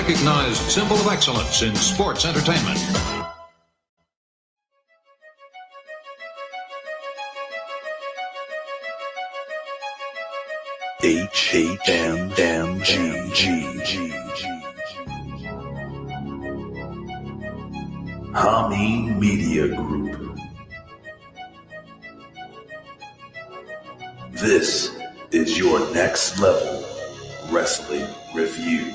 recognized symbol of excellence in sports entertainment. HMMG. Hamin Media Group. This is your next level wrestling review.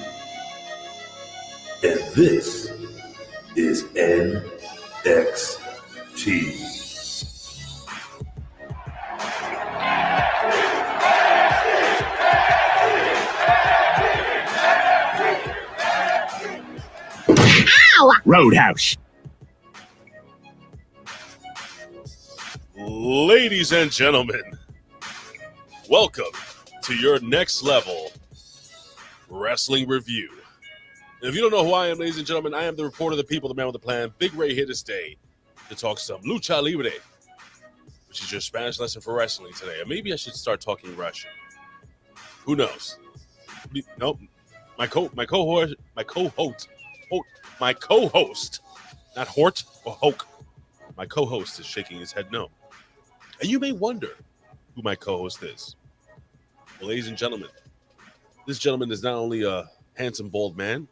And this is NeXT. Roadhouse. Ladies and gentlemen, welcome to your next level wrestling review. And if you don't know who I am, ladies and gentlemen, I am the reporter, the people, the man with the plan, Big Ray, here to stay to talk some lucha libre, which is your Spanish lesson for wrestling today. Or maybe I should start talking Russian. Who knows? Nope. My co-host, not Hort or Hoke. My co-host is shaking his head no. And you may wonder who my co-host is. Well, ladies and gentlemen, this gentleman is not only a handsome, bald man,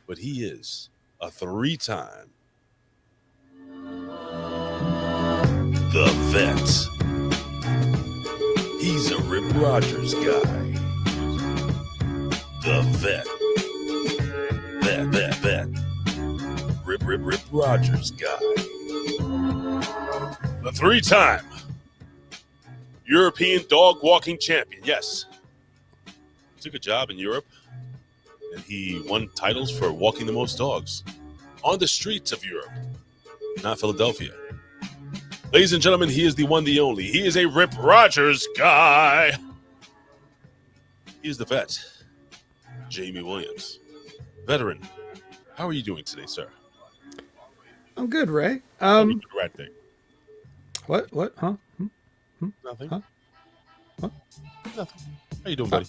but he is a three-time The Vet. He's a Rip Rogers guy. The Vet. Vet. Rip Rogers guy. The three-time European dog walking champion. Yes. He took a job in Europe and he won titles for walking the most dogs on the streets of Europe, not Philadelphia. Ladies and gentlemen, he is the one, the only. He is a Rip Rogers guy. He is the Vet, Jamie Williams. Veteran, how are you doing today, sir? I'm good, Ray. Right thing. What? Huh? Nothing. Huh? What? Nothing. How you doing, buddy?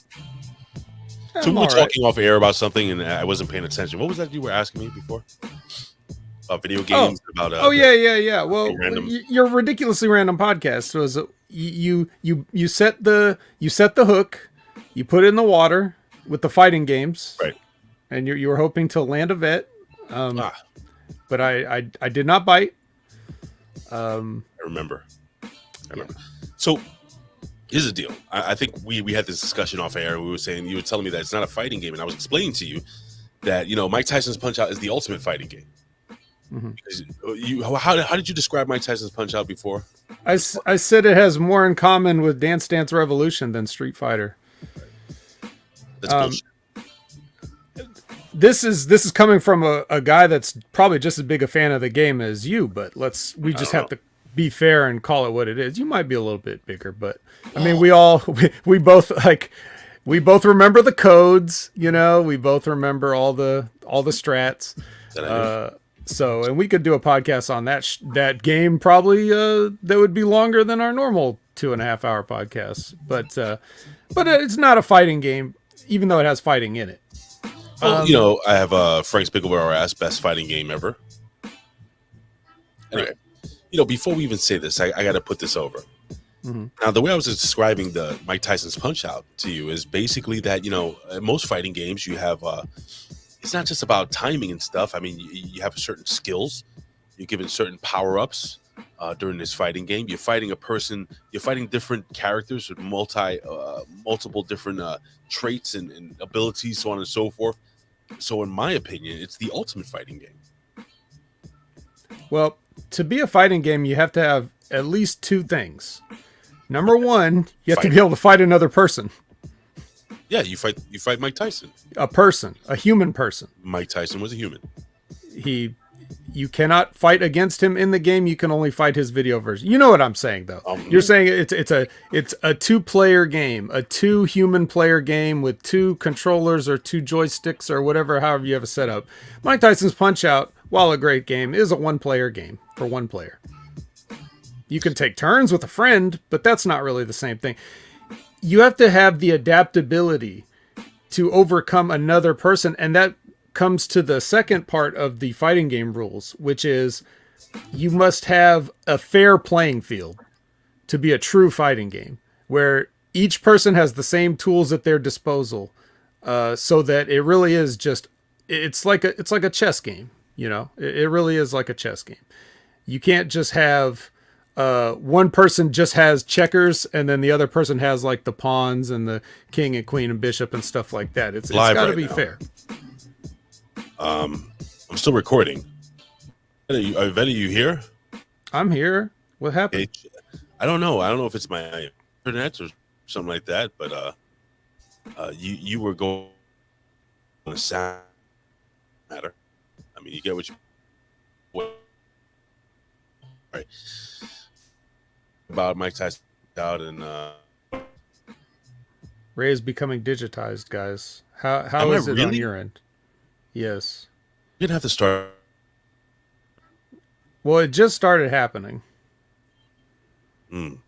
I'm So we were all talking off air about something, and I wasn't paying attention. What was that you were asking me before? About video games? Yeah. Well, random. your ridiculously random podcast was you set the hook, you put it in the water with the fighting games, Right. And you were hoping to land a vet, but I did not bite. I remember. So here's the deal. I think we had this discussion off air. We were saying, you were telling me that it's not a fighting game, and I was explaining to you that Mike Tyson's Punch-Out is the ultimate fighting game. Mm-hmm. How did you describe Mike Tyson's Punch-Out before? I said it has more in common with Dance Dance Revolution than Street Fighter. That's bullshit. This is coming from a guy that's probably just as big a fan of the game as you, but we just have to be fair and call it what it is. You might be a little bit bigger, but I mean, we both remember the codes, we both remember all the strats. And we could do a podcast on that game probably that would be longer than our normal 2.5 hour podcast. But it's not a fighting game, even though it has fighting in it. Well, I have Frank Spiegelbauer asked best fighting game ever. Anyway, before we even say this, I got to put this over. Mm-hmm. Now, the way I was describing the Mike Tyson's Punch-Out to you is basically that, in most fighting games, you have, it's not just about timing and stuff. I mean, you have certain skills. You're given certain power-ups during this fighting game. You're fighting a person. You're fighting different characters with multiple different traits and abilities, so on and so forth. So in my opinion, it's the ultimate fighting game. Well, to be a fighting game, you have to have at least two things. Number one, you have to be able to fight another person. Yeah, you fight Mike Tyson. A human person. Mike Tyson was a human. You cannot fight against him in the game. You can only fight his video version. You know what I'm saying, though. You're saying it's a 2-player game, a 2-human player game with 2 controllers or 2 joysticks or however you have it set up. Mike Tyson's Punch-Out, while a great game, is a 1-player game for 1 player. You can take turns with a friend, but that's not really the same thing. You have to have the adaptability to overcome another person. And that comes to the second part of the fighting game rules, which is you must have a fair playing field to be a true fighting game, where each person has the same tools at their disposal, so that it really is just, it's like a chess game. You know, it really is like a chess game. You can't just have one person just has checkers and then the other person has like the pawns and the king and queen and bishop and stuff like that. It's got to be fair. I'm still recording. Are you here? I'm here. What happened? I don't know. I don't know if it's my internet or something like that, but you were going on a sound matter. I mean, you get what you right about Mike Tyson out and Ray is becoming digitized, guys. How is it really? on your end? Yes. You'd have to start. Well, it just started happening. Mm.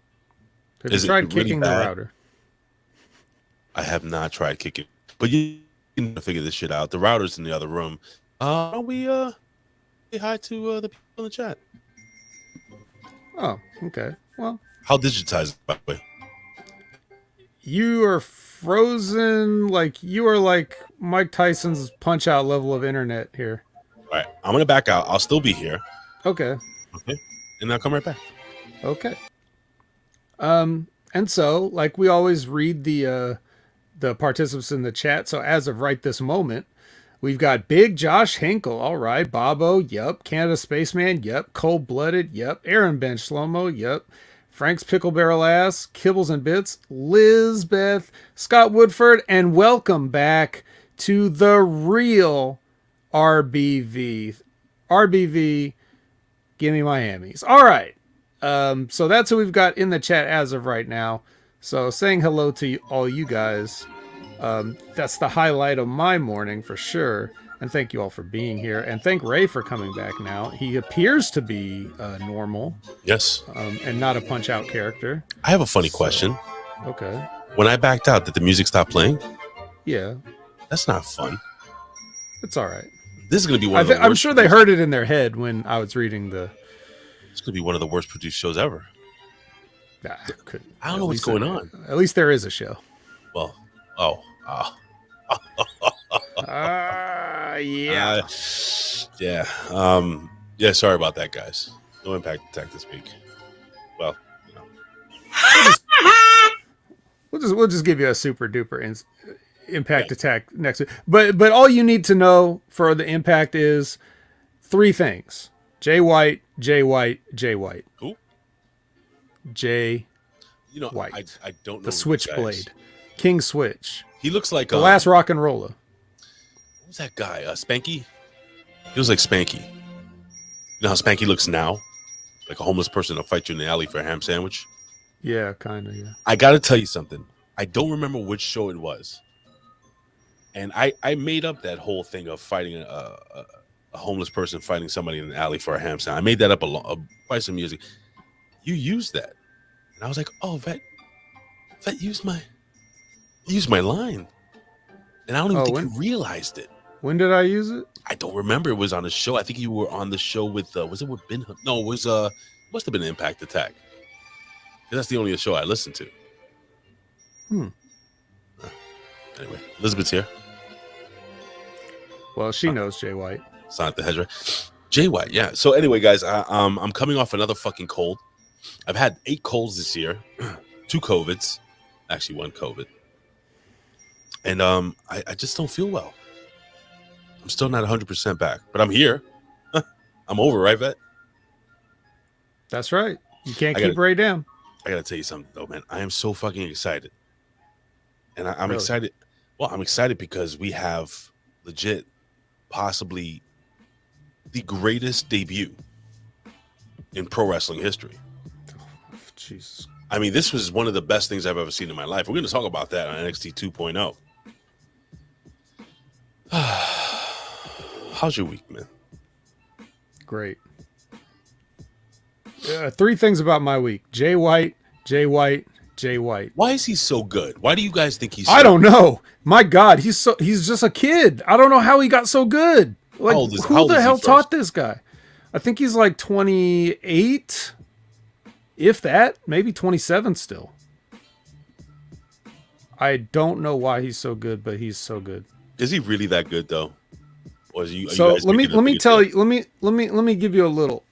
Have you tried kicking the router? I have not tried kicking, but you can figure this shit out. The router's in the other room. We say hi to the people in the chat. Oh, okay. Well, how digitized, by the way? You are frozen. Like you are like Mike Tyson's punch out level of internet here. All right, I'm gonna back out. I'll still be here. Okay. Okay, and I'll come right back. Okay. And so, like we always read the participants in the chat. So as of right this moment, we've got Big Josh Hinkle. All right. Bobo. Yep. Canada Spaceman. Yep. Cold Blooded. Yep. Aaron Bench Slow-Mo. Yep. Frank's Pickle Barrel Ass. Kibbles and Bits. Lizbeth. Scott Woodford. And welcome back to the real RBV. RBV. Gimme Miami's. All right. So that's who we've got in the chat as of right now. So saying hello to all you guys. That's the highlight of my morning for sure. And thank you all for being here. And thank Ray for coming back now. He appears to be normal. Yes. And not a punch out character. I have a funny question. Okay. When I backed out, did the music stop playing? Yeah. That's not fun. It's all right. This is going to be one of the worst. I'm sure they heard it in their head when I was reading the... It's going to be one of the worst produced shows ever. I don't know what's going on. At least there is a show. Well, yeah. Yeah. Yeah, sorry about that, guys. No impact attack this week. Well, you know. We'll just give you a super duper impact attack next week. But all you need to know for the impact is 3 things. Jay White, Jay White, Jay White. Who? Jay White. I don't know. The Switchblade. King Switch. He looks like the last rock and roller. What was that guy? Spanky? He was like Spanky. You know how Spanky looks now? Like a homeless person that'll fight you in the alley for a ham sandwich? Yeah, kind of, yeah. I got to tell you something. I don't remember which show it was. And I made up that whole thing of fighting a homeless person fighting somebody in the alley for a ham sandwich. I made that up by some music. You used that. And I was like, oh, Vet used my line. And I don't even think you realized it. When did I use it? I don't remember. It was on a show. I think you were on the show with, was it with Ben? No, it was, must have been Impact Attack. Because that's the only show I listened to. Anyway, Elizabeth's here. Well, she knows Jay White. Sonic the Hedgehog. Jay White, yeah. So anyway, guys, I'm coming off another fucking cold. I've had 8 colds this year, 2 COVIDs, actually 1 COVID. And I just don't feel well. I'm still not 100% back, but I'm here. I'm over, right, Vet? That's right. You can't keep Ray down. I got to tell you something, though, man. I am so fucking excited. And I'm really? excited. Well, I'm excited because we have legit, possibly the greatest debut in pro wrestling history. Oh, Jesus. I mean, this was one of the best things I've ever seen in my life. We're going to talk about that on NXT 2.0. How's your week, man? Great. 3 things about my week. Jay White, Jay White, Jay White. Why is he so good? Why do you guys think he's? I don't know. My God, he's just a kid. I don't know how he got so good. Like, who the hell taught this guy? I think he's like 28, if that, maybe 27 still. I don't know why he's so good, but he's so good. Is he really that good though? Or is you, so let me tell you. Let me give you a little.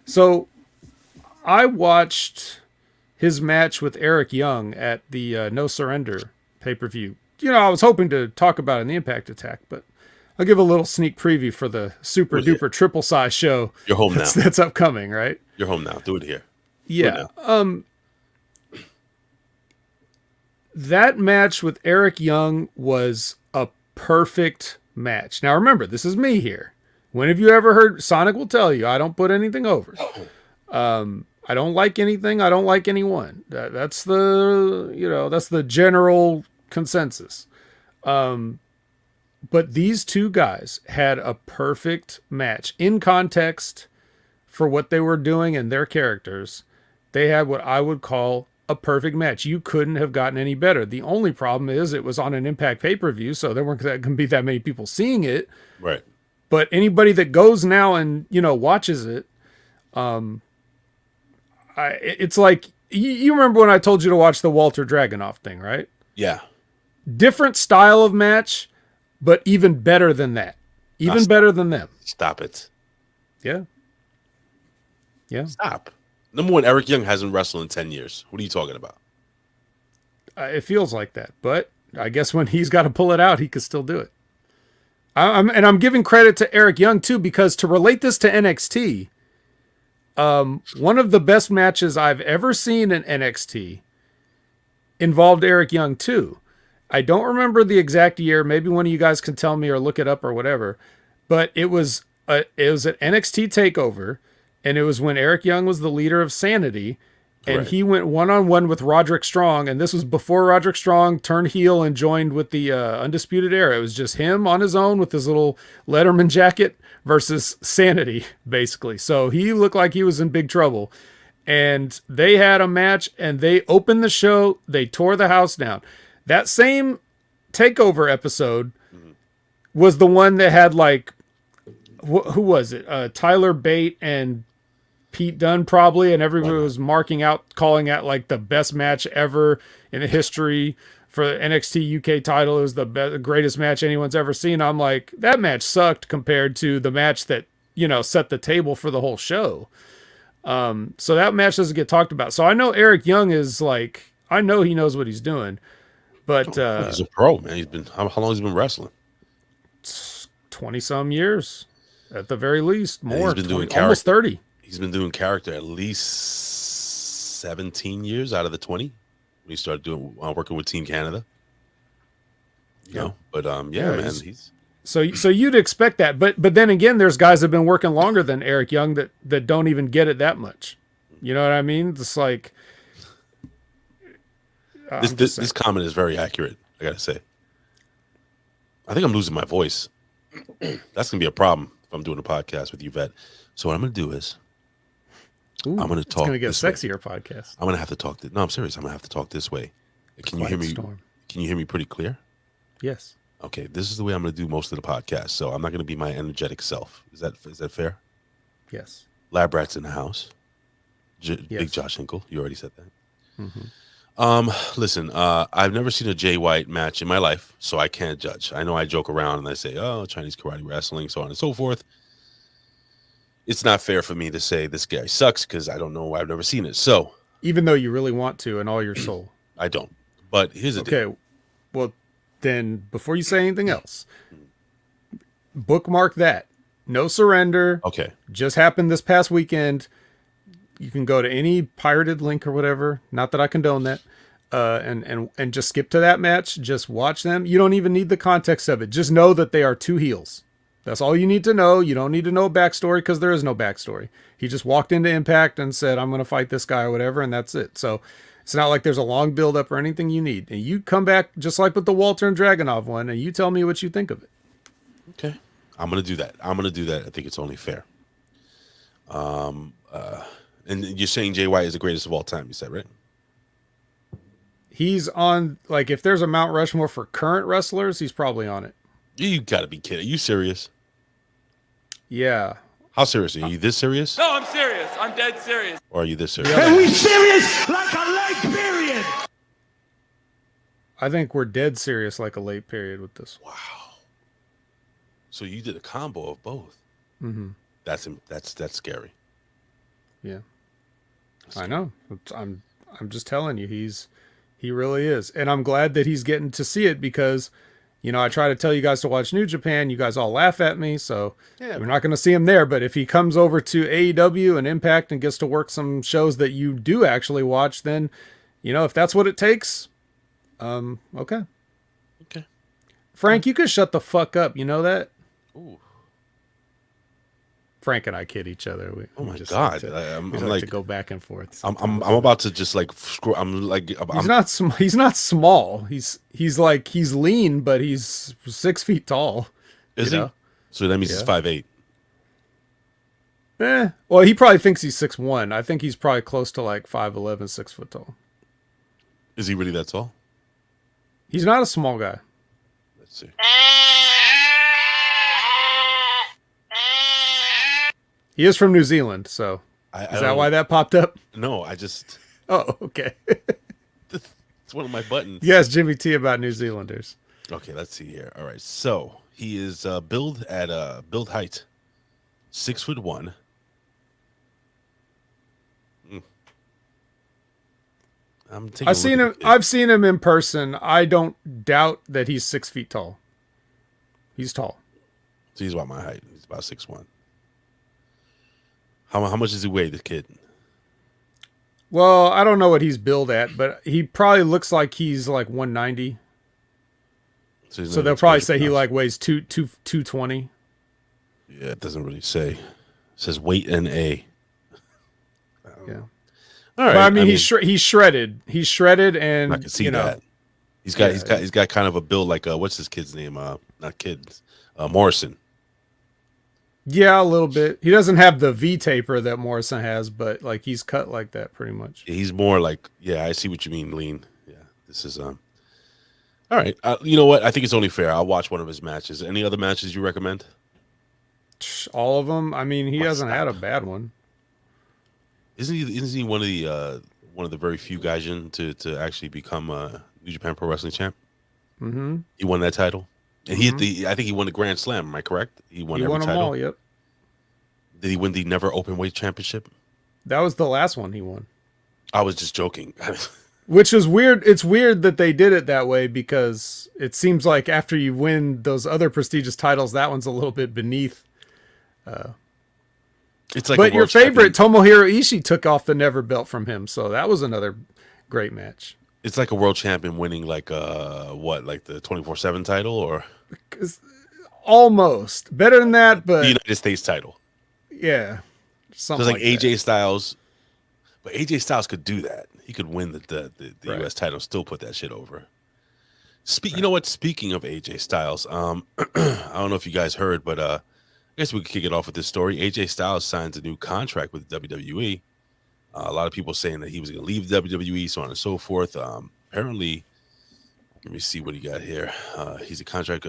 So I watched his match with Eric Young at the No Surrender pay-per-view. You know, I was hoping to talk about it in the Impact Attack, but I'll give a little sneak preview for the super duper triple size show. You're home now. That's upcoming, right? You're home now. Do it here. Yeah. That match with Eric Young was a perfect match. Now remember, this is me here. When have you ever heard Sonic will tell you I don't put anything over. I don't like anything. I don't like anyone. That's the general consensus. But these two guys had a perfect match in context for what they were doing and their characters. They had what I would call a perfect match. You couldn't have gotten any better. The only problem is it was on an Impact pay-per-view, so there weren't going to be that many people seeing it. Right. But anybody that goes now and, watches it, it's like, you remember when I told you to watch the Walter Dragunov thing, right? Yeah. Different style of match, but even better than that. Even better than them. Stop it. Yeah. Yeah. Stop. Number one, Eric Young hasn't wrestled in 10 years. What are you talking about? It feels like that, but I guess when he's got to pull it out, he could still do it. I'm giving credit to Eric Young too, because to relate this to NXT, one of the best matches I've ever seen in NXT involved Eric Young too. I don't remember the exact year. Maybe one of you guys can tell me or look it up or whatever. But it was an NXT takeover, and it was when Eric Young was the leader of Sanity, and he went one-on-one with Roderick Strong, and this was before Roderick Strong turned heel and joined with the Undisputed Era. It was just him on his own with his little Letterman jacket versus Sanity, basically. So he looked like he was in big trouble. And they had a match, and they opened the show. They tore the house down. That same takeover episode was the one that had, like, who was it? Tyler Bate and Pete Dunne probably, and everybody was calling out like the best match ever in the history for the NXT UK title. It was the greatest match anyone's ever seen. I'm like, that match sucked compared to the match that, set the table for the whole show. So that match doesn't get talked about. So I know Eric Young is like, I know he knows what he's doing, but he's a pro, man. He's been, how long has he been wrestling? 20 some years at the very least, more. He's been doing almost 30. He's been doing character at least 17 years out of the 20 when he started working with Team Canada. But man, he's so you'd expect that, but then again, there's guys that have been working longer than Eric Young that don't even get it that much. You know what I mean? It's like this comment is very accurate. I gotta say, I think I'm losing my voice. That's gonna be a problem if I'm doing a podcast with you, Vet. So what I'm gonna do is. I'm going to talk. It's going to get a sexier podcast. I'm going to have to talk. No, I'm serious. I'm going to have to talk this way. Can you hear me? Can you hear me pretty clear? Yes. Okay. This is the way I'm going to do most of the podcast. So I'm not going to be my energetic self. Is that fair? Yes. Lab Rat's in the house. Yes. Big Josh Hinkle. You already said that. Listen. I've never seen a Jay White match in my life, so I can't judge. I know I joke around and I say, "Oh, Chinese karate wrestling," so on and so forth. It's not fair for me to say this guy sucks because I don't know. I've never seen it. So even though you really want to in all your soul, I don't. But here's the deal. Well, then before you say anything else, bookmark that. No Surrender. Okay. Just happened this past weekend. You can go to any pirated link or whatever. Not that I condone that. And just skip to that match. Just watch them. You don't even need the context of it. Just know that they are two heels. That's all you need to know. You don't need to know a backstory because there is no backstory. He just walked into Impact and said, I'm going to fight this guy or whatever, and that's it. So it's not like there's a long build-up or anything you need. And you come back, just like with the Walter and Dragunov one, and you tell me what you think of it. Okay. I'm going to do that. I think it's only fair. And you're saying Jay White is the greatest of all time, you said, right? He's on, like, if there's a Mount Rushmore for current wrestlers, he's probably on it. You got to be kidding. Are you serious? Yeah. How serious? Are you this serious? No, I'm serious. I'm dead serious. Or are you this serious? And we serious like a late period. I think we're dead serious like a late period with this. Wow. So you did a combo of both. Mm-hmm. That's scary. Yeah. I know. I'm just telling you, he really is. And I'm glad that he's getting to see it because, you know, I try to tell you guys to watch New Japan. You guys all laugh at me. So we're not going to see him there. But if he comes over to AEW and Impact and gets to work some shows that you do actually watch, then, you know, if that's what it takes, okay. Okay. Frank, you can shut the fuck up. You know that? Ooh. Frank and I kid each other. Oh my just God! I'm like like to go back and forth. I'm about to just like screw. I'm like He's not small. He's lean, but he's 6 feet tall. Is he? So that means he's 5'8". Well, he probably thinks he's 6'1". I think he's probably close to like 5'11", 6 foot tall. Is he really that tall? He's not a small guy. Let's see. He is from New Zealand, so is that why that popped up? No, I just. Oh, okay. It's one of my buttons. Yes, Jimmy T about New Zealanders. Okay, let's see here. All right, so he is build height, 6'1". I've seen him in person. I don't doubt that he's 6 feet tall. He's tall. So he's about my height. He's about 6'1". How much does he weigh, this kid? Well, I don't know what he's billed at, but he probably looks like he's like 190. So they'll probably say he like weighs 220. Yeah, it doesn't really say. It says weight and A. Yeah. All right. But, I mean, he's shredded. He's shredded, and I can see that. He's got kind of a build like what's his kid's name? Not kids. Morrison. Yeah, a little bit. He doesn't have the V taper that Morrison has, but like he's cut like that pretty much. He's more like, yeah, I see what you mean, lean. Yeah, this is all right. You know what? I think it's only fair. I'll watch one of his matches. Any other matches you recommend? All of them. I mean, he hasn't had a bad one. Isn't he one of the very few guys to actually become a New Japan Pro Wrestling champ? Mm-hmm. He won that title. And he hit I think he won the Grand Slam. Am I correct? He won every them title. all. Yep. Did he win the Never Open Weight Championship? That was the last one he won. I was just joking. Which is weird. It's weird that they did it that way because it seems like after you win those other prestigious titles, that one's a little bit beneath. It's like, but your favorite Tomohiro Ishii took off the Never belt from him, so that was another great match. It's like a world champion winning like like the 24/7 title or almost better than that, but the United States title. Yeah, something like AJ that. Styles, but AJ Styles could do that. He could win the Right. U.S. title, still put that shit over. You know what? Speaking of AJ Styles, I don't know if you guys heard, but I guess we could kick it off with this story. AJ Styles signs a new contract with WWE. A lot of people saying that he was going to leave WWE, so on and so forth. Apparently, let me see what he got here. He's a contract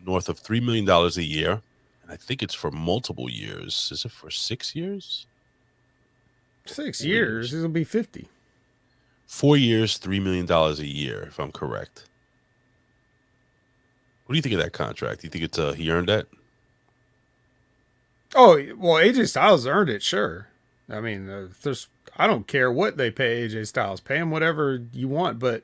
north of $3 million a year, and I think it's for multiple years. Is it for 6 years? 6 years? He'll be 50. 4 years, $3 million a year, if I'm correct. What do you think of that contract? Do you think it's he earned that? Oh, well, AJ Styles earned it, sure. I mean, I don't care what they pay AJ Styles. Pay him whatever you want, but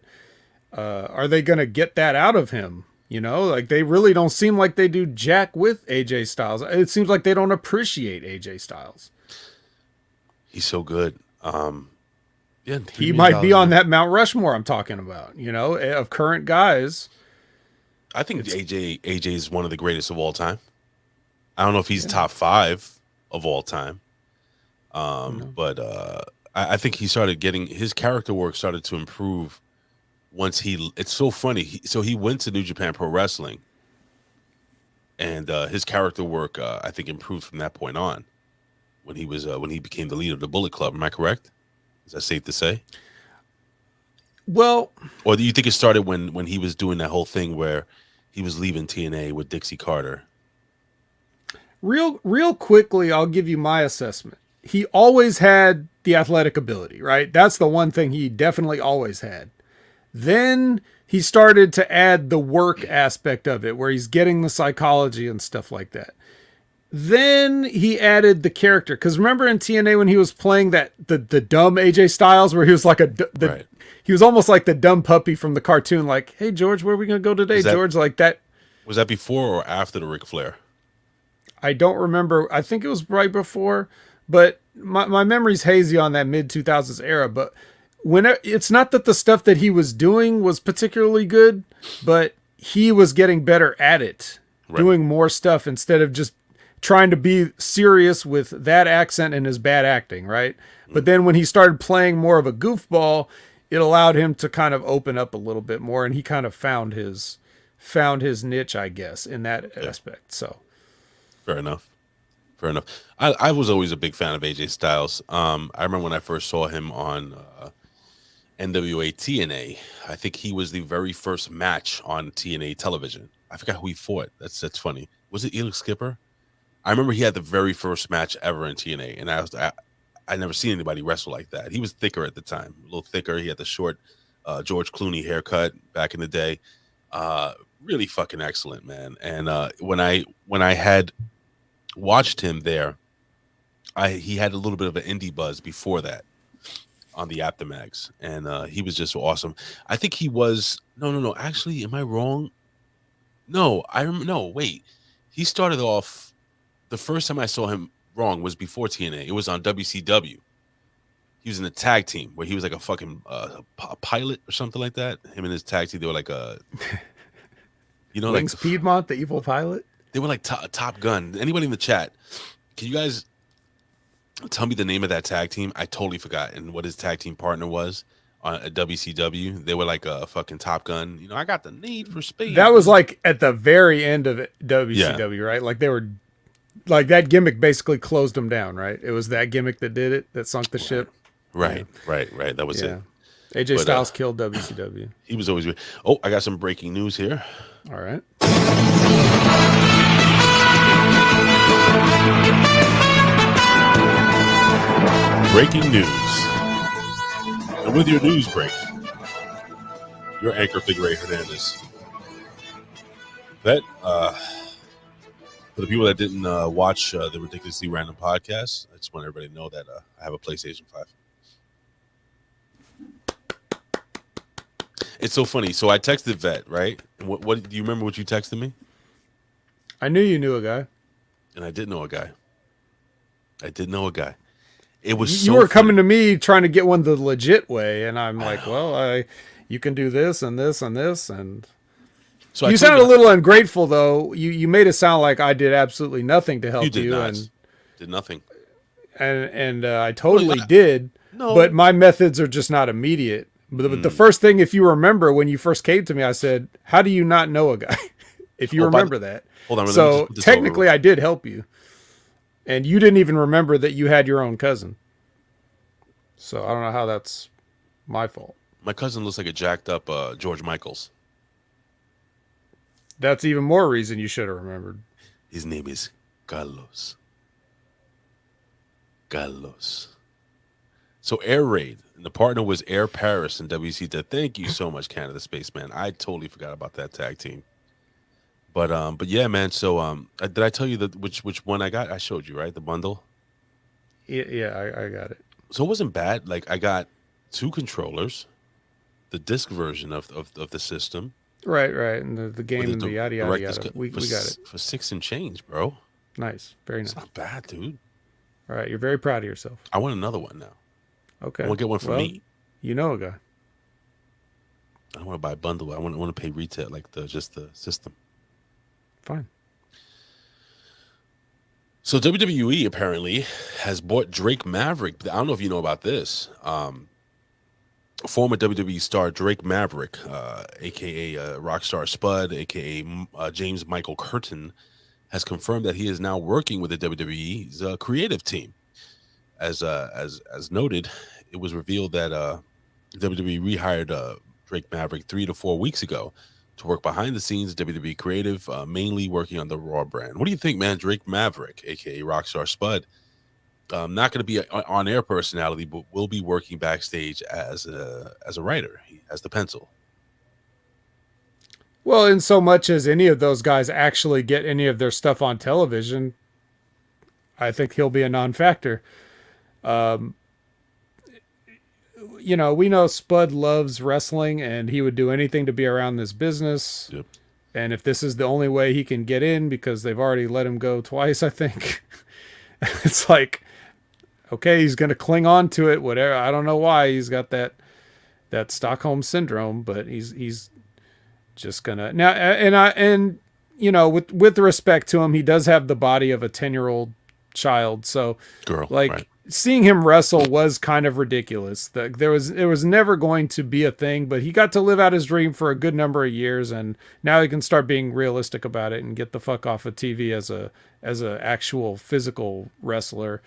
are they going to get that out of him? You know, like they really don't seem like they do jack with AJ Styles. It seems like they don't appreciate AJ Styles. He's so good. Yeah, he might be on that Mount Rushmore I'm talking about, you know, of current guys. I think AJ is one of the greatest of all time. I don't know if he's top 5 of all time. But I think he started getting his character work started to improve once it's so funny. He went to New Japan Pro Wrestling and his character work, I think, improved from that point on when he became the leader of the Bullet Club. Am I correct? Is that safe to say? Well, Or do you think it started when he was doing that whole thing where he was leaving TNA with Dixie Carter? real quickly, I'll give you my assessment. He always had the athletic ability, right? That's the one thing he definitely always had. Then he started to add the work aspect of it, where he's getting the psychology and stuff like that. Then he added the character, because remember in TNA when he was playing the dumb AJ Styles, where he was like Right. he was almost like the dumb puppy from the cartoon, like, "Hey George, where are we gonna go today, George?" Like that. Was that before or after the Ric Flair? I don't remember. I think it was right before, but my memory's hazy on that mid 2000s era. But it's not that the stuff that he was doing was particularly good, but he was getting better at it, doing more stuff instead of just trying to be serious with that accent and his bad acting, right? But then when he started playing more of a goofball, it allowed him to kind of open up a little bit more, and he kind of found his niche, I guess, in that aspect. So Fair enough. I was always a big fan of AJ Styles. I remember when I first saw him on NWA TNA. I think he was the very first match on TNA television. I forgot who he fought. That's funny. Was it Elix Skipper? I remember he had the very first match ever in TNA, and I never seen anybody wrestle like that. He was thicker at the time, a little thicker. He had the short George Clooney haircut back in the day. Really fucking excellent, man. And when I had watched him there, he had a little bit of an indie buzz before that on the Aptomags, and he was just awesome. I think he was no. Actually, am I wrong? No, wait. He started off. The first time I saw him wrong was before TNA. It was on WCW. He was in a tag team where he was like a fucking a pilot or something like that. Him and his tag team, they were like a, Wings like Piedmont, the evil pilot. They were like Top Gun. Anybody in the chat, can you guys tell me the name of that tag team? I totally forgot, and what his tag team partner was on a WCW. They were like a fucking Top Gun. I got the need for speed. That was like at the very end of WCW, right? Like they were. Like that gimmick basically closed them down, right? It was that gimmick that did it, that sunk the ship. Right. That was it. AJ Styles killed WCW. He was always good. Oh, I got some breaking news here. All right. Breaking news. And with your news break, your anchor, Big Ray Hernandez. That, for the people that didn't watch the Ridiculously Random podcast, I just want everybody to know that I have a PlayStation 5. It's so funny. So I texted Vet, right? And what do you remember what you texted me? I knew you knew a guy. And I did know a guy. It was you were coming to me trying to get one the legit way, and I'm like, well, you can do this and this and this, and so you sounded a little ungrateful, though. You made it sound like I did absolutely nothing to help you. Did nothing. And I totally did. No. But my methods are just not immediate. But the first thing, if you remember, when you first came to me, I said, "How do you not know a guy?" If you remember that. Hold on. So technically, I did help you, and you didn't even remember that you had your own cousin. So I don't know how that's my fault. My cousin looks like a jacked up George Michaels. That's even more reason you should have remembered. His name is Carlos. So Air Raid, and the partner was Air Paris and WC. Thank you so much, Canada Spaceman. I totally forgot about that tag team. But yeah, man. So did I tell you which one I got? I showed you, right? The bundle. Yeah, I got it. So it wasn't bad. Like I got 2 controllers, the disc version of the system. Right, and the game and the yada yada yada. We got it for $6 and change, bro. Nice, very nice. It's not bad, dude. All right, you're very proud of yourself. I want another one now. Okay, I want to get one for me. You know a guy. I don't want to buy a bundle. I want to pay retail, like just the system. Fine. So WWE apparently has bought Drake Maverick. I don't know if you know about this. Former WWE star Drake Maverick, a.k.a. Rockstar Spud, a.k.a. James Michael Curtin, has confirmed that he is now working with the WWE's creative team. As noted, it was revealed that WWE rehired Drake Maverick 3 to 4 weeks ago to work behind the scenes at WWE Creative, mainly working on the Raw brand. What do you think, man? Drake Maverick, aka Rockstar Spud, not going to be an on-air personality, but will be working backstage as a writer. He has the pencil. Well, in so much as any of those guys actually get any of their stuff on television, I think he'll be a non-factor. You know, we know Spud loves wrestling and he would do anything to be around this business. Yep. And if this is the only way he can get in because they've already let him go twice, I think it's like, okay, he's going to cling on to it, whatever. I don't know why he's got that Stockholm syndrome, but he's just gonna now. And you know, with respect to him, he does have the body of a 10-year-old child. So Girl, like right. seeing him wrestle was kind of ridiculous. It was never going to be a thing, but he got to live out his dream for a good number of years, and now he can start being realistic about it and get the fuck off of TV as a actual physical wrestler.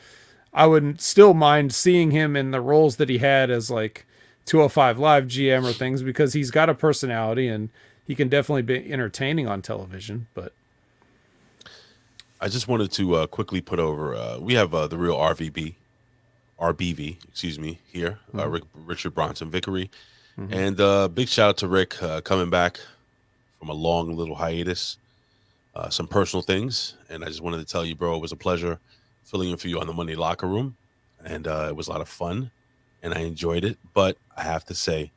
I wouldn't still mind seeing him in the roles that he had as like 205 Live GM or things, because he's got a personality and he can definitely be entertaining on television. But I just wanted to quickly put over. We have the real RBV, excuse me, here. Richard Bronson Vickery, and big shout out to Rick coming back from a long little hiatus. Some personal things, and I just wanted to tell you, bro, it was a pleasure filling in for you on the Monday Locker Room, and it was a lot of fun, and I enjoyed it. But I have to say,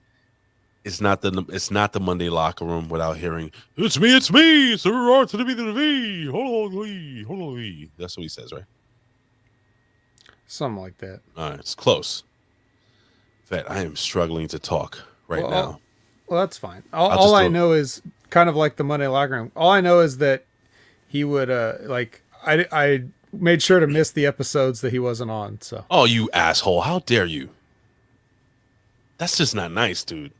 it's not the Monday Locker Room without hearing it's me, it's the R to the B to the V, holy. That's what he says, right? something like that. All right, it's close. In fact, I am struggling to talk now. Well, that's fine. All I know is kind of like the Monday Locker Room. All I know is that he would like I made sure to miss the episodes that he wasn't on. So. Oh, you asshole! How dare you? That's just not nice, dude.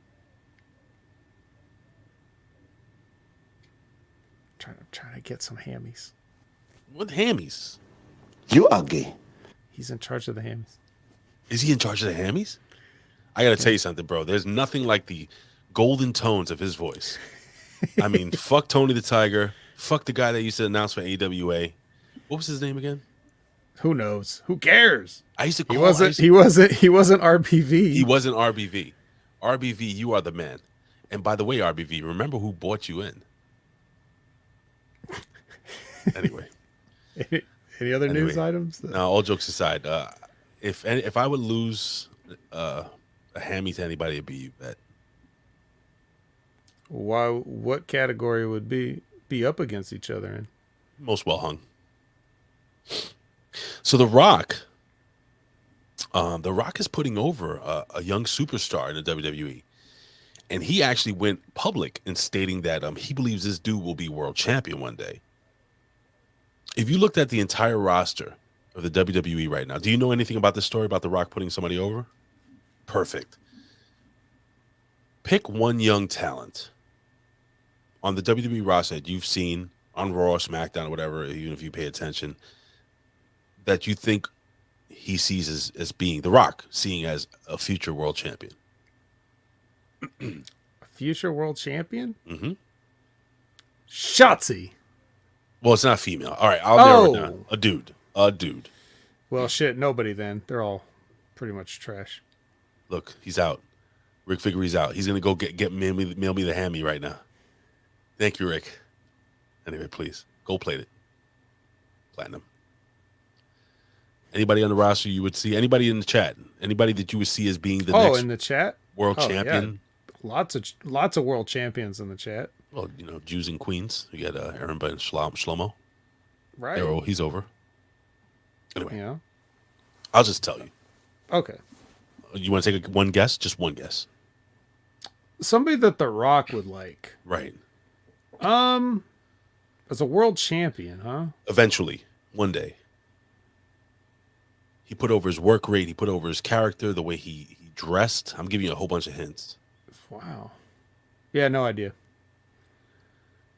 Trying to get some hammies. What hammies? You ugly. He's in charge of the hammies. Is he in charge of the hammies? I got to tell you something, bro. There's nothing like the golden tones of his voice. I mean, fuck Tony the Tiger. Fuck the guy that used to announce for AWA. What was his name again? Who knows? Who cares? I used to call. He wasn't RBV. He wasn't RBV. RBV, you are the man. And by the way, RBV, remember who brought you in. Anyway. Any other news items? No, all jokes aside, if I would lose a hammy to anybody, it'd be you, Bet. Why? What category would be up against each other in? Most well hung. So The Rock is putting over a young superstar in the WWE, and he actually went public in stating that he believes this dude will be world champion one day. If you looked at the entire roster of the WWE right now, do you know anything about this story about The Rock putting somebody over? Perfect. Pick one young talent on the WWE roster that you've seen on Raw, SmackDown, or whatever, even if you pay attention, that you think he sees as being The Rock, seeing as a future world champion. A future world champion? Mm-hmm. Shotzi. Well, it's not female. All right, I'll narrow it down. A dude. Well, shit, nobody then. They're all pretty much trash. Look, he's out. Rick Figuere's out. He's gonna go mail me the hammy right now. Thank you, Rick. Anyway, please gold plate it. Platinum. Anybody on the roster you would see? Anybody in the chat? Anybody that you would see as being the next in the chat? world champion? Yeah. Lots of world champions in the chat. Well, Jews and Queens. You got Aaron and Shlomo. Right. He's over. Anyway, Yeah. I'll just tell you. Okay. You want to take one guess? Just one guess. Somebody that The Rock would like. Right. As a world champion, huh? Eventually, one day. He put over his work rate. He put over his character, the way he dressed. I'm giving you a whole bunch of hints. Wow. Yeah, no idea.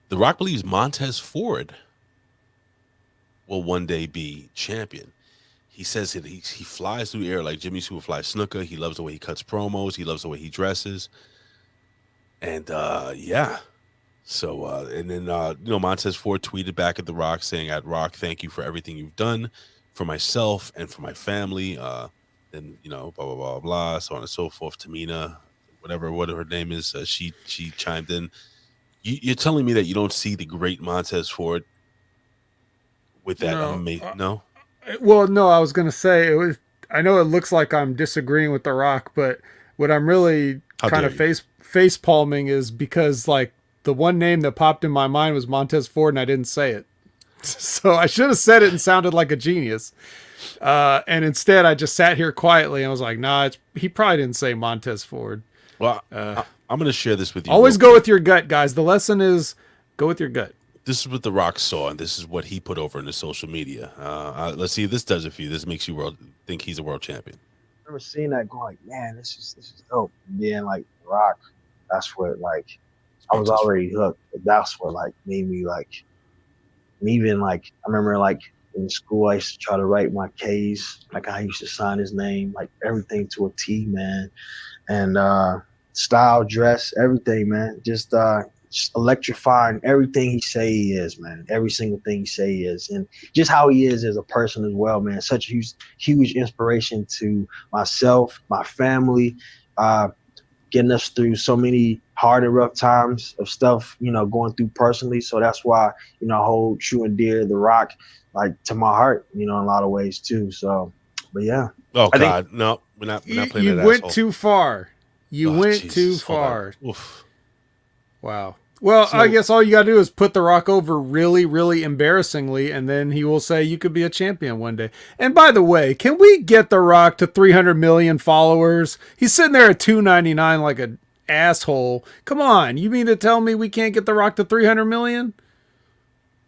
The Rock believes Montez Ford will one day be champion. he says that he flies through the air like Jimmy Superfly Snuka. He loves the way he cuts promos. He loves the way he dresses. And yeah. So and then Montez Ford tweeted back at The Rock saying, "At Rock, thank you for everything you've done for myself and for my family." Then blah blah blah blah, so on and so forth. Tamina, what her name is, she chimed in. You're telling me that you don't see the great Montez Ford with that amazing? No. Well, no, I was gonna say it was. I know it looks like I'm disagreeing with The Rock, but what I'm really kind of face palming is because like the one name that popped in my mind was Montez Ford, and I didn't say it, so I should have said it and sounded like a genius. And instead, I just sat here quietly and I was like, "Nah, he probably didn't say Montez Ford." Well, I'm going to share this with you. Always go with your gut, guys. The lesson is go with your gut. This is what The Rock saw, and this is what he put over in the social media. Let's see if this does it for you. This makes you think he's a world champion. I remember seeing that going like, man, this is dope. And then like The Rock, that's what like I was already hooked. But that's what like made me like, and even like I remember like in school I used to try to write my K's. Like I used to sign his name, like everything to a T, man. And style, dress, everything, man. Just electrifying everything he say he is, man. Every single thing he say he is, and just how he is as a person as well, man. Such a huge inspiration to myself, my family, getting us through so many hard and rough times of stuff, going through personally. So that's why, I hold true and dear The Rock, like to my heart, in a lot of ways too. So, but yeah. Oh God, no, we're not playing that. You went too far. You went too far. Oof. Wow. Well, I guess all you got to do is put The Rock over really, really embarrassingly, and then he will say you could be a champion one day. And by the way, can we get The Rock to 300 million followers? He's sitting there at 299 like an asshole. Come on. You mean to tell me we can't get The Rock to 300 million?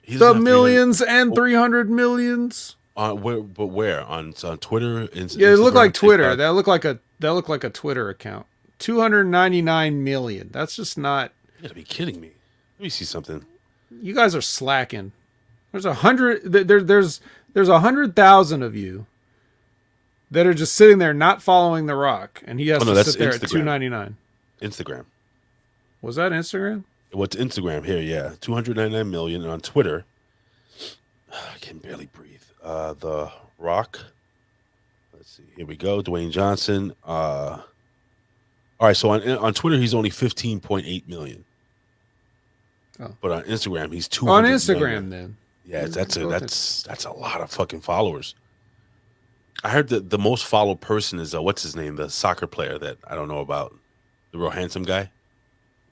The millions and 300 millions? Where? On Twitter? Yeah, it looked like Twitter. That looked like a Twitter account. 299 million. That's just not. You gotta be kidding me. Let me see something. You guys are slacking. There's 100,000 of you that are just sitting there not following The Rock, and he has to sit there at 299. Instagram. Was that Instagram? What's Instagram here? Yeah, 299 million on Twitter. I can barely breathe. The Rock. Let's see. Here we go. Dwayne Johnson. All right. So on Twitter, he's only 15.8 million. Oh. But on Instagram, he's 200 on Instagram million. Then. Yeah, that's a lot of fucking followers. I heard that the most followed person is what's his name, the soccer player that I don't know about, the real handsome guy.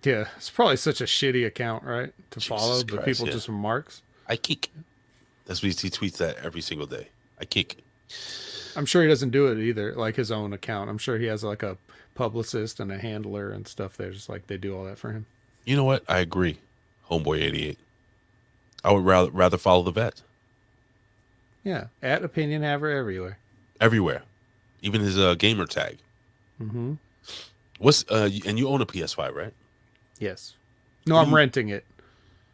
Yeah, it's probably such a shitty account, right, to follow, but people just remarks. I kick. That's what he tweets that every single day. I kick. I'm sure he doesn't do it either, like his own account. I'm sure he has like a publicist and a handler and stuff there, just like they do all that for him. You know what? I agree. Homeboy 88. I would rather follow the vet. Yeah, at Opinion Haver everywhere. Everywhere, even his gamer tag. Mm-hmm. What's and you own a PS5, right? Yes. No, I'm renting it.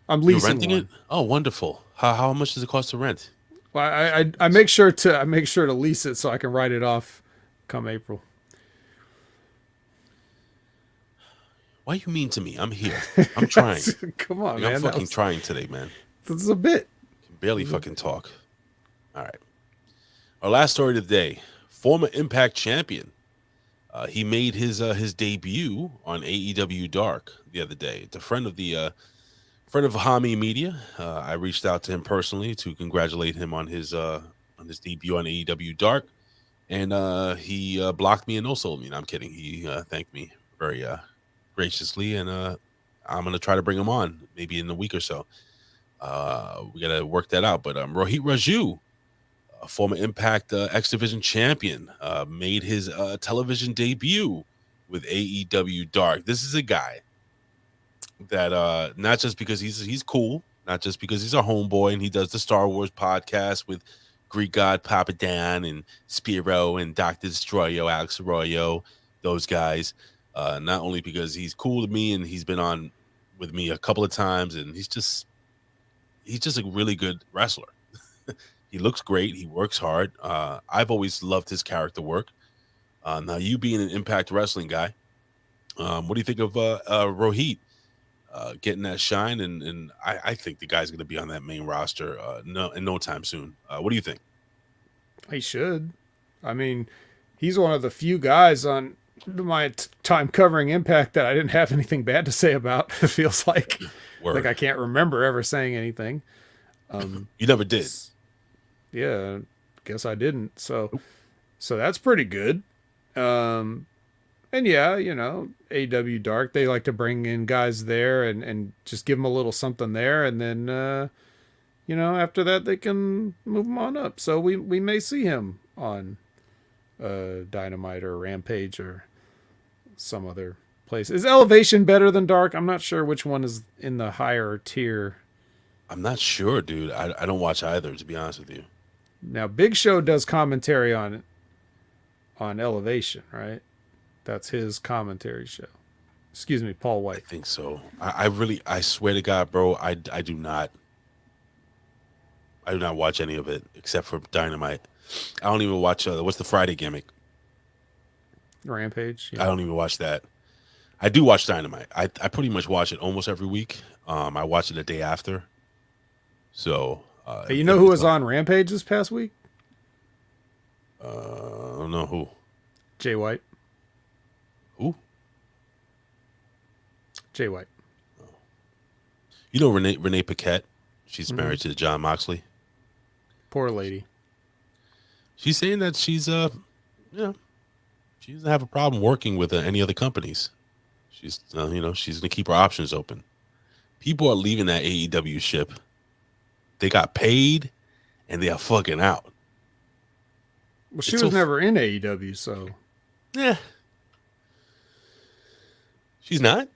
I'm leasing renting it. Oh, wonderful. How much does it cost to rent? Well, I make sure to lease it so I can write it off come April. Why you mean to me? I'm here. I'm trying. Come on, man. I'm fucking trying today, man. This is a bit. Can barely fucking talk. All right. Our last story of the day. Former Impact champion. He made his debut on AEW Dark the other day. It's a friend of Hamin Media. I reached out to him personally to congratulate him on his debut on AEW Dark, and he blocked me and no-sold me. No, I'm kidding. He thanked me very graciously, and I'm gonna try to bring him on maybe in a week or so. We gotta work that out. But Rohit Raju, a former Impact X Division champion, made his television debut with AEW Dark. This is a guy that not just because he's cool, not just because he's a homeboy and he does the Star Wars podcast with Greek God Papa Dan and Spiro and Dr. Destroyo, Alex Arroyo, those guys. Not only because he's cool to me and he's been on with me a couple of times, and he's just a really good wrestler. He looks great. He works hard. I've always loved his character work. Now, you being an Impact Wrestling guy, what do you think of Rohit getting that shine? And I think the guy's going to be on that main roster in no time soon. What do you think? He should. I mean, he's one of the few guys on my time covering Impact that I didn't have anything bad to say about. It feels like Word. I can't remember ever saying anything. You never did. Yeah, guess I didn't. So that's pretty good. And yeah, AW Dark, they like to bring in guys there and just give them a little something there, and then after that they can move them on up. So we may see him on Dynamite or Rampage or some other place. Is Elevation better than Dark? I'm not sure which one is in the higher tier. I'm not sure, dude. I don't watch either, to be honest with you. Now, Big Show does commentary on Elevation, right? That's his commentary show. Excuse me, Paul White. I think so. I swear to God, bro, I do not watch any of it except for Dynamite. I don't even watch what's the Friday gimmick? Rampage. Yeah. I don't even watch that. I do watch Dynamite. I pretty much watch it almost every week. I watch it the day after. So Hey, you know who was on Rampage this past week? I don't know who. Jay White. Who? Jay White. You know Renee Paquette? She's married to John Moxley. Poor lady. She's saying that she's she doesn't have a problem working with any other companies. She's she's gonna keep her options open. People are leaving that AEW ship. They got paid, and they are fucking out. Well, she was never in AEW, so yeah, she's not.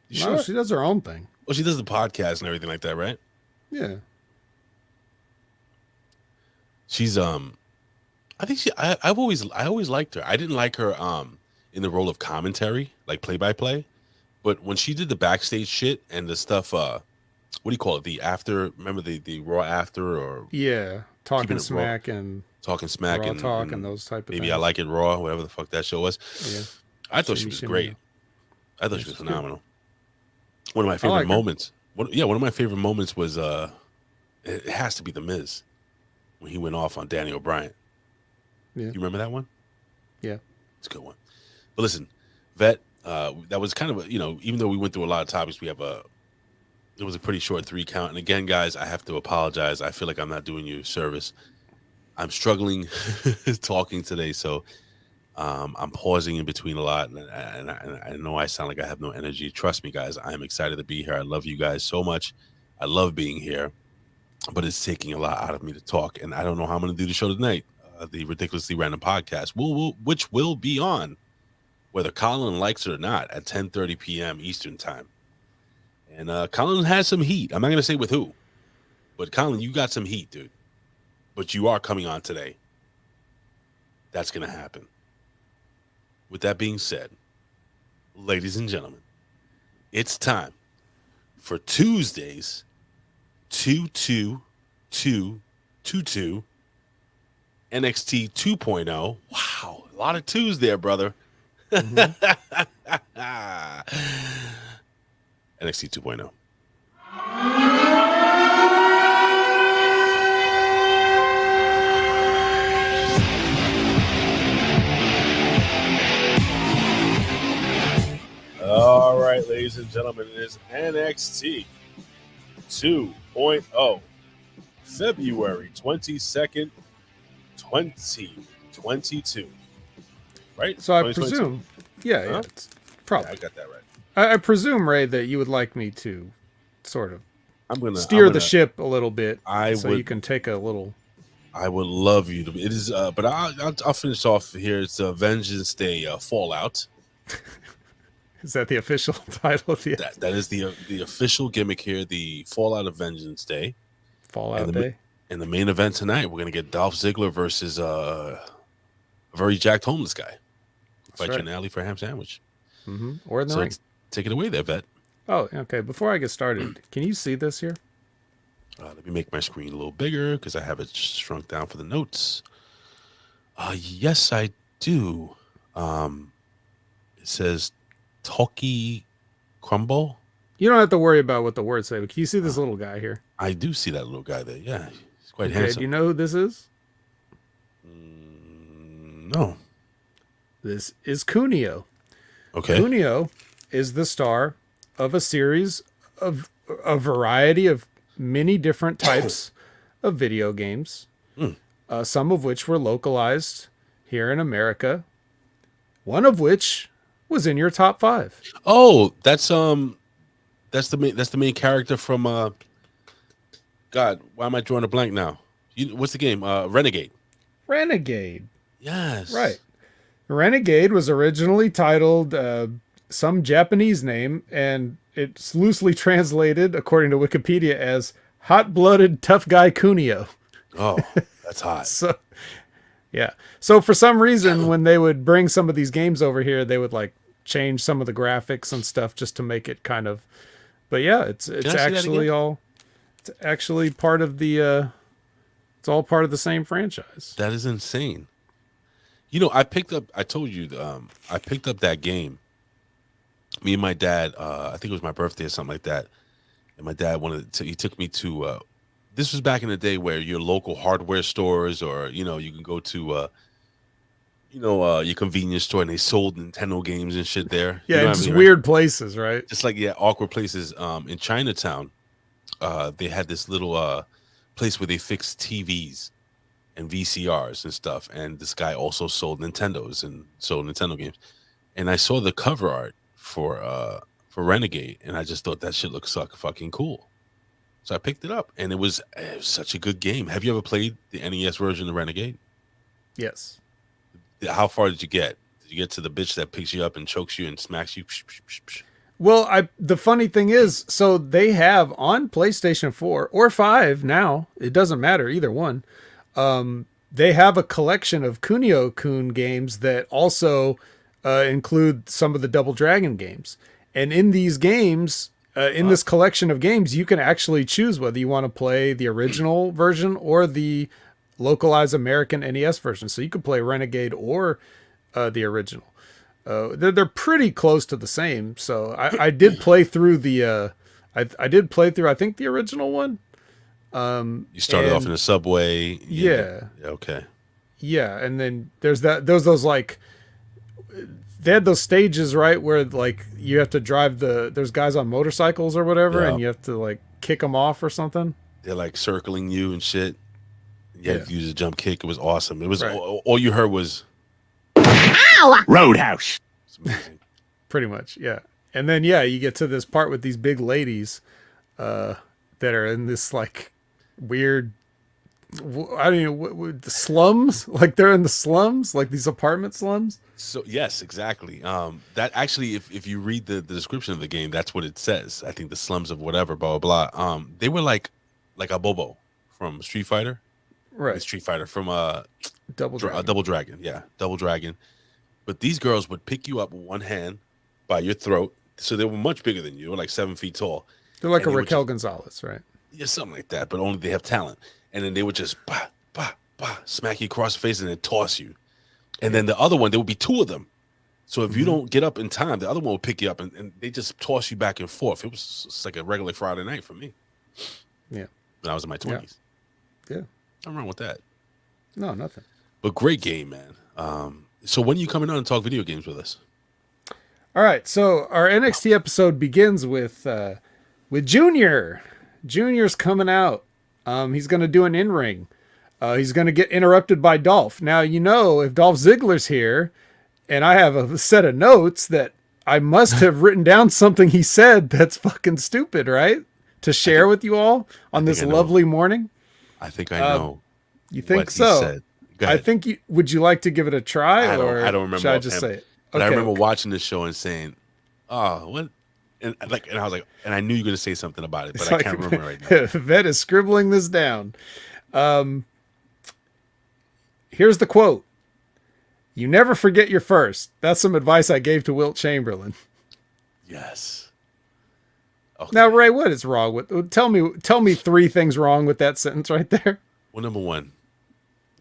No, sure? She does her own thing. Well, she does the podcast and everything like that, right? Yeah. She's I think I always liked her. I didn't like her in the role of commentary, like play-by-play, but when she did the backstage shit and the stuff what do you call it? The after, remember the Raw after, or talking smack raw, and talking smack raw and talk and those type of maybe things. I Like It Raw, whatever the fuck that show was. Yeah. I thought she was great. I thought she was phenomenal. One of my favorite moments. One of my favorite moments was it has to be The Miz when he went off on Danny O'Brien. Yeah. You remember that one? Yeah. It's a good one. But listen, Vet, that was kind of even though we went through a lot of topics, it was a pretty short 3 count. And again, guys, I have to apologize. I feel like I'm not doing you a service. I'm struggling talking today, so I'm pausing in between a lot, and I know I sound like I have no energy. Trust me, guys, I am excited to be here. I love you guys so much. I love being here, but it's taking a lot out of me to talk, and I don't know how I'm going to do the show tonight, the Ridiculously Random Podcast, which will be on, whether Colin likes it or not, at 10:30 p.m. Eastern Time. And Colin has some heat. I'm not going to say with who, but Colin, you got some heat, dude. But you are coming on today. That's going to happen. With that being said, ladies and gentlemen, it's time for Tuesday's 22222 NXT 2.0. Wow, a lot of twos there, brother. NXT 2.0. All right, ladies and gentlemen, it is NXT 2.0, February 22nd, 2022. Right? So I presume, yeah, it's probably. Yeah, I got that right. I presume, Ray, that you would like me to sort of I'm steer gonna the ship a little bit, so you can take a little. I would love you to. It is, but I'll finish off here. It's Vengeance Day Fallout. Is that the official title of the that is the official gimmick here, the Fallout of Vengeance Day. Fallout Day. In the main event tonight, we're gonna get Dolph Ziggler versus a very jacked homeless guy. Fight you in the alley for a ham sandwich. Mm-hmm. Or in the ring. Take it away there, Vet. Oh, okay. Before I get started, can you see this here? Let me make my screen a little bigger because I have it shrunk down for the notes. Yes, I do. It says Talkie Crumble. You don't have to worry about what the words say, but can you see this little guy here? I do see that little guy there. Yeah, he's quite Okay, handsome. do you know who this is? No. This is Kunio. Okay. Kunio is the star of a series of a variety of many different types of video games, some of which were localized here in America, one of which was in your top 5. Oh, that's the main character from God, why am I drawing a blank now? What's the game? Renegade. Renegade. Yes. Right. Renegade was originally titled some Japanese name, and it's loosely translated, according to Wikipedia, as Hot-Blooded Tough Guy Kunio. Oh, that's hot. So, yeah. So for some reason, when they would bring some of these games over here, they would like change some of the graphics and stuff just to make it kind of. But yeah, it's actually all. It's actually part of the. It's all part of the same franchise. That is insane. You know, I told you, I picked up that game. Me and my dad, I think it was my birthday or something like that. And my dad he took me to, this was back in the day where your local hardware stores, or, you know, you can go to, your convenience store and they sold Nintendo games and shit there. Yeah, you know just weird places, right? Just like, yeah, awkward places. In Chinatown, they had this little place where they fixed TVs and VCRs and stuff, and this guy also sold Nintendos and sold Nintendo games. And I saw the cover art for Renegade, and I just thought that shit looked fucking cool. So I picked it up, and it was such a good game. Have you ever played the NES version of Renegade? Yes. How far did you get? Did you get to the bitch that picks you up and chokes you and smacks you? Well, the funny thing is, so they have on PlayStation 4 or 5 now, it doesn't matter, either one. They have a collection of Kunio-kun games that also include some of the Double Dragon games. And in these games, in this collection of games, you can actually choose whether you want to play the original version or the localized American NES version. So you could play Renegade or the original. They're pretty close to the same. So I did play through the I did play through, I think, the original one. You started off in a subway. Yeah. Okay. Yeah, and then there's those like they had those stages, right, where like you have to drive there's guys on motorcycles or whatever, and you have to like kick them off or something. They're like circling you and shit. You had to use a jump kick. It was awesome. It was Right. all you heard was Roadhouse. it's amazing. Pretty much, yeah. And then you get to this part with these big ladies that are in this like weird, I don't know, the slums. Like they're in the slums, like these apartment slums. So yes, exactly. That actually, if you read the description of the game, that's what it says. I think the slums of whatever, blah blah blah. They were like a Bobo from Street Fighter, Right. Street Fighter from Double Dragon. Double Dragon, yeah, Double Dragon. But these girls would pick you up with one hand by your throat, so they were much bigger than you. They were like 7 feet tall. They're like And a they would Raquel Gonzalez, right? Yeah, something like that, but only they have talent. And then they would just smack you across the face and then toss you. And then the other one, there would be two of them. So if you don't get up in time, the other one will pick you up and they just toss you back and forth. It was just like a regular Friday night for me. Yeah. When I was in my 20s. Yeah. Nothing wrong with that. No, nothing. But great game, man. So when are you coming on and talk video games with us? All right, so our NXT episode begins with Junior. Junior's coming out. He's going to do an in-ring. He's going to get interrupted by Dolph. Now, if Dolph Ziggler's here, and I have a set of notes that I must have written down something he said that's fucking stupid, right? To share with you all on this lovely morning. I think I know. You think what so? He said. Go ahead. I think would you like to give it a try? I don't remember. Should I just say it? But I remember watching this show and saying, "Oh, what?" And I was like, and I knew you were going to say something about it, but I can't remember right now. Vet is scribbling this down. Here's the quote: "You never forget your first." That's some advice I gave to Wilt Chamberlain. Yes. Okay. Now, Ray, what is wrong with? Tell me 3 things wrong with that sentence right there. Well, number one,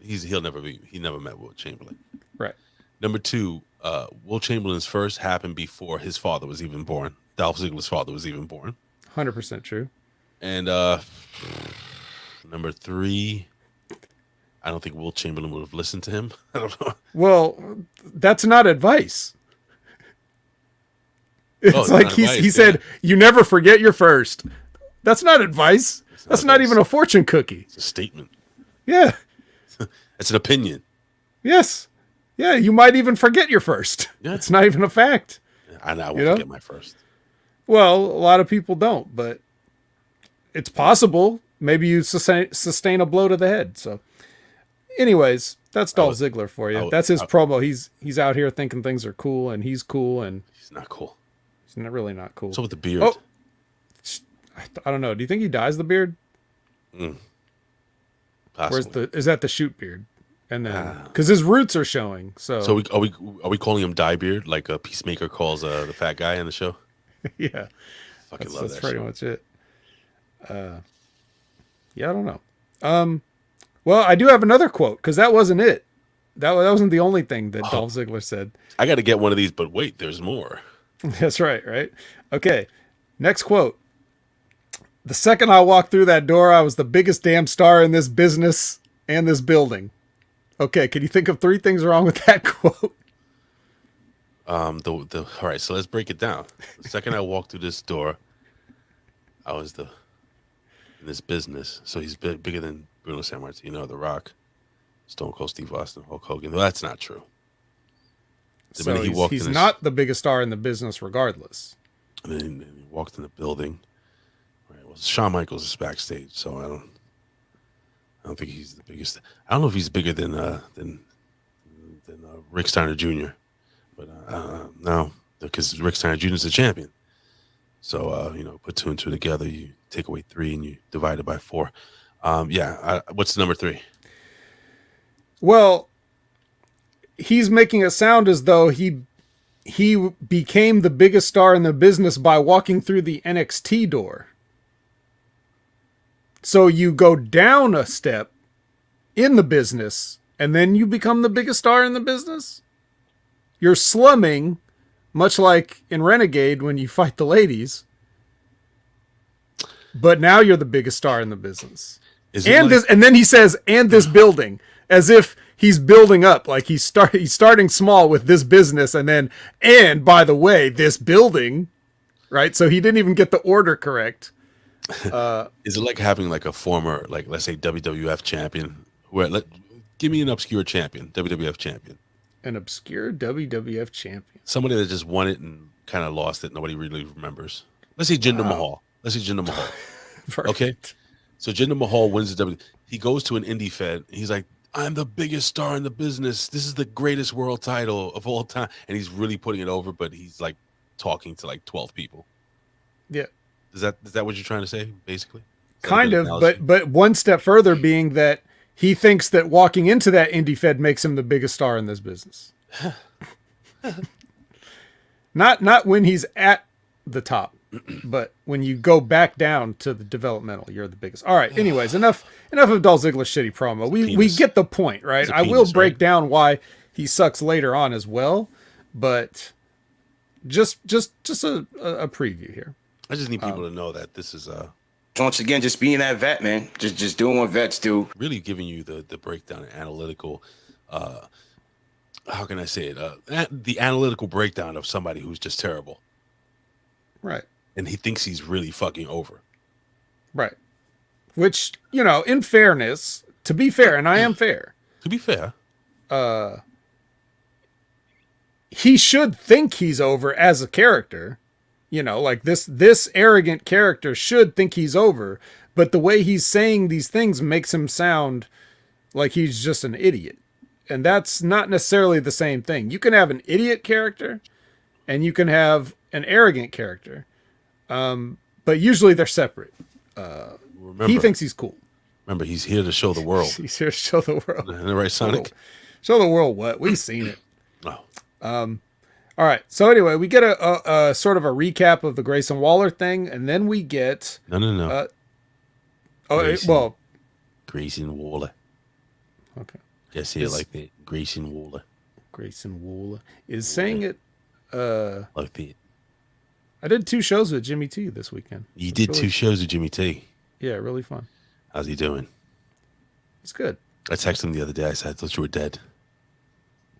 he never met Will Chamberlain. Right. Number 2, Will Chamberlain's first happened before his father was even born. Dolph Ziggler's father was even born. 100% true. And number 3, I don't think Will Chamberlain would have listened to him. I don't know. Well, that's not advice. It's like he said, you never forget your first. That's not advice. That's not even a fortune cookie. It's a statement. Yeah. It's an opinion. Yes. Yeah, you might even forget your first. Yeah. It's not even a fact. I will forget my first. Well, a lot of people don't, but it's possible. Maybe you sustain a blow to the head. So, anyways, that's Dolph Ziggler for you. That's his promo. He's out here thinking things are cool, and he's cool, and he's not cool. He's really not cool. So with the beard. Oh, I don't know. Do you think he dyes the beard? Possibly. Is that the shoot beard? And then because his roots are showing. So are we calling him dye beard like a Peacemaker calls the fat guy in the show? Yeah, fucking love that's that. Pretty show. much it. Yeah, I don't know. Well, I do have another quote because that wasn't it. That wasn't the only thing that Dolph Ziggler said. I got to get one of these, but wait, there's more. That's right. Right. Okay. Next quote. The second I walked through that door, I was the biggest damn star in this business and this building. Okay. Can you think of 3 things wrong with that quote? All right, so let's break it down. The second I walked through this door, I was in this business. So he's bigger than Bruno Sammartino, The Rock, Stone Cold Steve Austin, Hulk Hogan. No, that's not true. So he's not the biggest star in the business, regardless. And then he walked in the building. Right, well, Shawn Michaels is backstage, so I don't think he's the biggest. I don't know if he's bigger than Rick Steiner Jr. But no, because Rick Steiner Jr. is the champion. So put 2 and 2 together, you take away 3 and you divide it by 4. What's number 3? Well, he's making it sound as though he became the biggest star in the business by walking through the NXT door. So you go down a step in the business and then you become the biggest star in the business? You're slumming, much like in Renegade when you fight the ladies. But now you're the biggest star in the business. And then he says, and this building, as if he's building up, like he's starting small with this business, and by the way, this building, right? So he didn't even get the order correct. Is it like having like a former, like let's say WWF champion? Give me an obscure champion, WWF champion. An obscure WWF champion. Somebody that just won it and kind of lost it. Nobody really remembers. Let's say Jinder Mahal. Okay. So Jinder Mahal wins the W. He goes to an indie fed. He's like, I'm the biggest star in the business. This is the greatest world title of all time. And he's really putting it over, but he's like talking to like 12 people. Yeah. Is that what you're trying to say, basically? Kind of, but one step further being that he thinks that walking into that indie fed makes him the biggest star in this business. Not when he's at the top, but when you go back down to the developmental, you're the biggest. All right. Anyways, enough of Dolph Ziggler's shitty promo. We get the point, right? I will break down why he sucks later on as well, but just a preview here. I just need people to know that this is once again, just being that vet, man. Just doing what vets do. Really giving you the breakdown and analytical. How can I say it? The analytical breakdown of somebody who's just terrible. Right. And he thinks he's really fucking over. Right. Which, in fairness, to be fair, and I am fair. To be fair. He should think he's over as a character. Like this arrogant character should think he's over, but the way he's saying these things makes him sound like he's just an idiot. And that's not necessarily the same thing. You can have an idiot character and you can have an arrogant character. But usually they're separate. He thinks he's cool. Remember, he's here to show the world. He's here to show the world. Isn't that right, Sonic? Show the world what? We've seen it. No. All right. So anyway, we get a sort of a recap of the Grayson Waller thing, and then we get No. Well, Grayson Waller. okay. Guess here like that. Grayson Waller. Grayson Waller is saying it. Like that. I did 2 shows with Jimmy T this weekend. You did really 2 shows with Jimmy T. Yeah, really fun. How's he doing? It's good. I texted him the other day. I said, I thought you were dead.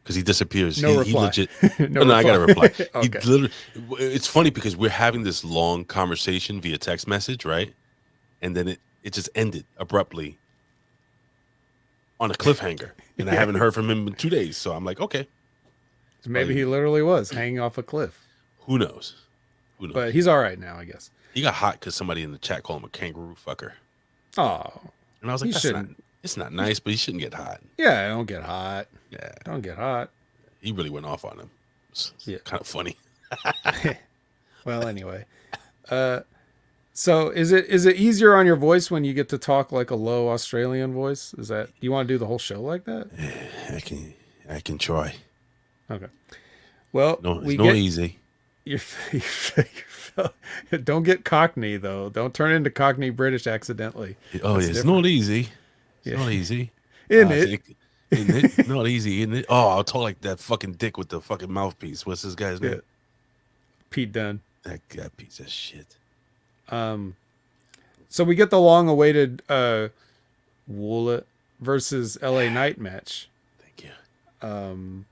Because he disappears. No reply. He legit. No, I got to reply. Okay. He literally, it's funny because we're having this long conversation via text message, right? And then it just ended abruptly on a cliffhanger. And I haven't heard from him in 2 days. So I'm like, okay. So maybe he literally was hanging off a cliff. Who knows? But he's all right now, I guess. He got hot because somebody in the chat called him a kangaroo fucker. Oh. And I was like, it's not nice, but he shouldn't get hot. Yeah, don't get hot. Yeah. Don't get hot. He really went off on him. It's kind of funny. Well, anyway. So is it easier on your voice when you get to talk like a low Australian voice? Is that, you want to do the whole show like that? I can try. Okay. Well, it's not easy. Don't get Cockney though. Don't turn into Cockney British accidentally. It's not easy. It's not easy. Isn't it? Isn't it? Not easy, isn't it? Oh, I'll talk like that fucking dick with the fucking mouthpiece. What's this guy's name? Pete Dunne. That guy piece of shit. So we get the long-awaited Woolet versus LA Knight match. Thank you.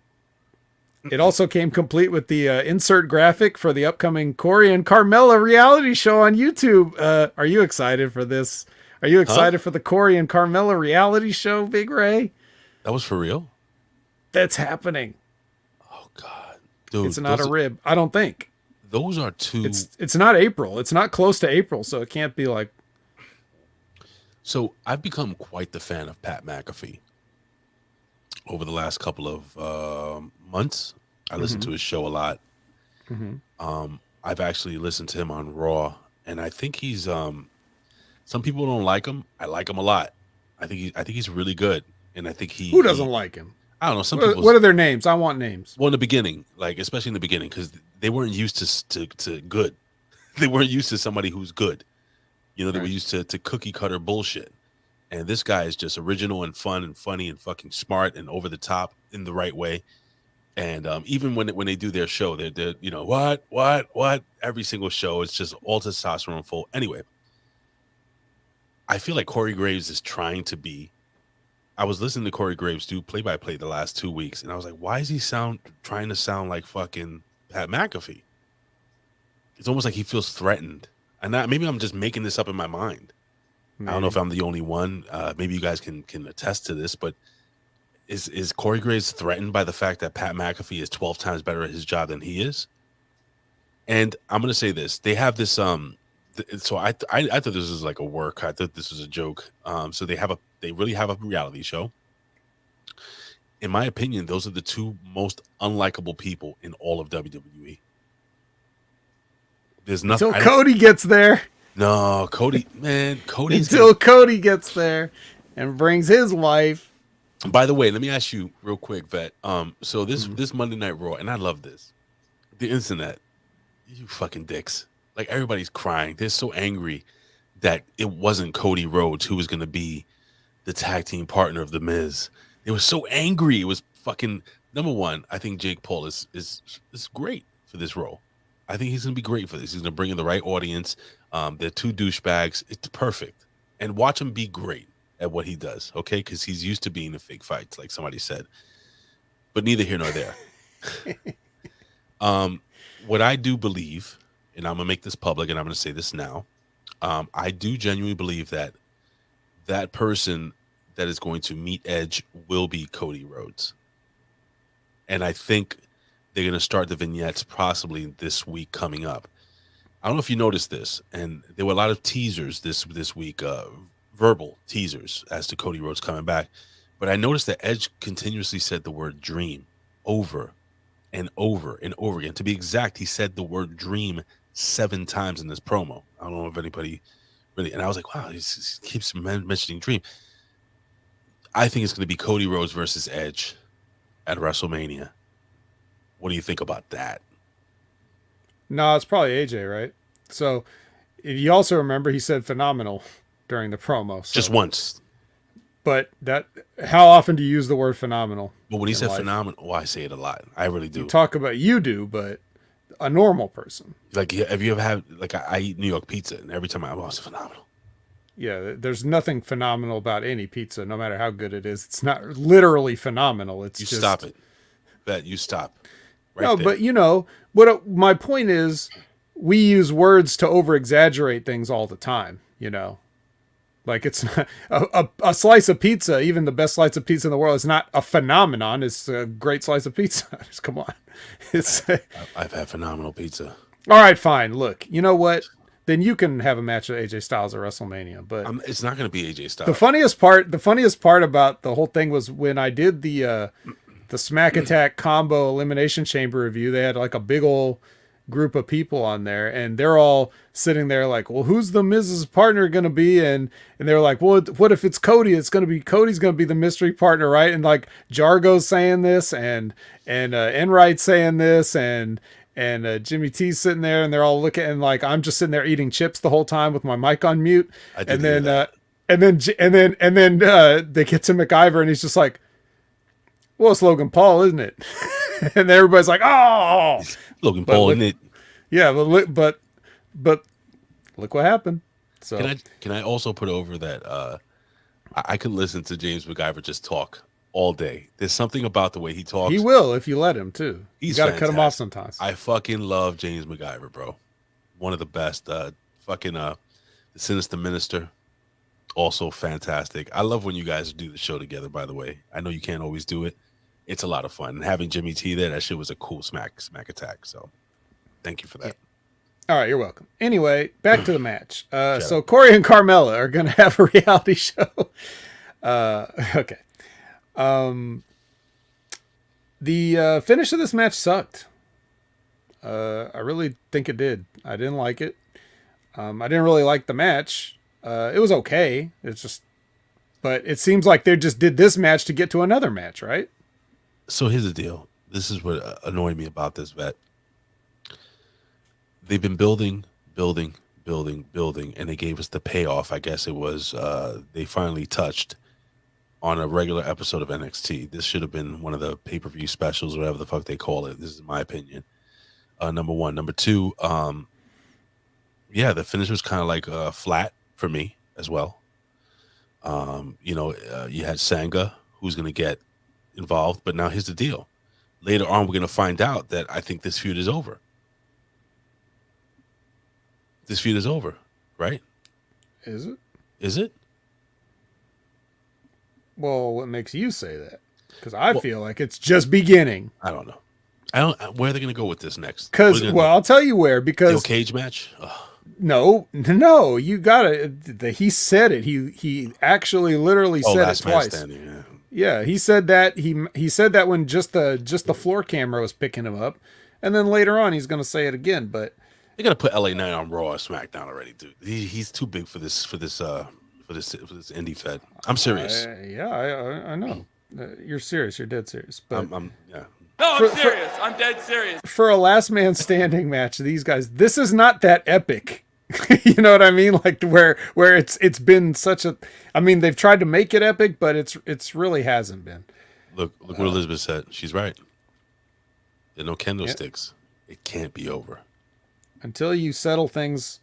It also came complete with the insert graphic for the upcoming Corey and Carmella reality show on YouTube. Are you excited for this? Are you excited for the Corey and Carmella reality show, Big Ray? That was for real? That's happening. Oh, God. Dude, it's not a rib. I don't think. Those are 2. It's not April. It's not close to April, so it can't be like. So I've become quite the fan of Pat McAfee over the last couple of months. I listened to his show a lot. I've actually listened to him on Raw, and I think he's some people don't like him. I like him a lot. I think he's really good, and I think who doesn't like him? I don't know. Some people. What are their names? I want names. Well, in the beginning, like especially in the beginning, because they weren't used to good. They weren't used to somebody who's good. You know, they were used to cookie cutter bullshit. And this guy is just original and fun and funny and fucking smart and over the top in the right way. And even when they do their show, they're you know, what every single show, it's just all testosterone full. Anyway, I feel like Corey Graves is trying to be. I was listening to Corey Graves do play-by-play the last 2 weeks, and I was like, why is he trying to sound like fucking Pat McAfee? It's almost like he feels threatened. And maybe I'm just making this up in my mind. Maybe. I don't know if I'm the only one. Maybe you guys can attest to this, but is Corey Graves threatened by the fact that Pat McAfee is 12 times better at his job than he is? And I'm going to say this. They have this so I thought this was like a work. I thought this was a joke. So they really have a reality show. In my opinion, those are the 2 most unlikable people in all of WWE. There's nothing until Cody gets there. No, Cody, man, Cody gets there and brings his wife. By the way, let me ask you real quick, Vet. So this Monday Night Raw, and I love this. The internet, you fucking dicks. Like everybody's crying. They're so angry that it wasn't Cody Rhodes who was going to be the tag team partner of The Miz. They were so angry. It was fucking number one. I think Jake Paul is great for this role. I think he's going to be great for this. He's going to bring in the right audience. They're 2 douchebags. It's perfect. And watch him be great at what he does, okay? Because he's used to being in fake fights, like somebody said. But neither here nor there. What I do believe, and I'm going to make this public, and I'm going to say this now, I do genuinely believe that that person that is going to meet Edge will be Cody Rhodes. And I think they're going to start the vignettes possibly this week coming up. I don't know if you noticed this, and there were a lot of teasers this week, verbal teasers as to Cody Rhodes coming back. But I noticed that Edge continuously said the word dream over and over and over again. To be exact, he said the word dream 7 times in this promo. I don't know if anybody really, and I was like, wow, he keeps mentioning dream. I think it's going to be Cody Rhodes versus Edge at WrestleMania. What do you think about that? No, it's probably AJ, right? So if you also remember, he said phenomenal during the promo. So. Just once. But how often do you use the word phenomenal? But when he said life? phenomenal, I say it a lot. I really do. You do, but a normal person. Like, have you ever had, like, I eat New York pizza, and every time it's phenomenal. Yeah, there's nothing phenomenal about any pizza, no matter how good it is. It's not literally phenomenal. It's You just... stop it. Bet you stop. Right no, there. but my point is, we use words to over-exaggerate things all the time, Like, it's not a slice of pizza, even the best slice of pizza in the world, is not a phenomenon. It's a great slice of pizza. Just come on. I've had phenomenal pizza. All right, fine. Look, you know what? Then you can have a match with AJ Styles at WrestleMania. But it's not going to be AJ Styles. The funniest part about the whole thing was when I did the Smack Attack combo Elimination Chamber review. They had like a big old group of people on there, and they're all sitting there like, well, who's the Miz's partner gonna be? And they're like, well, what if it's Cody? It's gonna be Cody's gonna be the mystery partner, right? And like Jargo's saying this, and Enright's saying this, and Jimmy T's sitting there, and they're all looking, and like I'm just sitting there eating chips the whole time with my mic on mute. And then they get to McIver, and he's just like, well, it's Logan Paul, isn't it? And everybody's like, oh, Logan Paul, isn't it? Yeah, but look what happened. So can I also put over that I could listen to James McIver just talk all day. There's something about the way he talks. He will if you let him too. You got to cut him off sometimes. I fucking love James McIver, bro. One of the best. The Sinister Minister, also fantastic. I love when you guys do the show together. By the way, I know you can't always do it. It's a lot of fun. And having Jimmy T there, that shit was a cool smack attack. So thank you for that. All right, you're welcome. Anyway, back to the match. So Corey and Carmella are going to have a reality show. Okay. The finish of this match sucked. I really think it did. I didn't like it. I didn't really like the match. It was okay. But it seems like they just did this match to get to another match, right? So here's the deal. This is what annoyed me about this, vet. They've been building, and they gave us the payoff. I guess it was they finally touched on a regular episode of NXT. This should have been one of the pay-per-view specials, or whatever the fuck they call it. This is my opinion. Number one. Number two, the finish was kind of like flat for me as well. You had Sanga, who's going to get involved, but now here's the deal. Later on, we're going to find out that I think this feud is over. This feud is over, right? Is it? Is it? Well, what makes you say that? Because I feel like it's just beginning. I don't know. Where are they going to go with this next? I'll tell you where. Because Steel cage match. Ugh. No, you gotta. He said it. He actually literally said it twice. Standing, yeah, he said that. He said that when just the floor camera was picking him up, and then later on he's gonna say it again. But they gotta put LA Knight on Raw or SmackDown already, dude. He's too big for this indie fed. I'm serious. I know. You're serious. You're dead serious. But No, I'm serious. I'm dead serious. For a last man standing match, these guys, this is not that epic. You know what I mean? Like where it's been such a. I mean, they've tried to make it epic, but it's really hasn't been. Look what Elizabeth said. She's right. There are no kendo sticks. It can't be over until you settle things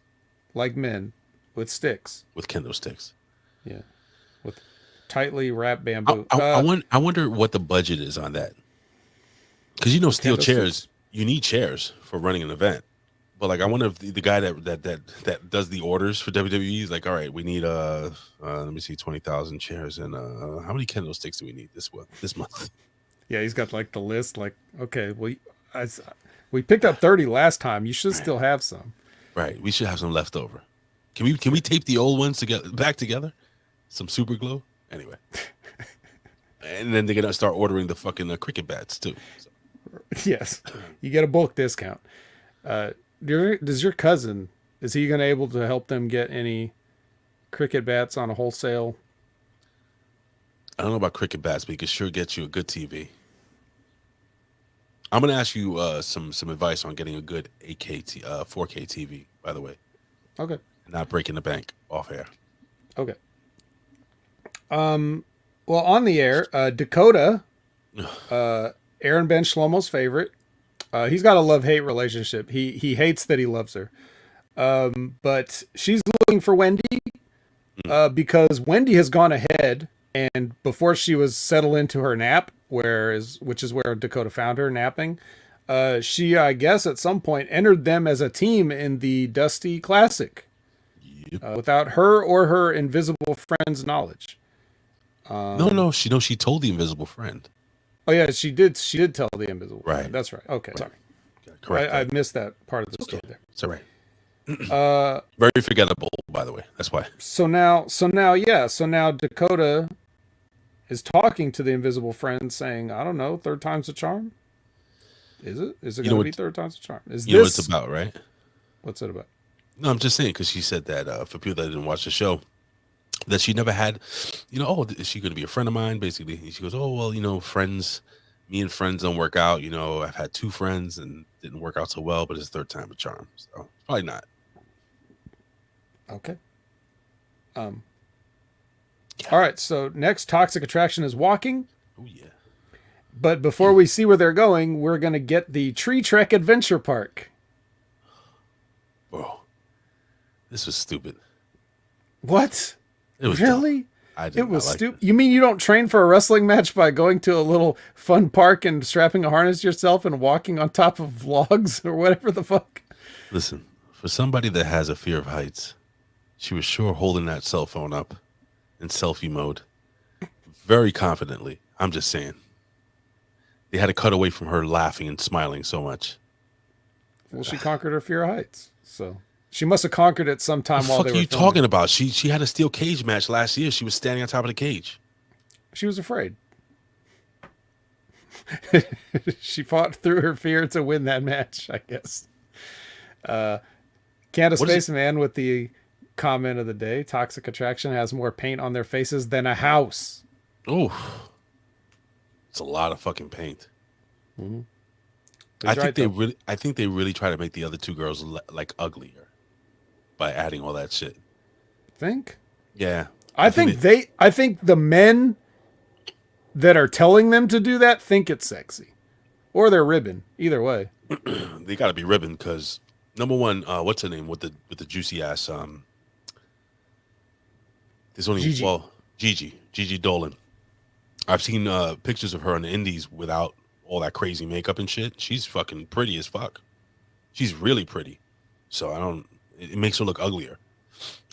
like men with sticks. With kendo sticks. Yeah, with tightly wrapped bamboo. I wonder what the budget is on that. Because steel chairs, you need chairs for running an event. But like, I wonder if the guy that does the orders for WWE is like, all right, we need let me see, 20,000 chairs, and how many kendo sticks do we need this month? Yeah, he's got like the list. Like, okay, we picked up 30 last time. You should still have some. Right, we should have some left over. Can we tape the old ones back together? Some super glue, anyway. And then they're gonna start ordering the fucking cricket bats too. So. Yes, you get a bulk discount. Does your cousin, is he going to able to help them get any cricket bats on a wholesale? I don't know about cricket bats, but he can sure get you a good TV. I'm gonna ask you some advice on getting a good 4K TV. By the way, Okay. not breaking the bank off air. Okay. Well, on the air, Dakota, Aaron Ben Shlomo's favorite. He's got a love-hate relationship. He hates that he loves her. But she's looking for Wendy because Wendy has gone ahead, and before she was settled into her nap, which is where Dakota found her napping, she, I guess, at some point entered them as a team in the Dusty Classic without her or her invisible friend's knowledge. No, she told the invisible friend. Oh yeah, she did tell the invisible friend. Right. That's right. Okay, sorry. Correct. I missed that part of the story there. It's all right. Very forgettable, by the way. That's why. So now Dakota is talking to the invisible friend, saying, "I don't know, third time's a charm." Is it? Is it going to be third time's a charm? You know what it's about, right? What's it about? No, I'm just saying because she said that for people that didn't watch the show, that she never had, is she going to be a friend of mine? Basically, and she goes, "Oh well, friends, me and friends don't work out. I've had 2 friends and didn't work out so well, but it's third time a charm, so probably not." Okay. All right. So next, Toxic Attraction is walking. Oh yeah. But before we see where they're going, we're going to get the Tree Trek Adventure Park. Bro, this was stupid. What? It was really? dumb. It was stupid. You mean you don't train for a wrestling match by going to a little fun park and strapping a harness yourself and walking on top of logs or whatever the fuck? Listen, for somebody that has a fear of heights, she was sure holding that cell phone up in selfie mode very confidently. I'm just saying. They had to cut away from her laughing and smiling so much. Well, she conquered her fear of heights, so she must have conquered it sometime while they were What are you filming. talking about? She had a steel cage match last year. She was standing on top of the cage. She was afraid. She fought through her fear to win that match, I guess. Candace Spaceman with the comment of the day: Toxic Attraction has more paint on their faces than a house. Oh, it's a lot of fucking paint. Mm-hmm. I think they really try to make the other 2 girls like uglier by adding all that shit. Think? Yeah. I think the men that are telling them to do that think it's sexy, or they're ribbing. Either way, they got to be ribbing because number one, what's her name with the juicy ass? There's only Gigi Dolan. I've seen pictures of her on the indies without all that crazy makeup and shit. She's fucking pretty as fuck. She's really pretty. So it makes her look uglier.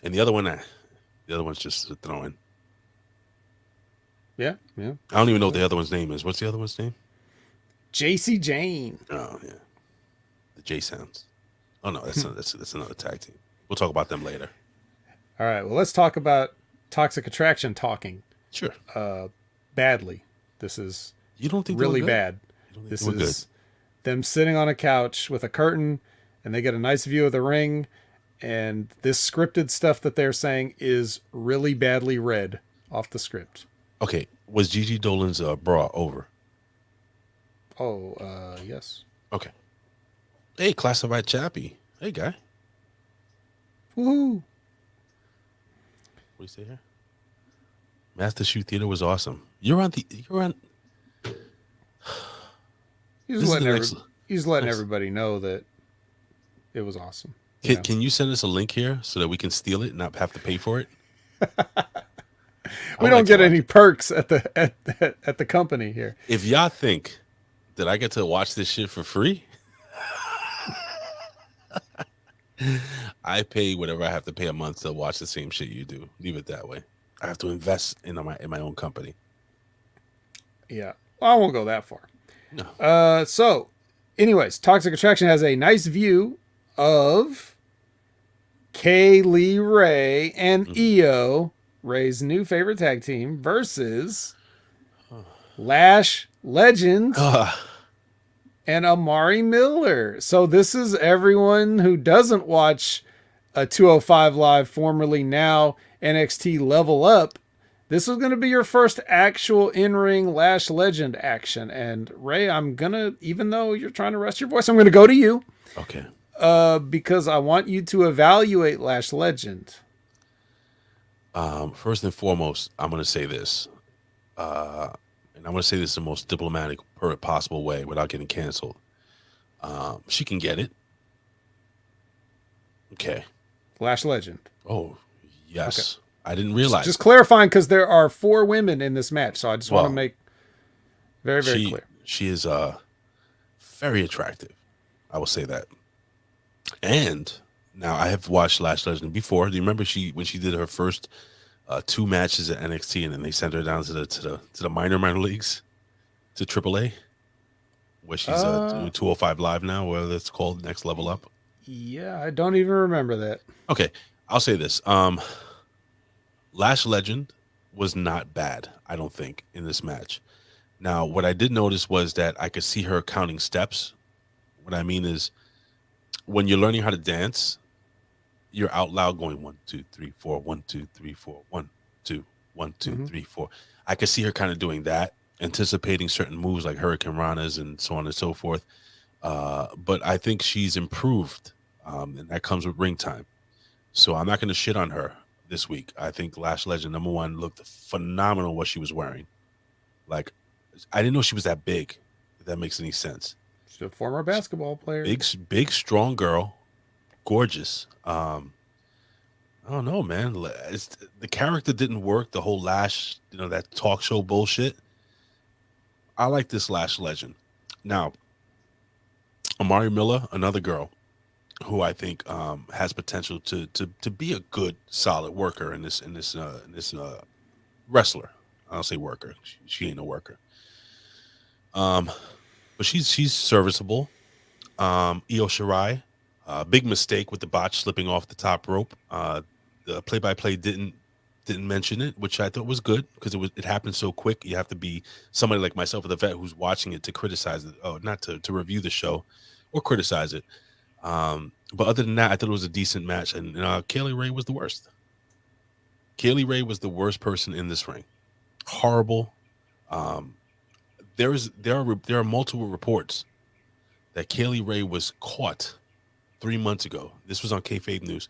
And the other one's just a throw-in. Yeah. I don't even know what the other one's name is. What's the other one's name? JC Jane. Oh yeah, the J sounds. Oh no, that's another tag team. We'll talk about them later. All right. Well, let's talk about Toxic Attraction talking. Sure. Badly. This is you don't think really bad. This is them sitting on a couch with a curtain, and they get a nice view of the ring. And this scripted stuff that they're saying is really badly read off the script. Okay, was Gigi Dolan's bra over? Oh, yes. Okay. Hey, classified chappie. Hey, guy. Woohoo! What do you say here? Master Shoe Theater was awesome. You're on. He's letting everybody know that it was awesome. Can you send us a link here so that we can steal it and not have to pay for it? We don't get any perks at the company here. If y'all think that I get to watch this shit for free, I pay whatever I have to pay a month to watch the same shit you do. Leave it that way. I have to invest in my own company. Yeah, well, I won't go that far. No. So, anyways, Toxic Attraction has a nice view of Kaylee Ray and Io, Ray's new favorite tag team, versus Lash Legends and Amari Miller. So this is everyone who doesn't watch a 205 Live, formerly now NXT Level Up, this was going to be your first actual in-ring Lash Legend action. And Ray, I'm going to, even though you're trying to rest your voice, I'm going to go to you. Okay. Because I want you to evaluate Lash Legend. First and foremost, I'm going to say this. And I'm going to say this in the most diplomatic possible way without getting canceled. She can get it. Okay. Lash Legend. Oh, yes. Okay. I didn't realize. Just clarifying, because there are 4 women in this match, so I just want to make very, very clear. She is very attractive. I will say that. And now I have watched Lash Legend before. Do you remember when she did her first 2 matches at NXT, and then they sent her down to the minor leagues, to AAA, where she's doing 205 Live now, whether it's called Next Level Up. Yeah, I don't even remember that. Okay, I'll say this. Lash Legend was not bad, I don't think, in this match. Now, what I did notice was that I could see her counting steps. What I mean is, when you're learning how to dance, you're out loud going 1, 2, 3, 4, 1, 2, 3, 4, 1, 2, 1, 2, 3, 4. I could see her kind of doing that, anticipating certain moves like Hurricane Ranas and so on and so forth. But I think she's improved, and that comes with ring time. So I'm not going to shit on her this week. I think Lash Legend, number 1, looked phenomenal what she was wearing. Like, I didn't know she was that big, if that makes any sense. She's a former basketball player. Big, strong girl. Gorgeous. I don't know, man. The character didn't work. The whole Lash, that talk show bullshit. I like this Lash Legend. Now, Amari Miller, another girl who I think has potential to be a good, solid worker in this wrestler. I don't say worker. She ain't no worker. But she's serviceable. Io Shirai, big mistake with the botch slipping off the top rope. The play-by-play didn't mention it, which I thought was good because it happened so quick. You have to be somebody like myself, the vet, who's watching it to criticize it. Oh, not to review the show or criticize it. But other than that, I thought it was a decent match, and Kaylee Ray was the worst. Kaylee Ray was the worst person in this ring. Horrible. There are multiple reports that Kaylee Ray was caught 3 months ago. This was on Kayfabe News,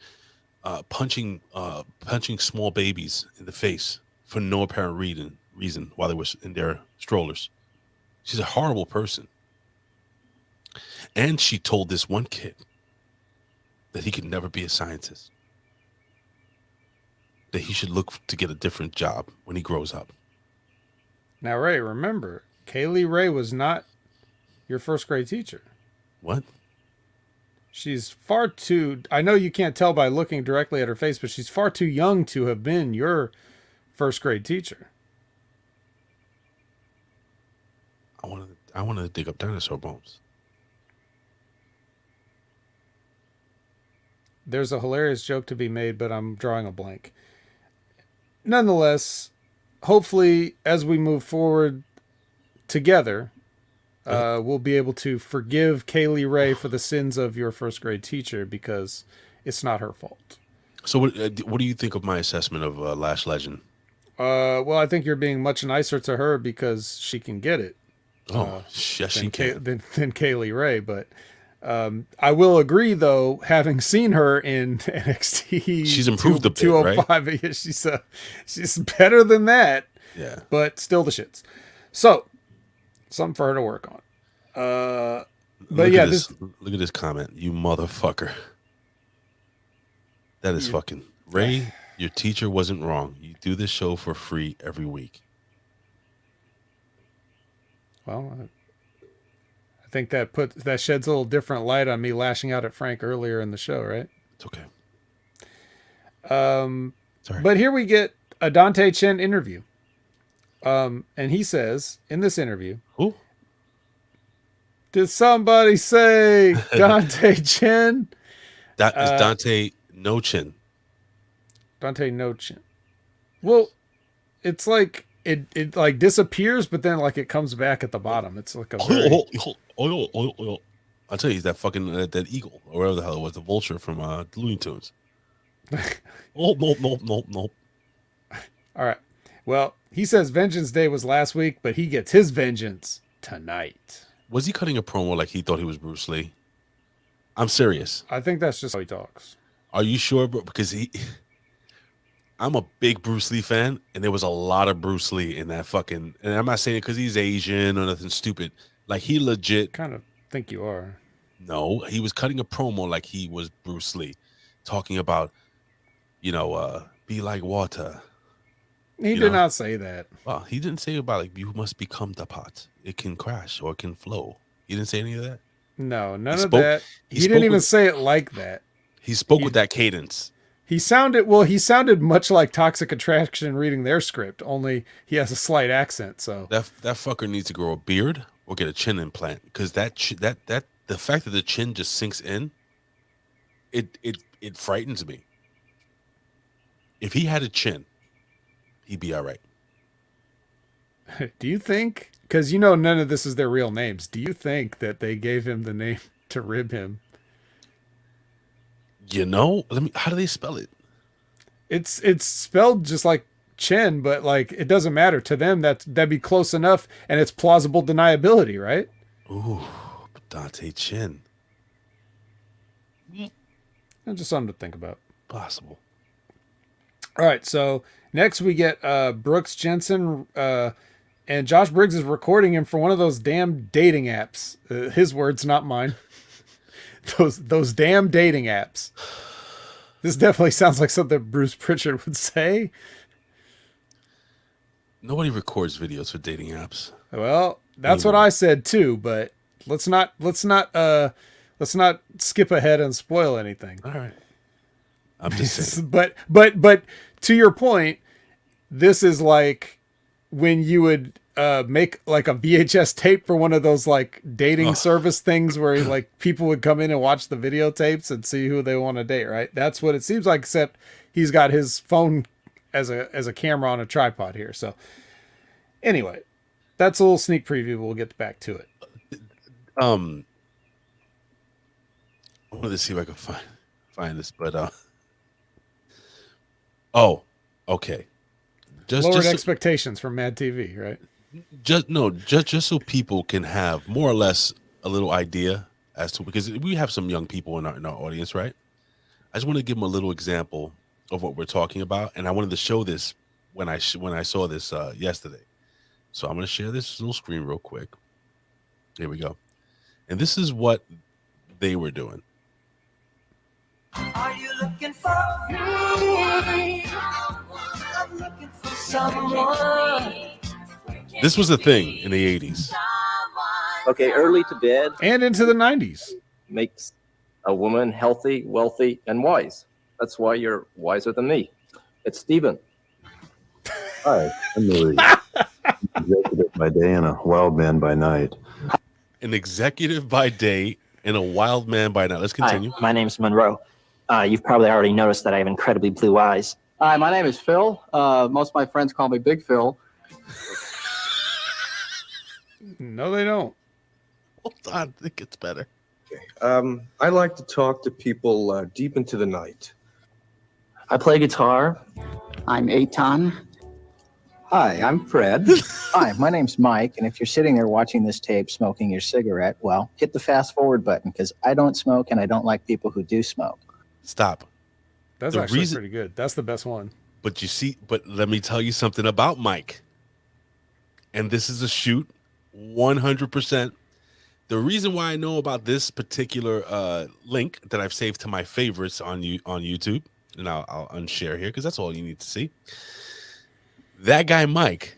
punching small babies in the face for no apparent reason while they were in their strollers. She's a horrible person. And she told this one kid that he could never be a scientist, that he should look to get a different job when he grows up. Now, Ray, remember, Kaylee Ray was not your first grade teacher. What? She's far too, I know you can't tell by looking directly at her face, but she's far too young to have been your first grade teacher. I wanted to dig up dinosaur bones. There's a hilarious joke to be made, but I'm drawing a blank. Nonetheless, hopefully, as we move forward together, we'll be able to forgive Kaylee Ray for the sins of your first grade teacher because it's not her fault. So what do you think of my assessment of Lash Legend? Well, I think you're being much nicer to her because she can get it. Oh, yes, she can. Than Kaylee Ray, but I will agree, though, having seen her in NXT, she's improved a bit, 205, right? She's better than that. Yeah, but still the shits. So, something for her to work on. But look at this comment, you motherfucker. That is fucking Ray. Your teacher wasn't wrong. You do this show for free every week. Well, I think that sheds a little different light on me lashing out at Frank earlier in the show, right? It's okay. Sorry. But here we get a Dante Chen interview. And he says in this interview, who? Did somebody say Dante Chen? That is Dante No Chin. Dante No Chin. Well, it's like it like disappears, but then like it comes back at the bottom. It's like a very... I'll tell you, he's that fucking that eagle or whatever the hell it was, the vulture from Looney Tunes. Nope. All right. Well, he says Vengeance Day was last week, but he gets his vengeance tonight. Was he cutting a promo like he thought he was Bruce Lee? I'm serious. I think that's just how he talks. Are you sure, bro? Because I'm a big Bruce Lee fan, and there was a lot of Bruce Lee in that fucking. And I'm not saying it because he's Asian or nothing stupid. Like he legit. Kind of think you are. No, he was cutting a promo like he was Bruce Lee, talking about, be like water. He did not say that. Well, he didn't say about like you must become the pot. It can crash or it can flow. He didn't say any of that. No, none of that. He didn't even say it like that. He spoke with that cadence. He sounded much like Toxic Attraction reading their script, only he has a slight accent. So that fucker needs to grow a beard or get a chin implant, because the fact that the chin just sinks in, it frightens me. If he had a chin, he'd be all right. Do you think? Because none of this is their real names. Do you think that they gave him the name to rib him? How do they spell it? It's spelled just like chin, but like it doesn't matter to them. That'd be close enough, and it's plausible deniability, right? Ooh, Dante Chin. Just something to think about. Possible. All right, so next we get Brooks Jensen, and Josh Briggs is recording him for one of those damn dating apps. His words, not mine. Those damn dating apps. This definitely sounds like something Bruce Pritchard would say. Nobody records videos for dating apps. Well, that's what I said too, but let's not skip ahead and spoil anything. All right. I'm just saying. but to your point, this is like when you would make like a VHS tape for one of those like dating service things where like people would come in and watch the videotapes and see who they want to date, right? That's what it seems like, except he's got his phone as a camera on a tripod here. So anyway, that's a little sneak preview. We'll get back to it. I wanted to see if I could find this, but okay. Lowered expectations from Mad TV, right? Just so people can have more or less a little idea as to, because we have some young people in our audience, right? I just want to give them a little example of what we're talking about, and I wanted to show this when I saw this yesterday. So I'm going to share this little screen real quick. Here we go, and this is what they were doing. Are you looking for me? I'm looking for someone. This was a thing in the 80s. Okay, early to bed and into the 90s makes a woman healthy, wealthy, and wise. That's why you're wiser than me. It's Steven. Hi, I'm Louis. Executive by day and a wild man by night. An executive by day and a wild man by night. Let's continue. Hi, my name's Monroe. You've probably already noticed that I have incredibly blue eyes. Hi, my name is Phil. Most of my friends call me Big Phil. No, they don't. Hold on, I think it's better. Okay. I like to talk to people deep into the night. I play guitar. I'm Eitan. Hi, I'm Fred. Hi, my name's Mike, and if you're sitting there watching this tape smoking your cigarette, well, hit the fast forward button, because I don't smoke and I don't like people who do smoke. Stop. That's actually pretty good. That's the best one. But let me tell you something about Mike. And this is a shoot 100%. The reason why I know about this particular link that I've saved to my favorites on YouTube, and I'll unshare here because that's all you need to see. That guy Mike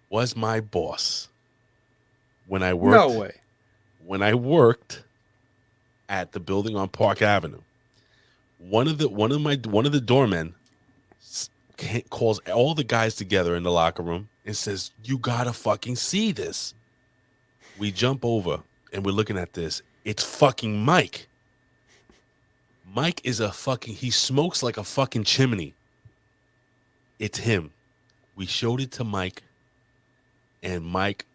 was my boss when I worked. No way. When I worked at the building on Park Avenue, one of the doormen calls all the guys together in the locker room and says, "You gotta fucking see this." We jump over and we're looking at this. It's fucking Mike. Mike is he smokes like a fucking chimney. It's him. We showed it to Mike, and Mike,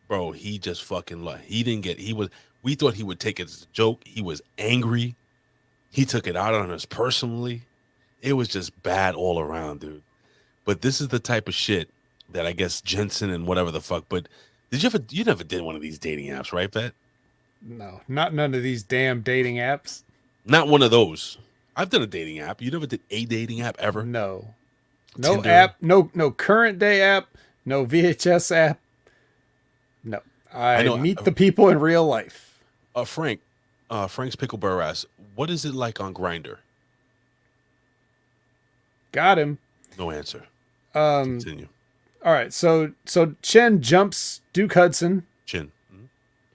bro, he just fucking we thought he would take it as a joke. He was angry. He took it out on us personally. It was just bad all around, dude. But this is the type of shit that I guess Jensen and whatever the fuck. But you never did one of these dating apps, right, Vet? No, not none of these damn dating apps. Not one of those. I've done a dating app. You never did a dating app ever? No. No Tinder? app, no current day app, no VHS app. No. I know- meet the people in real life. Frank's Picklebur ass. What is it like on Grindr? Got him. No answer. Continue. All right, so Chen jumps Duke Hudson. Chin.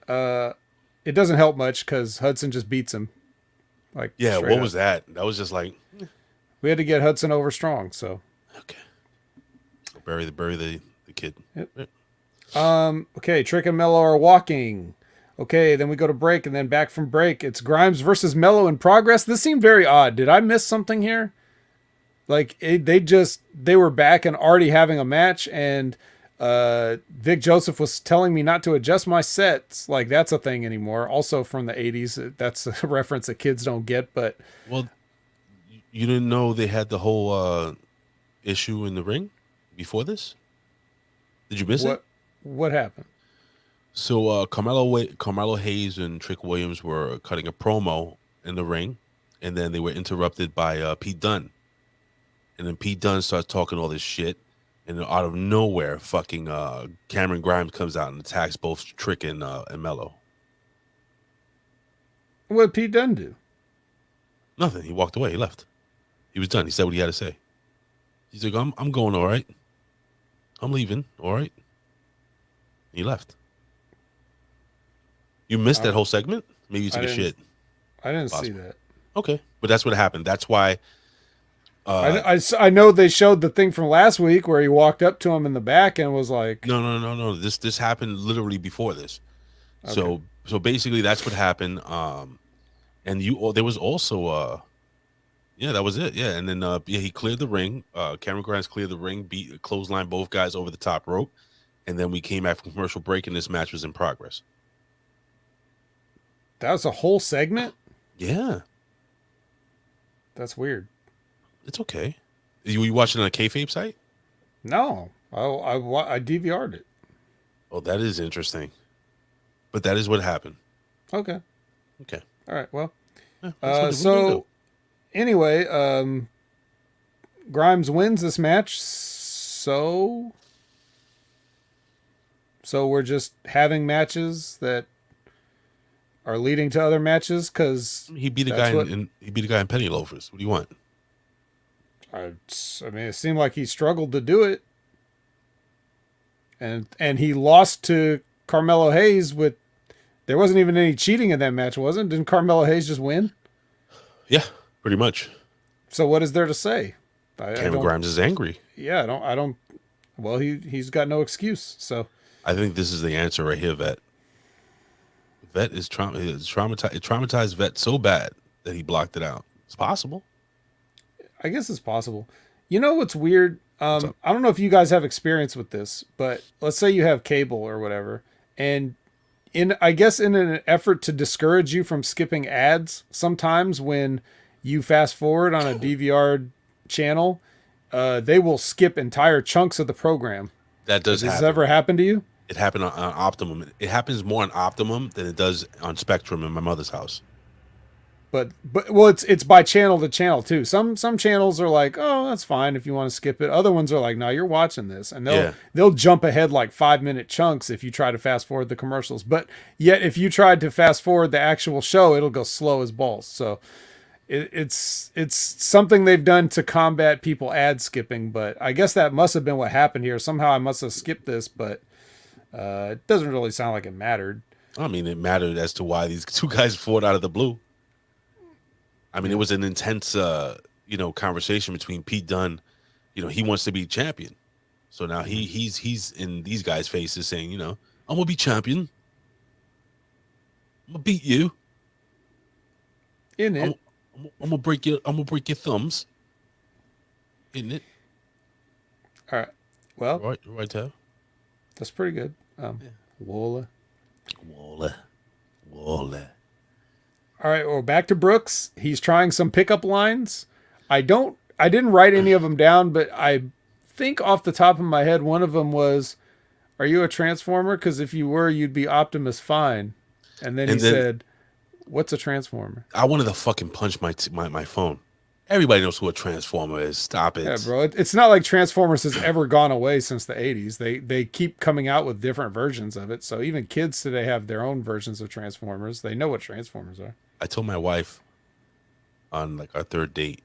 It doesn't help much because Hudson just beats him. Like, Yeah, straight what up. was that? That was just like We had to get Hudson over strong, so. bury the kid. Yep. Okay, Trick and Mello are walking. Okay, then we go to break, and then back from break, it's Grimes versus Mello in progress. This seemed very odd. Did I miss something here? Like, they were back and already having a match, and Vic Joseph was telling me not to adjust my sets. Like, that's a thing anymore. Also from the 80s. That's a reference that kids don't get, but... Well, you didn't know they had the whole issue in the ring before this? Did you miss it? What happened? So Carmelo Hayes and Trick Williams were cutting a promo in the ring, and then they were interrupted by Pete Dunne. And then Pete Dunne starts talking all this shit, and then out of nowhere, fucking Cameron Grimes comes out and attacks both Trick and Mello. What did Pete Dunne do? Nothing. He walked away. He left. He was done. He said what he had to say. He's like, I'm going all right. I'm leaving. All right. He left. You missed that whole segment? Maybe you took a shit. I didn't see that. Okay. But that's what happened. That's why. I know they showed the thing from last week where he walked up to him in the back and was like, No. This happened literally before this. Okay. So basically that's what happened. And there was also that was it. Yeah. And then he cleared the ring. Cameron Grimes cleared the ring, clothesline both guys over the top rope. And then we came back from commercial break and this match was in progress. that was a whole segment? Yeah. That's weird. It's okay. You watching on a kayfabe site? No, I DVR'd it. Oh, that is interesting. But that is what happened. Okay. Okay. All right. Well, Yeah, that's what so we do. anyway, Grimes wins this match. So we're just having matches that are leading to other matches because He beat a guy in penny loafers. What do you want? I mean, it seemed like he struggled to do it, and he lost to Carmelo Hayes with. There wasn't even any cheating in that match, wasn't? Didn't Carmelo Hayes just win? Yeah, pretty much. So what is there to say? Cameron Grimes is angry. Yeah, I don't. Well, he's got no excuse. So I think this is the answer right here, Vet. Vet is traumatized. It traumatized Vet so bad that he blocked it out. It's possible. I guess it's possible. You know what's weird? I don't know if you guys have experience with this, but let's say you have cable or whatever, and in an effort to discourage you from skipping ads, sometimes when you fast forward on a DVR channel, they will skip entire chunks of the program. That does Has happen. this ever happened to you? It happened on Optimum. It happens more on Optimum than it does on Spectrum in my mother's house. But well, it's by channel to channel too. Some channels are like, oh, that's fine if you want to skip it. Other ones are like, no, you're watching this, and they'll jump ahead like 5-minute chunks if you try to fast forward the commercials. But yet, if you tried to fast forward the actual show, it'll go slow as balls. So it's something they've done to combat people ad skipping. But I guess that must have been what happened here. Somehow I must have skipped this, but it doesn't really sound like it mattered. I mean, it mattered as to why these two guys fought out of the blue. I mean, it was an intense, conversation between Pete Dunne. He wants to be champion, so now he's in these guys' faces saying, I'm gonna be champion. I'm gonna beat you. In it, I'm gonna break your thumbs. In it. All right. Well, right there. That's pretty good. Walla. All right, well, back to Brooks. He's trying some pickup lines. I didn't write any of them down, but I think off the top of my head, one of them was, "Are you a Transformer? Because if you were, you'd be Optimus Fine." And then he said, "What's a Transformer?" I wanted to fucking punch my phone. Everybody knows who a Transformer is. Stop it. Yeah, bro. It's not like Transformers has ever gone away since the 80s. They keep coming out with different versions of it. So even kids today have their own versions of Transformers. They know what Transformers are. I told my wife on like our third date,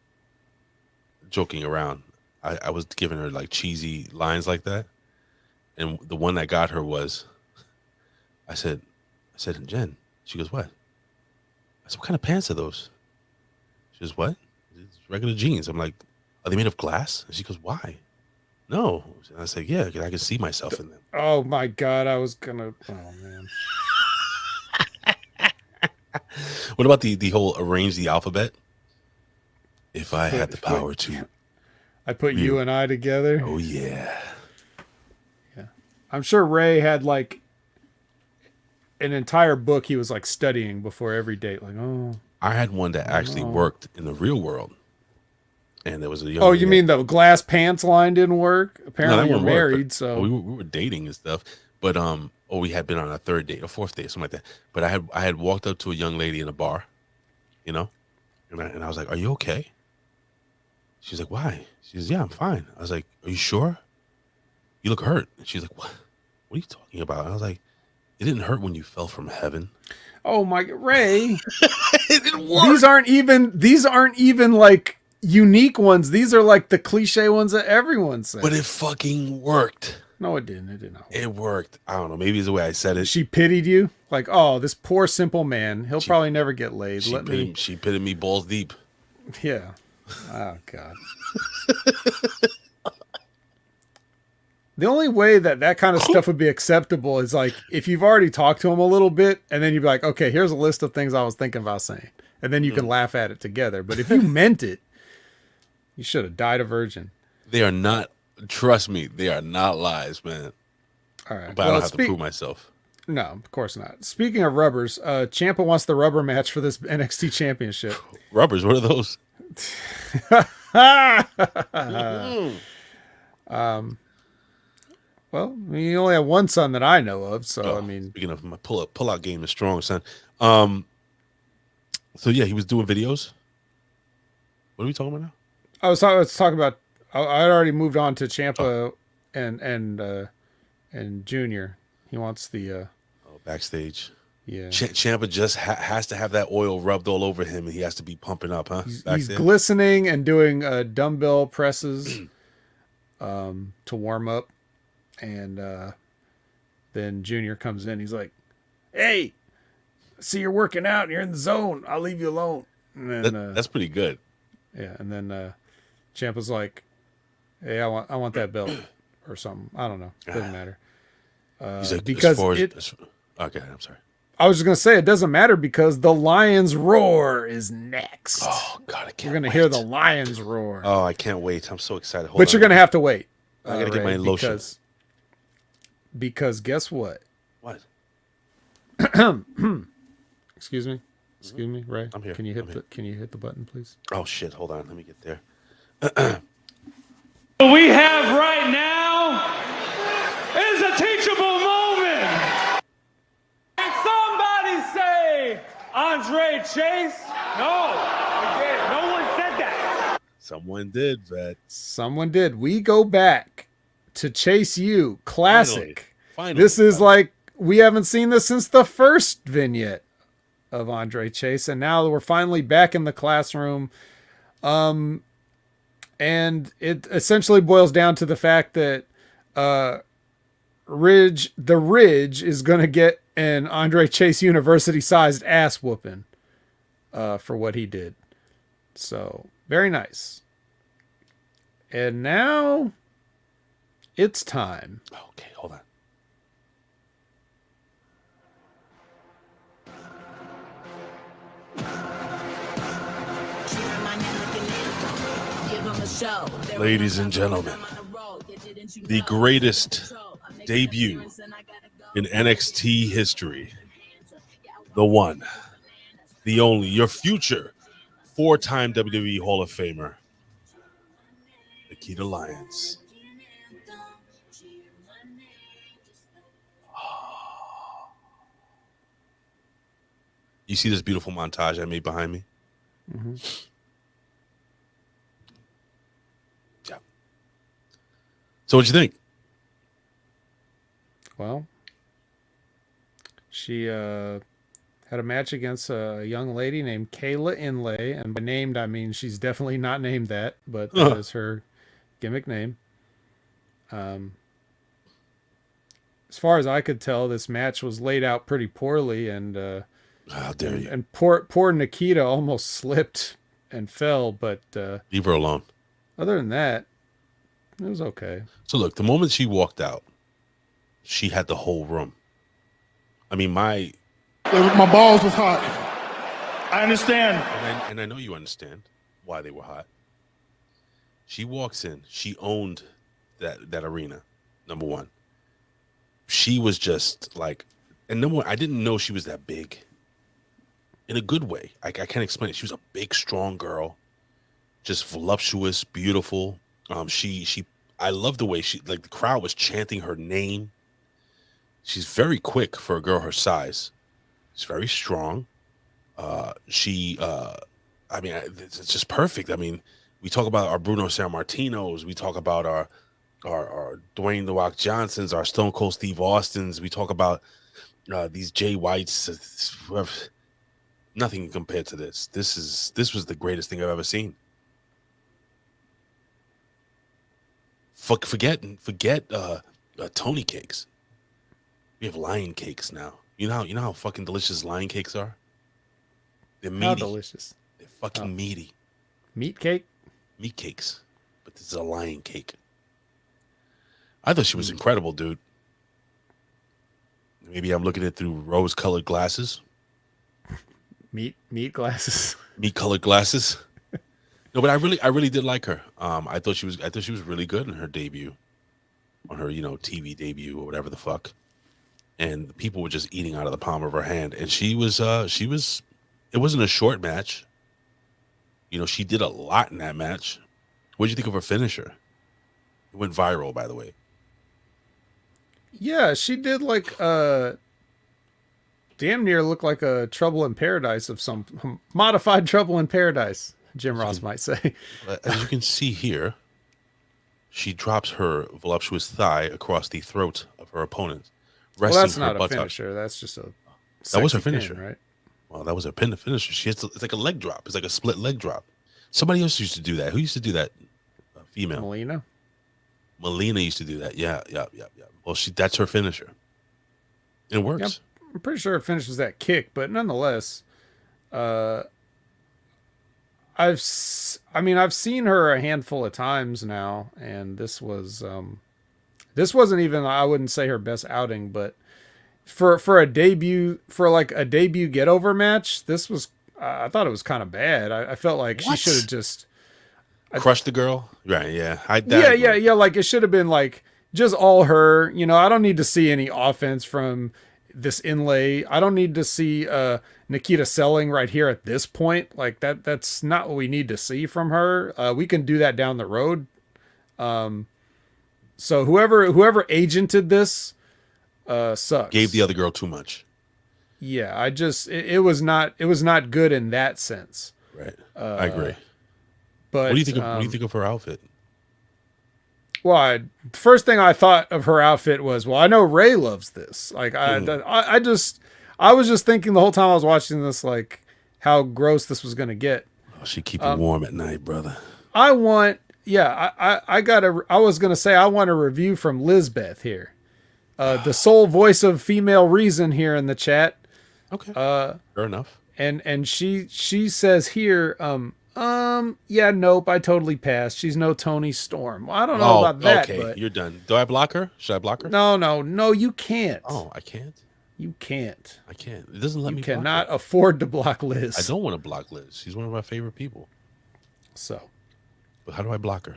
joking around, I was giving her like cheesy lines like that. And the one that got her was, I said, Jen, she goes, what? I said, what kind of pants are those? She goes, what? It's regular jeans. I'm like, are they made of glass? And she goes, why? No. And I said, yeah, 'cause I can see myself in them. Oh my God. I was gonna, oh man. What about the whole arrange the alphabet? If I had the power to. I put you and I together. Oh yeah. Yeah. I'm sure Ray had like an entire book he was like studying before every date. Like, oh. I had one that actually worked in the real world. And there was a young Oh, you mean the glass pants line didn't work? Apparently you're married, so we were dating and stuff. But or we had been on a third date or fourth date, something like that. But I had walked up to a young lady in a bar, you know, and I was like, "Are you okay?" She's like, "Why?" She says, "Yeah, I'm fine." I was like, "Are you sure? You look hurt." And she's like, "What? What are you talking about?" And I was like, "It didn't hurt when you fell from heaven." Oh my, Ray. It didn't work. These aren't even like unique ones. These are like the cliche ones that everyone says. But it fucking worked. No, it didn't. It did not work. It worked. I don't know. Maybe it's the way I said it. She pitied you? Like, oh, this poor simple man. He'll probably never get laid. She pitied me balls deep. Yeah. Oh God. The only way that kind of stuff would be acceptable is like if you've already talked to him a little bit, and then you'd be like, okay, here's a list of things I was thinking about saying, and then you can laugh at it together. But if you meant it, you should have died a virgin. They are not. Trust me, they are not lies, man. All right, but I don't have to prove myself. No, of course not. Speaking of rubbers, Ciampa wants the rubber match for this NXT championship. Rubbers? What are those? Well, I mean, you only have one son that I know of, so I mean, speaking of, my pull-out game is strong, son. So yeah, he was doing videos. What are we talking about now? I was talking about. I had already moved on to Ciampa and Junior. He wants the backstage. Yeah, Ciampa just has to have that oil rubbed all over him, and he has to be pumping up, huh? He's glistening and doing dumbbell presses to warm up, and then Junior comes in. He's like, "Hey, I see you're working out. And you're in the zone. I'll leave you alone." And then, that's pretty good. Yeah, and then Ciampa's like, "Hey, I want that belt or something. I don't know. Doesn't matter." He's like, because okay, I'm sorry. I was just gonna say it doesn't matter because the Lions roar is next. Oh God, I can't. You're gonna hear the Lions roar. Oh, I can't wait! I'm so excited. But you're gonna have to wait. I gotta get my lotion. Because guess what? What? Excuse me, Ray. I'm here. Can you hit the button, please? Oh shit! Hold on, let me get there. What we have right now is a teachable moment. Did somebody say Andre Chase? No, we did. No one said that. Someone did, Vet. Someone did. We go back to Chase U classic. Finally. This is like we haven't seen this since the first vignette of Andre Chase, and now we're finally back in the classroom. And it essentially boils down to the fact that the Ridge is going to get an Andre Chase University-sized ass whooping for what he did. So, very nice. And now it's time. Okay, hold on. Ladies and gentlemen, the greatest debut in NXT history. The one, the only, your future 4-time WWE Hall of Famer, Nikkita Lyons. You see this beautiful montage I made behind me? Mm-hmm. Yeah. So what'd you think? Well, she had a match against a young lady named Kayla Inlay, and by named I mean she's definitely not named that, but that is her gimmick name. As far as I could tell, this match was laid out pretty poorly, and how dare you? And poor Nikkita almost slipped and fell, but Leave her alone. Other than that, it was okay. So look, the moment she walked out, she had the whole room. I mean, my balls was hot. I understand. And I know you understand why they were hot. She walks in. She owned that arena, number one. She was just like, and number one, I didn't know she was that big. In a good way. I can't explain it. She was a big, strong girl. Just voluptuous, beautiful. I love the way the crowd was chanting her name. She's very quick for a girl her size. She's very strong. I mean, it's just perfect. I mean, we talk about our Bruno Sammartinos. We talk about our Dwayne The Rock Johnsons, our Stone Cold Steve Austins. We talk about these Jay Whites. Nothing compared to this. This was the greatest thing I've ever seen. Forget Tony cakes. We have lion cakes now. You know how fucking delicious lion cakes are? They're meaty. How delicious. They're fucking meaty. Meat cake? Meat cakes. But this is a lion cake. I thought she was incredible, dude. Maybe I'm looking at it through rose-colored glasses. Meat glasses. Meat-colored glasses. No, but I really did like her. I thought she was really good in her debut, on her TV debut or whatever the fuck. And the people were just eating out of the palm of her hand. And she was. It wasn't a short match. She did a lot in that match. What did you think of her finisher? It went viral, by the way. Yeah, she did like damn near look like a Trouble in Paradise of some modified Trouble in Paradise, Jim Ross might say. As you can see here, she drops her voluptuous thigh across the throat of her opponent. Well, that's not a finisher. That's just a that was her pin, finisher, right? Well, that was her pin finisher. It's like a leg drop. It's like a split leg drop. Somebody else used to do that. Who used to do that? Female. Melina used to do that. Yeah. Well, that's her finisher. It works. Yep. I'm pretty sure her finish was that kick, but nonetheless, I've seen her a handful of times now, and this wasn't even, I wouldn't say her best outing, but for a debut get over match, this was I thought it was kind of bad. I felt like she should have just crushed the girl. Right? Yeah. Yeah. Like it should have been like just all her. I don't need to see any offense from this inlay. I don't need to see Nikkita selling right here at this point. Like that's not what we need to see from her. We can do that down the road. So whoever agented this sucks. Gave the other girl too much. Yeah, it was not good in that sense. Right. I agree. But what do you think of her outfit? Well, the first thing I thought of her outfit was, well, I know Ray loves this. Like I was just thinking the whole time I was watching this, like how gross this was going to get. Oh, she keep you warm at night, brother. I want a review from Lizbeth here. The sole voice of female reason here in the chat. Okay. Fair enough. And she says here, yeah, nope, I totally passed. She's no Tony Storm. Well, I don't know about that. Okay, but you're done. Do I block her? Should I block her? No, you can't. Oh, I can't? You can't. I can't. It doesn't let me block cannot her. afford to block Liz. I don't want to block Liz. She's one of my favorite people. So. But how do I block her?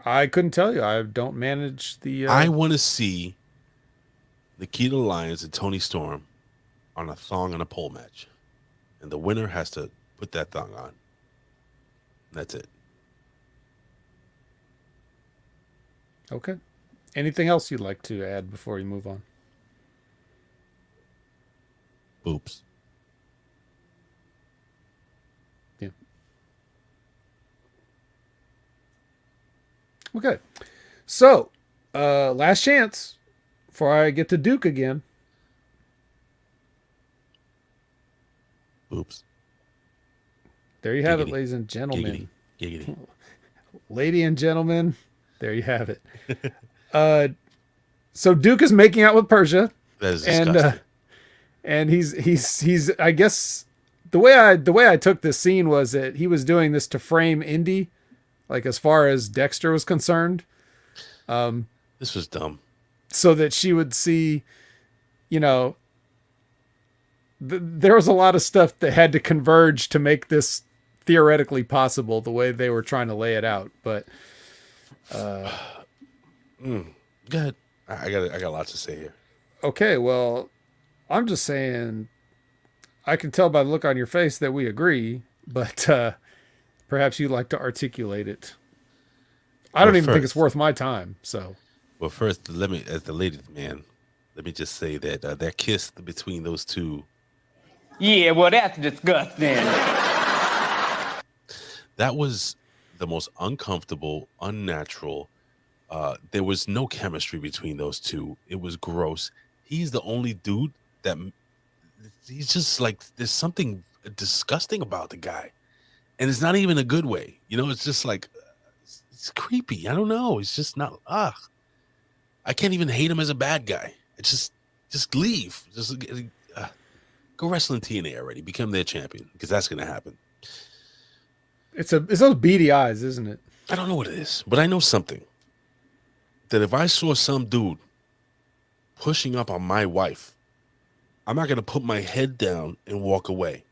I couldn't tell you. I don't manage the... I want to see Nikkita Lyons and Tony Storm on a thong and a pole match. And the winner has to put that thong on. That's it. Okay. Anything else you'd like to add before we move on? Oops. Yeah. Okay. So, last chance before I get to Duke again. Oops. There you have it, Giggity. ladies and gentlemen. Giggity. Lady and gentlemen, there you have it. So Duke is making out with Persia. That is disgusting. And he's I guess the way I took this scene was that he was doing this to frame Indy, like as far as Dexter was concerned. This was dumb. So that she would see, you know, there was a lot of stuff that had to converge to make this theoretically possible the way they were trying to lay it out. But go ahead. I got lots to say here. Okay, well, I'm just saying I can tell by the look on your face that we agree, but perhaps you'd like to articulate it. I don't even think it's worth my time. So, well, first, let me, as the ladies' man, let me just say that that kiss between those two. Yeah, well, that's disgusting. That was the most uncomfortable, unnatural. There was no chemistry between those two. It was gross. He's the only dude that he's just like, there's something disgusting about the guy. And it's not even a good way. You know, it's just like, it's creepy. I don't know. It's just not, I can't even hate him as a bad guy. It's just leave. Just go wrestle in TNA already. Become their champion, because that's going to happen. It's those beady eyes, isn't it? I don't know what it is, but I know something. That if I saw some dude pushing up on my wife, I'm not going to put my head down and walk away.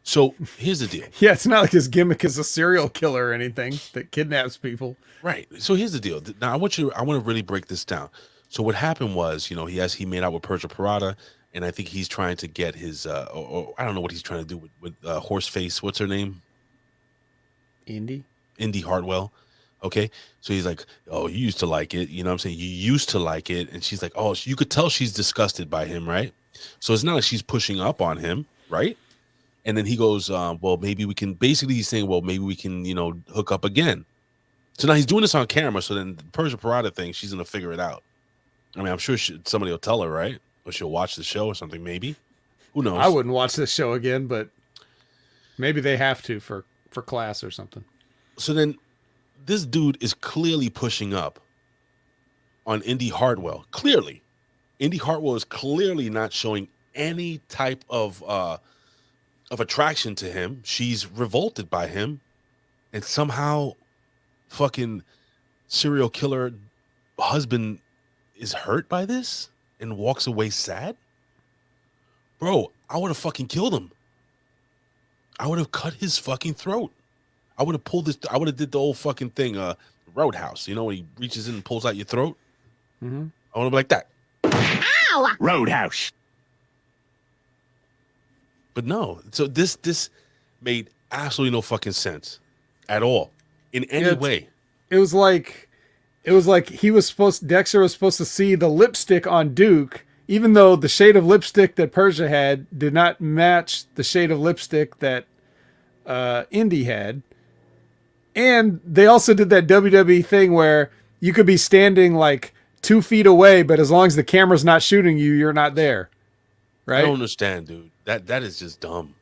So here's the deal. Yeah, it's not like his gimmick is a serial killer or anything that kidnaps people. Right. So here's the deal. Now I want to really break this down. So what happened was, you know, he made out with Persia Parada, and I think he's trying to get his, or I don't know what he's trying to do with Horseface. What's her name? Indy Hartwell. Okay. So he's like, oh, you used to like it. You know what I'm saying? You used to like it. And she's like, oh, you could tell she's disgusted by him, right? So it's not like she's pushing up on him, right? And then he goes, well, maybe we can, basically he's saying, well, maybe we can, you know, hook up again. So now he's doing this on camera. So then the Persia Parada thing, she's going to figure it out. I mean, I'm sure somebody will tell her, right? Or she'll watch the show or something, maybe. Who knows? I wouldn't watch this show again, but maybe they have to for class or something. So then this dude is clearly pushing up on Indy Hartwell. Clearly. Indy Hartwell is clearly not showing any type of attraction to him. She's revolted by him. And somehow fucking serial killer husband is hurt by this and walks away sad. Bro, I would have fucking killed him. I would have cut his fucking throat. I would have pulled this. I would have did the old fucking thing, Roadhouse. You know, when he reaches in and pulls out your throat. Mm-hmm. I want to be like that. Ow! Roadhouse. But no. So this made absolutely no fucking sense at all in any way. It was like Dexter was supposed to see the lipstick on Duke, even though the shade of lipstick that Persia had did not match the shade of lipstick that Indy had. And they also did that WWE thing where you could be standing like 2 feet away, but as long as the camera's not shooting you, you're not there. Right? I don't understand, dude. That is just dumb.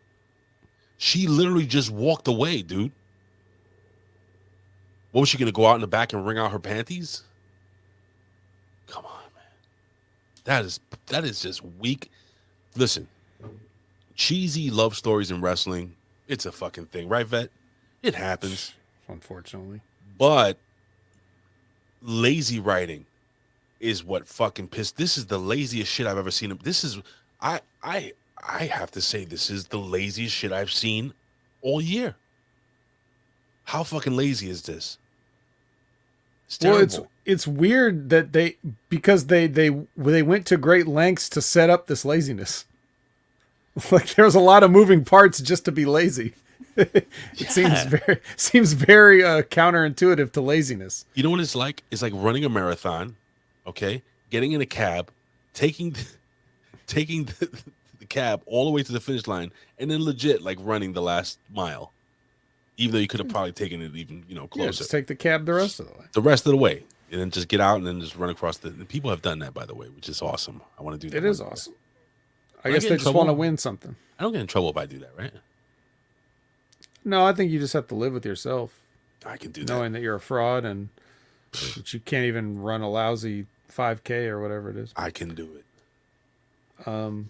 She literally just walked away, dude. What was she gonna go out in the back and wring out her panties? Come on, man. That is just weak. Listen, cheesy love stories in wrestling, it's a fucking thing, right, Vet? It happens. Unfortunately. But lazy writing is what fucking pissed. This is the laziest shit I've ever seen. This is I have to say this is the laziest shit I've seen all year. How fucking lazy is this? It's terrible. Well, it's weird that because they went to great lengths to set up this laziness. Like there was a lot of moving parts just to be lazy. It seems very counterintuitive to laziness. You know what it's like? It's like running a marathon, okay? Getting in a cab, taking taking the cab all the way to the finish line and then legit like running the last mile, even though you could have probably taken it even closer. Yeah, just take the cab the rest of the way. The rest of the way, and then just get out and then just run across the. And people have done that, by the way, which is awesome. I want to do that. It is awesome. I guess they just want to win something. I don't get in trouble if I do that, right? No, I think you just have to live with yourself. I can do that. Knowing that you're a fraud and that you can't even run a lousy 5K or whatever it is. I can do it. Well,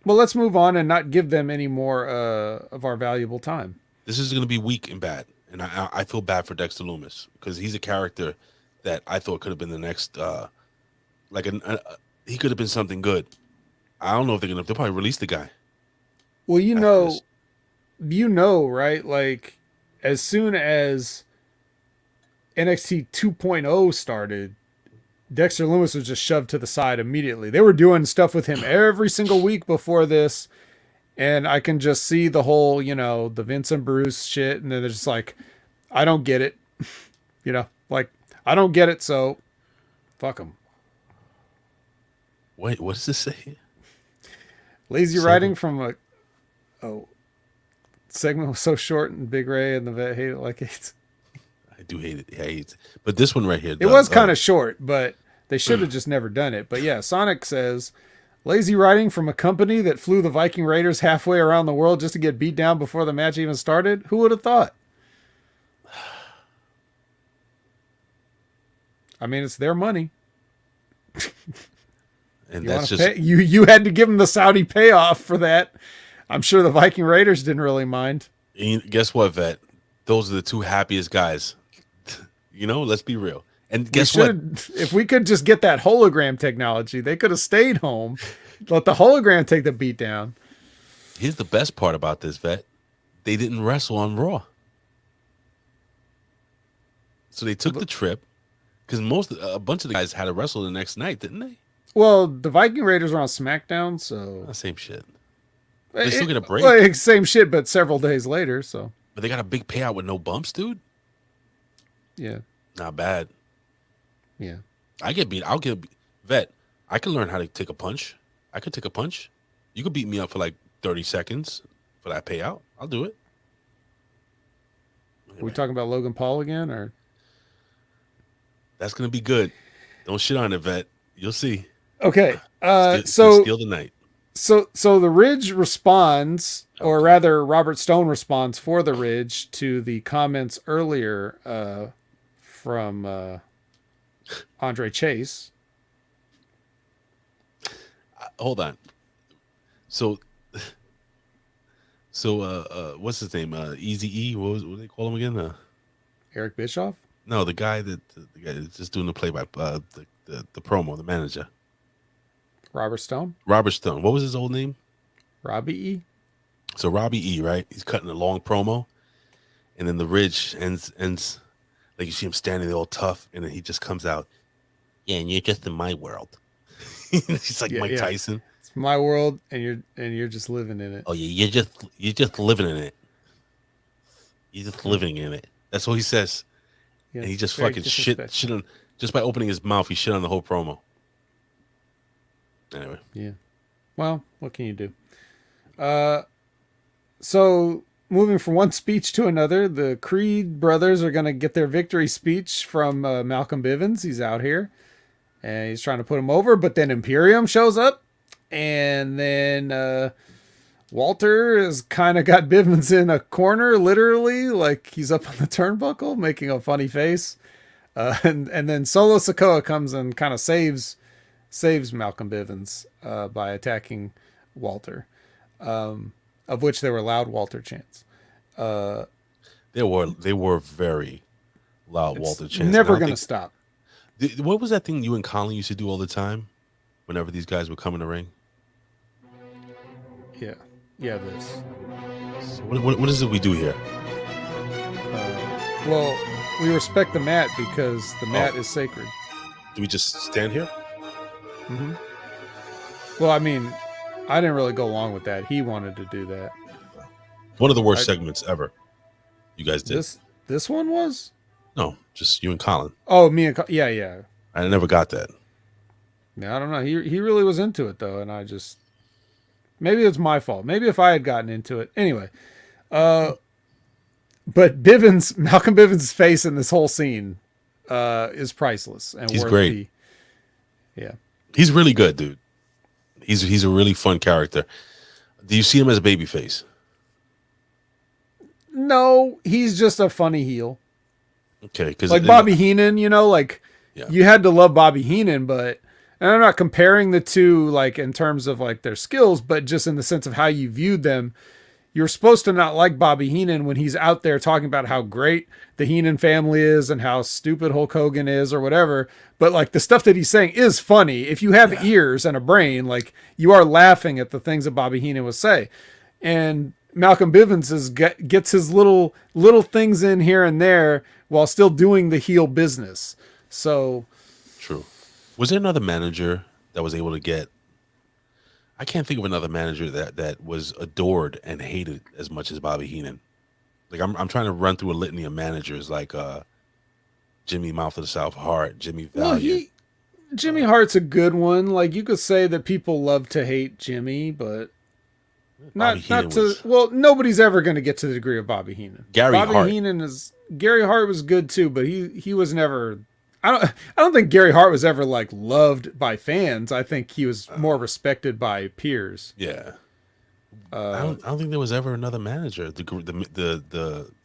let's move on and not give them any more of our valuable time. This is going to be weak and bad, and I feel bad for Dexter Loomis because he's a character that I thought could have been the next, he could have been something good. I don't know if they'll probably release the guy. Well, right? Like, as soon as NXT 2.0 started, Dexter Loomis was just shoved to the side immediately. They were doing stuff with him every single week before this, and I can just see the whole, the Vince and Bruce shit, and then they're just like, I don't get it. I don't get it, so fuck them. Wait, what does this say? Lazy writing from segment was so short and Big Ray and the vet hate it like it's. I do hate it. I hate it. But this one right here. It was kind of short, but they should have just never done it. But yeah, Sonic says, lazy writing from a company that flew the Viking Raiders halfway around the world just to get beat down before the match even started. Who would have thought? I mean, it's their money. And that's just you had to give them the Saudi payoff for that. I'm sure the Viking Raiders didn't really mind. And guess what, Vet? Those are the two happiest guys. Let's be real. And guess what? If we could just get that hologram technology, they could have stayed home, let the hologram take the beat down. Here's the best part about this, Vet. They didn't wrestle on Raw. So they took the trip because a bunch of the guys had to wrestle the next night, didn't they? Well, the Viking Raiders are on SmackDown, so same shit. They still get a break. Like, same shit, but several days later. So, but they got a big payout with no bumps, dude. Yeah, not bad. Yeah, I'll get Vet. I can learn how to take a punch. I could take a punch. You could beat me up for like 30 seconds for that payout. I'll do it. Are we talking about Logan Paul again, or? That's gonna be good. Don't shit on it, Vet. You'll see. Okay. Steal the night. So the Ridge responds, or rather, Robert Stone responds for the Ridge to the comments earlier from Andre Chase. Hold on. So what's his name? Easy E. What do they call him again? Eric Bischoff? No, the guy that's just doing the play by the promo, the manager. Robert Stone. What was his old name? Robbie E. So Robbie E, right? He's cutting a long promo, and then the Ridge ends like you see him standing there all tough, and then he just comes out. Yeah, and you're just in my world. He's like Mike Tyson. It's my world, and you're just living in it. Oh yeah, you're just living in it. You're just living in it. That's what he says. Yeah, and he just fucking shit on, just by opening his mouth. He shit on the whole promo. Anyway. Yeah. Well, what can you do? So moving from one speech to another, the Creed brothers are going to get their victory speech from Malcolm Bivens. He's out here and he's trying to put him over, but then Imperium shows up, and then Walter has kind of got Bivens in a corner, literally, like he's up on the turnbuckle making a funny face. And then Solo Sikoa comes and kind of saves Malcolm Bivens by attacking Walter, of which there were loud Walter chants. They were very loud Walter chants. Never going to stop. What was that thing you and Colin used to do all the time whenever these guys would come in the ring? Yeah. Yeah, this. So what is it we do here? Well, we respect the mat because the mat is sacred. Do we just stand here? Mm-hmm. Well, I mean, I didn't really go along with that. He wanted to do that. One of the worst segments ever. You guys did. This one was? No, just you and Colin. Oh, me and Colin. Yeah. I never got that. Yeah, I don't know. He really was into it though, and I just maybe it's my fault. Maybe if I had gotten into it anyway. But Malcolm Bivens' face in this whole scene is priceless and He's worth great. Yeah, he's really good, dude. He's a really fun character. Do you see him as a babyface? No, he's just a funny heel. Okay, because like Bobby Heenan, you had to love Bobby Heenan, but and I'm not comparing the two like in terms of like their skills, but just in the sense of how you viewed them. You're supposed to not like Bobby Heenan when he's out there talking about how great the Heenan family is and how stupid Hulk Hogan is or whatever. But like the stuff that he's saying is funny. If you have ears and a brain, like you are laughing at the things that Bobby Heenan would say. And Malcolm Bivens gets his little things in here and there while still doing the heel business. So true. Was there another manager that was able to get? I can't think of another manager that was adored and hated as much as Bobby Heenan. Like I'm trying to run through a litany of managers like Jimmy Mouth of the South Hart, Jimmy Valiant. Jimmy Hart's a good one. Like you could say that people love to hate Jimmy, but nobody's ever going to get to the degree of Bobby Heenan. Gary Hart was good too, but he was never. I don't think Gary Hart was ever like loved by fans. I think he was more respected by peers. Yeah. I don't think there was ever another manager. The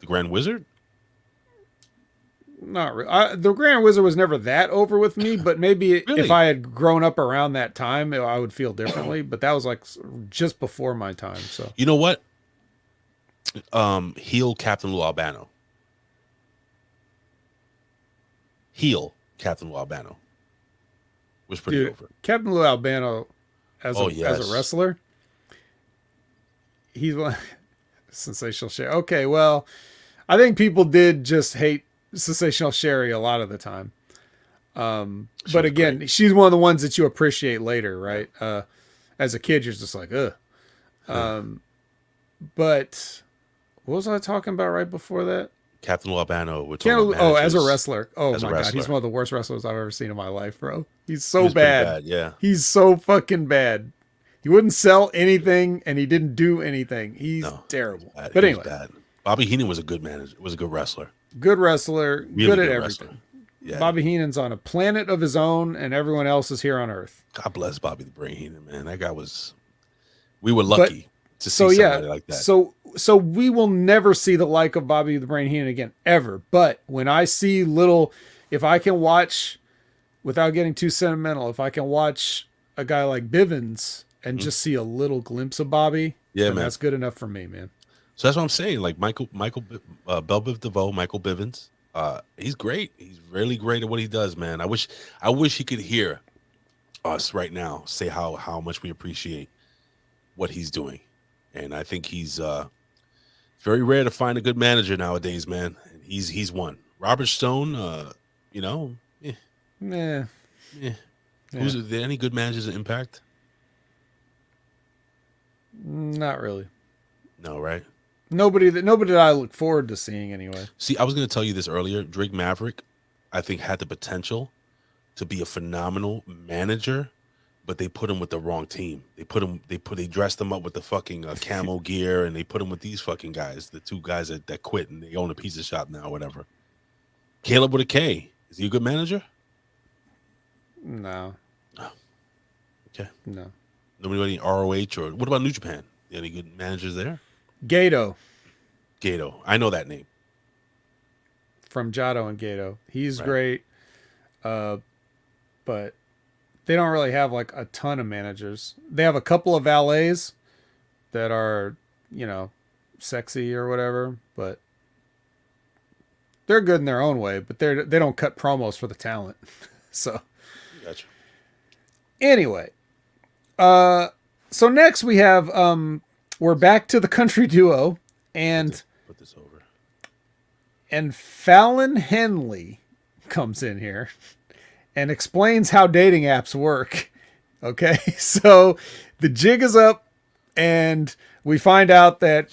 Grand Wizard. Not really. The Grand Wizard was never that over with me, but maybe if I had grown up around that time, I would feel differently. But that was like just before my time. So you know what? Heel Captain Lou Albano. Heel Captain Lou Albano was pretty over. Captain Lou Albano as a wrestler, he's one Sensational Sherry. Okay, well, I think people did just hate Sensational Sherry a lot of the time. But again, great. She's one of the ones that you appreciate later, right? As a kid, you're just like, ugh. But what was I talking about right before that? Captain Lou Albano. As a wrestler. Oh my God. He's one of the worst wrestlers I've ever seen in my life, bro. He's so bad. Yeah. He's so fucking bad. He wouldn't sell anything and he didn't do anything. He's terrible. But anyway. Bobby Heenan was a good manager, was a good wrestler. Good wrestler. Really good at everything. Wrestler. Yeah. Bobby Heenan's on a planet of his own and everyone else is here on Earth. God bless Bobby the Brain Heenan, man. That guy we were lucky to see somebody like that. So we will never see the like of Bobby the Brain Heenan again, ever. But when I see if I can watch, without getting too sentimental, if I can watch a guy like Bivens and just see a little glimpse of Bobby, man, that's good enough for me, man. So that's what I'm saying. Like Belle Biv DeVoe, Michael Bivens, he's great. He's really great at what he does, man. I wish he could hear us right now say how much we appreciate what he's doing. And I think he's very rare to find a good manager nowadays, man. And he's one. Robert Stone, Yeah. Are there any good managers at Impact? Not really. No, right? Nobody that I look forward to seeing anyway. See, I was going to tell you this earlier. Drake Maverick, I think, had the potential to be a phenomenal manager, but they put him with the wrong team. They dressed him up with the fucking camo gear, and they put him with these fucking guys, the two guys that quit and they own a pizza shop now, or whatever. Caleb with a K, is he a good manager? No. Oh. Okay. No. Nobody ROH or what about New Japan? Any good managers there? Gato, I know that name. From Jado and Gato. He's great. But they don't really have like a ton of managers. They have a couple of valets that are, sexy or whatever, but they're good in their own way, but they don't cut promos for the talent. So gotcha. Anyway, so next we have we're back to the country duo, and put this over. And Fallon Henley comes in here and explains how dating apps work. Okay, so the jig is up, and we find out that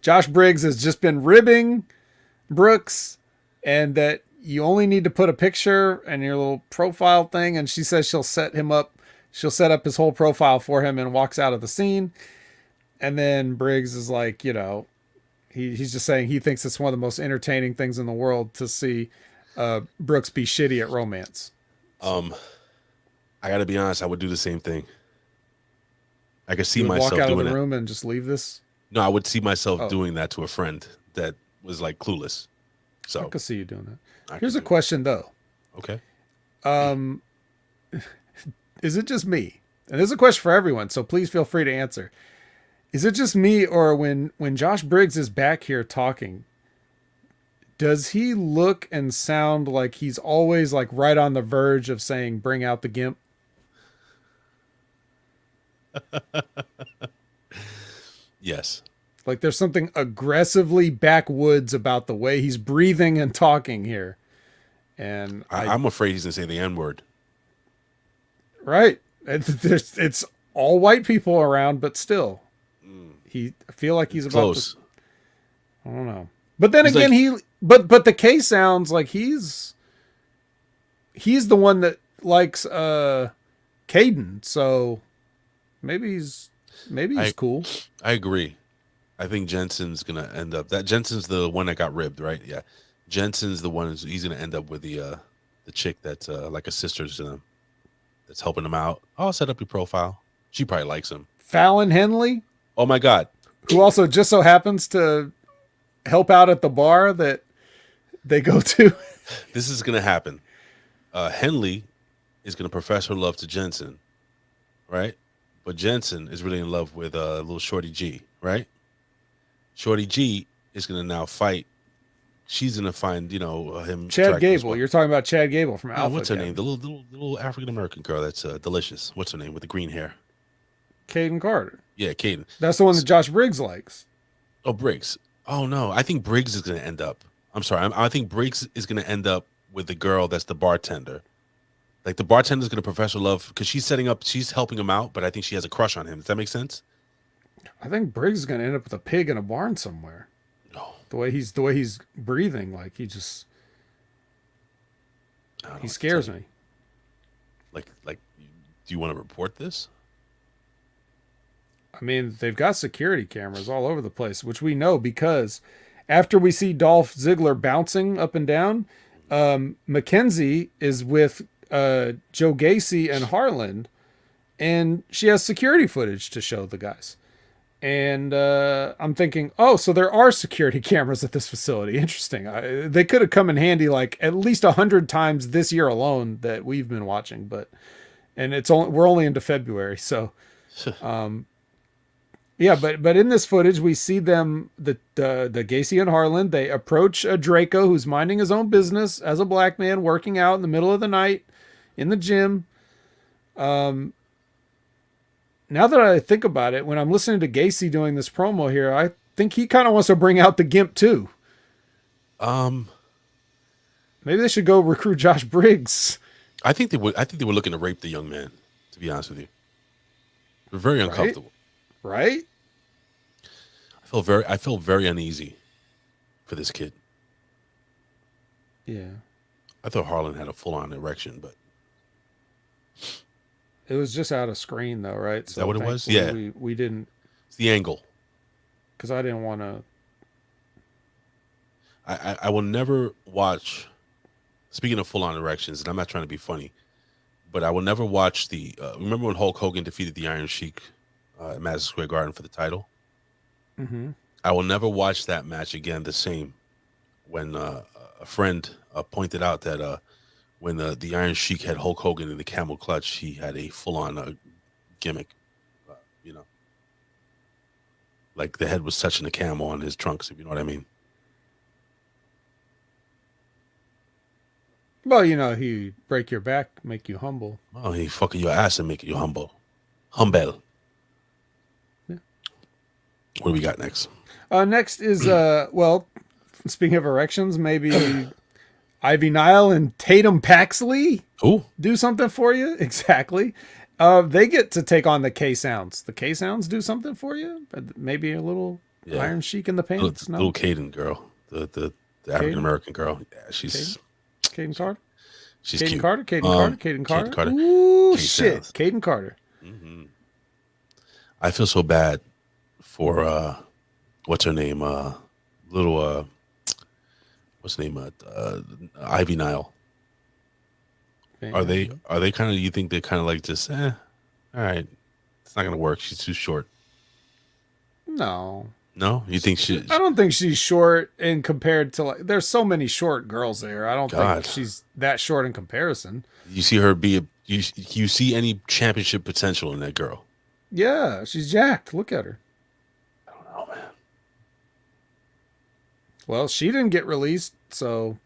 Josh Briggs has just been ribbing Brooks, and that you only need to put a picture and your little profile thing. And she says she'll set him up. She'll set up his whole profile for him and walks out of the scene. And then Briggs is like, you know, he's just saying he thinks it's one of the most entertaining things in the world to see Brooks be shitty at romance. I gotta be honest, I would do the same thing. I could see You would myself walk out of doing the it. room and just leave this. No, I would see myself Oh. doing that to a friend that was like clueless. So I could see you doing that. I Here's could a do it. question though. Okay. Is it just me? And this is a question for everyone, so please feel free to answer. Is it just me, or when Josh Briggs is back here talking, does he look and sound like he's always like right on the verge of saying, "Bring out the gimp"? Yes. Like there's something aggressively backwoods about the way he's breathing and talking here. And I'm afraid he's gonna say the N-word. right. It's all white people around, but still. I feel like he's about Close. to, I don't know. But then He's again, like- but the K sounds like he's the one that likes Caden, so maybe he's cool. I agree. I think Jensen's gonna end up. That Jensen's the one that got ribbed, right? Yeah. Jensen's the one. He's gonna end up with the chick that's like a sister to them, that's helping him out. I'll set up your profile. She probably likes him. Fallon Henley, Oh my God. who also just so happens to help out at the bar that they go to. This is gonna happen. Henley is gonna profess her love to Jensen, right? But Jensen is really in love with little Shorty G, right? Shorty G is gonna now fight. She's gonna find him. Chad attractive as Gable. well. You're talking about Chad Gable from Oh, Alpha. what's her Academy. name? The little African American girl that's delicious. What's her name with the green hair? Caden Carter. Yeah, Caden. That's the one that Josh Briggs likes. Oh, Briggs. Oh no, I think Briggs is gonna end up. I'm sorry. I think Briggs is gonna end up with the girl that's the bartender. Like the bartender's gonna profess her love because she's helping him out, but I think she has a crush on him. Does that make sense? I think Briggs is going to end up with a pig in a barn somewhere. No. The way he's breathing, like he scares me. Like, do you want to report this? I mean, they've got security cameras all over the place, which we know because after we see Dolph Ziggler bouncing up and down, Mackenzie is with Joe Gacy and Harland, and she has security footage to show the guys. And I'm thinking, oh, so there are security cameras at this facility. Interesting. They could have come in handy like at least 100 times this year alone that we've been watching, and we're only into February, so. Yeah, but in this footage, we see them, the Gacy and Harlan, they approach a Draco who's minding his own business as a black man working out in the middle of the night in the gym. Now that I think about it, when I'm listening to Gacy doing this promo here, I think he kind of wants to bring out the gimp too. Maybe they should go recruit Josh Briggs. I think they were looking to rape the young man, to be honest with you. They're very uncomfortable. Right? I feel very uneasy for this kid. Yeah. I thought Harlan had a full-on erection, but It was just out of screen though, right? Is that what it was? thankfully Yeah. We didn't. It's the angle. Because I didn't want to. I will never watch. Speaking of full-on erections, and I'm not trying to be funny, but I will never watch the. Remember when Hulk Hogan defeated the Iron Sheik at Madison Square Garden for the title? Mm-hmm. I will never watch that match again the same. When a friend pointed out that when the Iron Sheik had Hulk Hogan in the camel clutch, he had a full-on gimmick. Like the head was touching the camel on his trunks, if you know what I mean. Well, he break your back, make you humble. Oh, he fucking your ass and making you humble. Humble. Yeah. What do we got next? Next is, well, speaking of erections, maybe Ivy Nile and Tatum Paxley do something for you. Exactly. They get to take on the K-Sounds. The K-Sounds do something for you? Maybe a little Iron Sheik in the pants? Little Caden girl. The African-American girl. Yeah, she's... Caden Carter. She's Caden cute. Carter. Caden Carter. Caden Carter. Ooh, Kate shit. Sounds. Caden Carter. I feel so bad for what's her name? Little what's her name? Ivy Nile. Are they kind of? You think they're kind of like just? All right, it's not gonna work. She's too short. No. No, you think she? I don't think she's short in compared to like. There's so many short girls there. I don't God. think she's that short in comparison. You see her be a? You see any championship potential in that girl? Yeah, she's jacked. Look at her. I don't know, man. Well, she didn't get released, so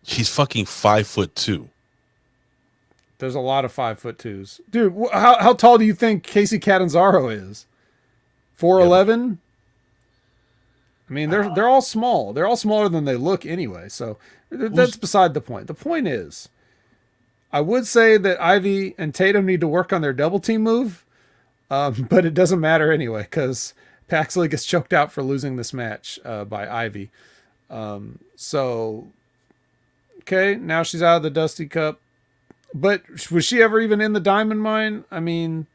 She's fucking 5'2". there's a lot of 5'2s. Dude, how tall do you think Casey Catanzaro is? 4'11"? I mean, they're all small. They're all smaller than they look anyway. So that's beside the point. The point is, I would say that Ivy and Tatum need to work on their double team move, but it doesn't matter anyway because Paxley gets choked out for losing this match by Ivy. So, okay, now she's out of the Dusty Cup. But was she ever even in the Diamond Mine? I mean,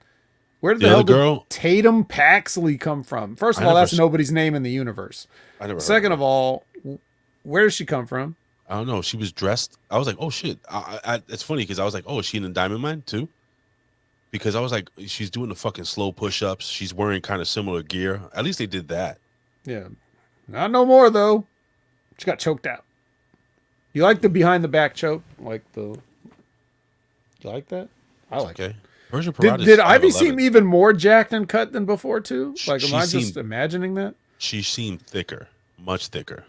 where did the hell did Tatum Paxley come from? First of all, that's nobody's name in the universe. I never. Second of all, where does she come from? I don't know. She was dressed. I was like, oh shit. It's funny because I was like, oh, is she in the Diamond Mine too? Because I was like, she's doing the fucking slow push-ups. She's wearing kind of similar gear. At least they did that. Yeah. Not no more though. She got choked out. You like the behind the back choke? You like that? I like it. Persia Did Ivy seem even more jacked and cut than before too? Like, am I just imagining that? She seemed thicker, much thicker.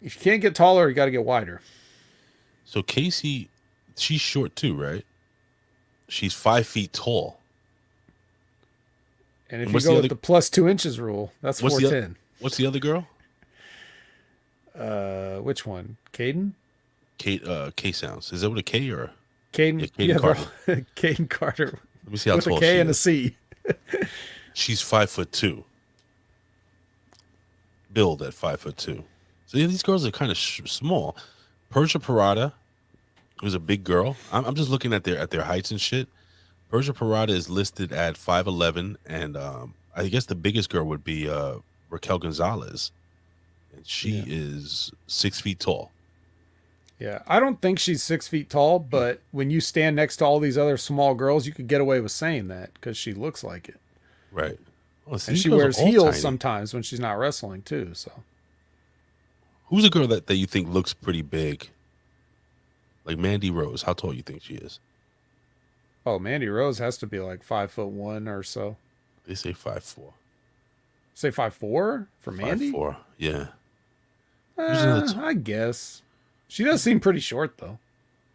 If you can't get taller, you got to get wider. So Casey, she's short too, right? She's 5 feet tall. And if you go with the plus 2 inches rule, that's 4'10". What's the other girl? Which one? Caden? K sounds. Is that with a K or Caden? Yeah, Caden Carter. Caden Carter. Let me see how tall with a K she and a is. C. She's 5'2". Build at 5'2". So yeah, these girls are kind of small. Persia Parada, who's a big girl. I'm just looking at their heights and shit. Persia Parada is listed at 5'11", and I guess the biggest girl would be Raquel Gonzalez, and she is 6 feet tall. Yeah, I don't think she's 6 feet tall, but when you stand next to all these other small girls, you could get away with saying that because she looks like it. Right. Well, And she wears heels sometimes when she's not wrestling too. So, who's a girl that you think looks pretty big? Like Mandy Rose. How tall you think she is? oh, Mandy Rose has to be like 5'1" or so. They say 5'4". Say 5'4" for Mandy. 5'4", yeah. I guess she does seem pretty short though.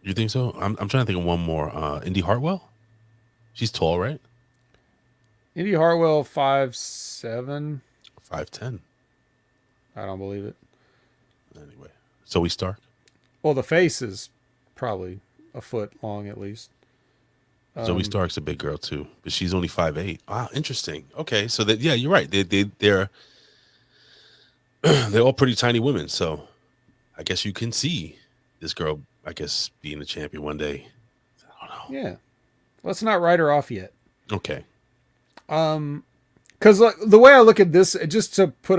You think so? I'm trying to think of one more. Indy Hartwell. She's tall, right? Indy Hartwell 5'7". 5'10". I don't believe it. Anyway, Zoe Stark. Well, the face is probably a foot long at least. Zoe Stark's a big girl too, but she's only 5'8". Wow, interesting. Okay, so that you're right. They're they're all pretty tiny women. So I guess you can see this girl, I guess, being a champion one day. I don't know. Yeah, let's not write her off yet. Okay. Because the way I look at this, just to put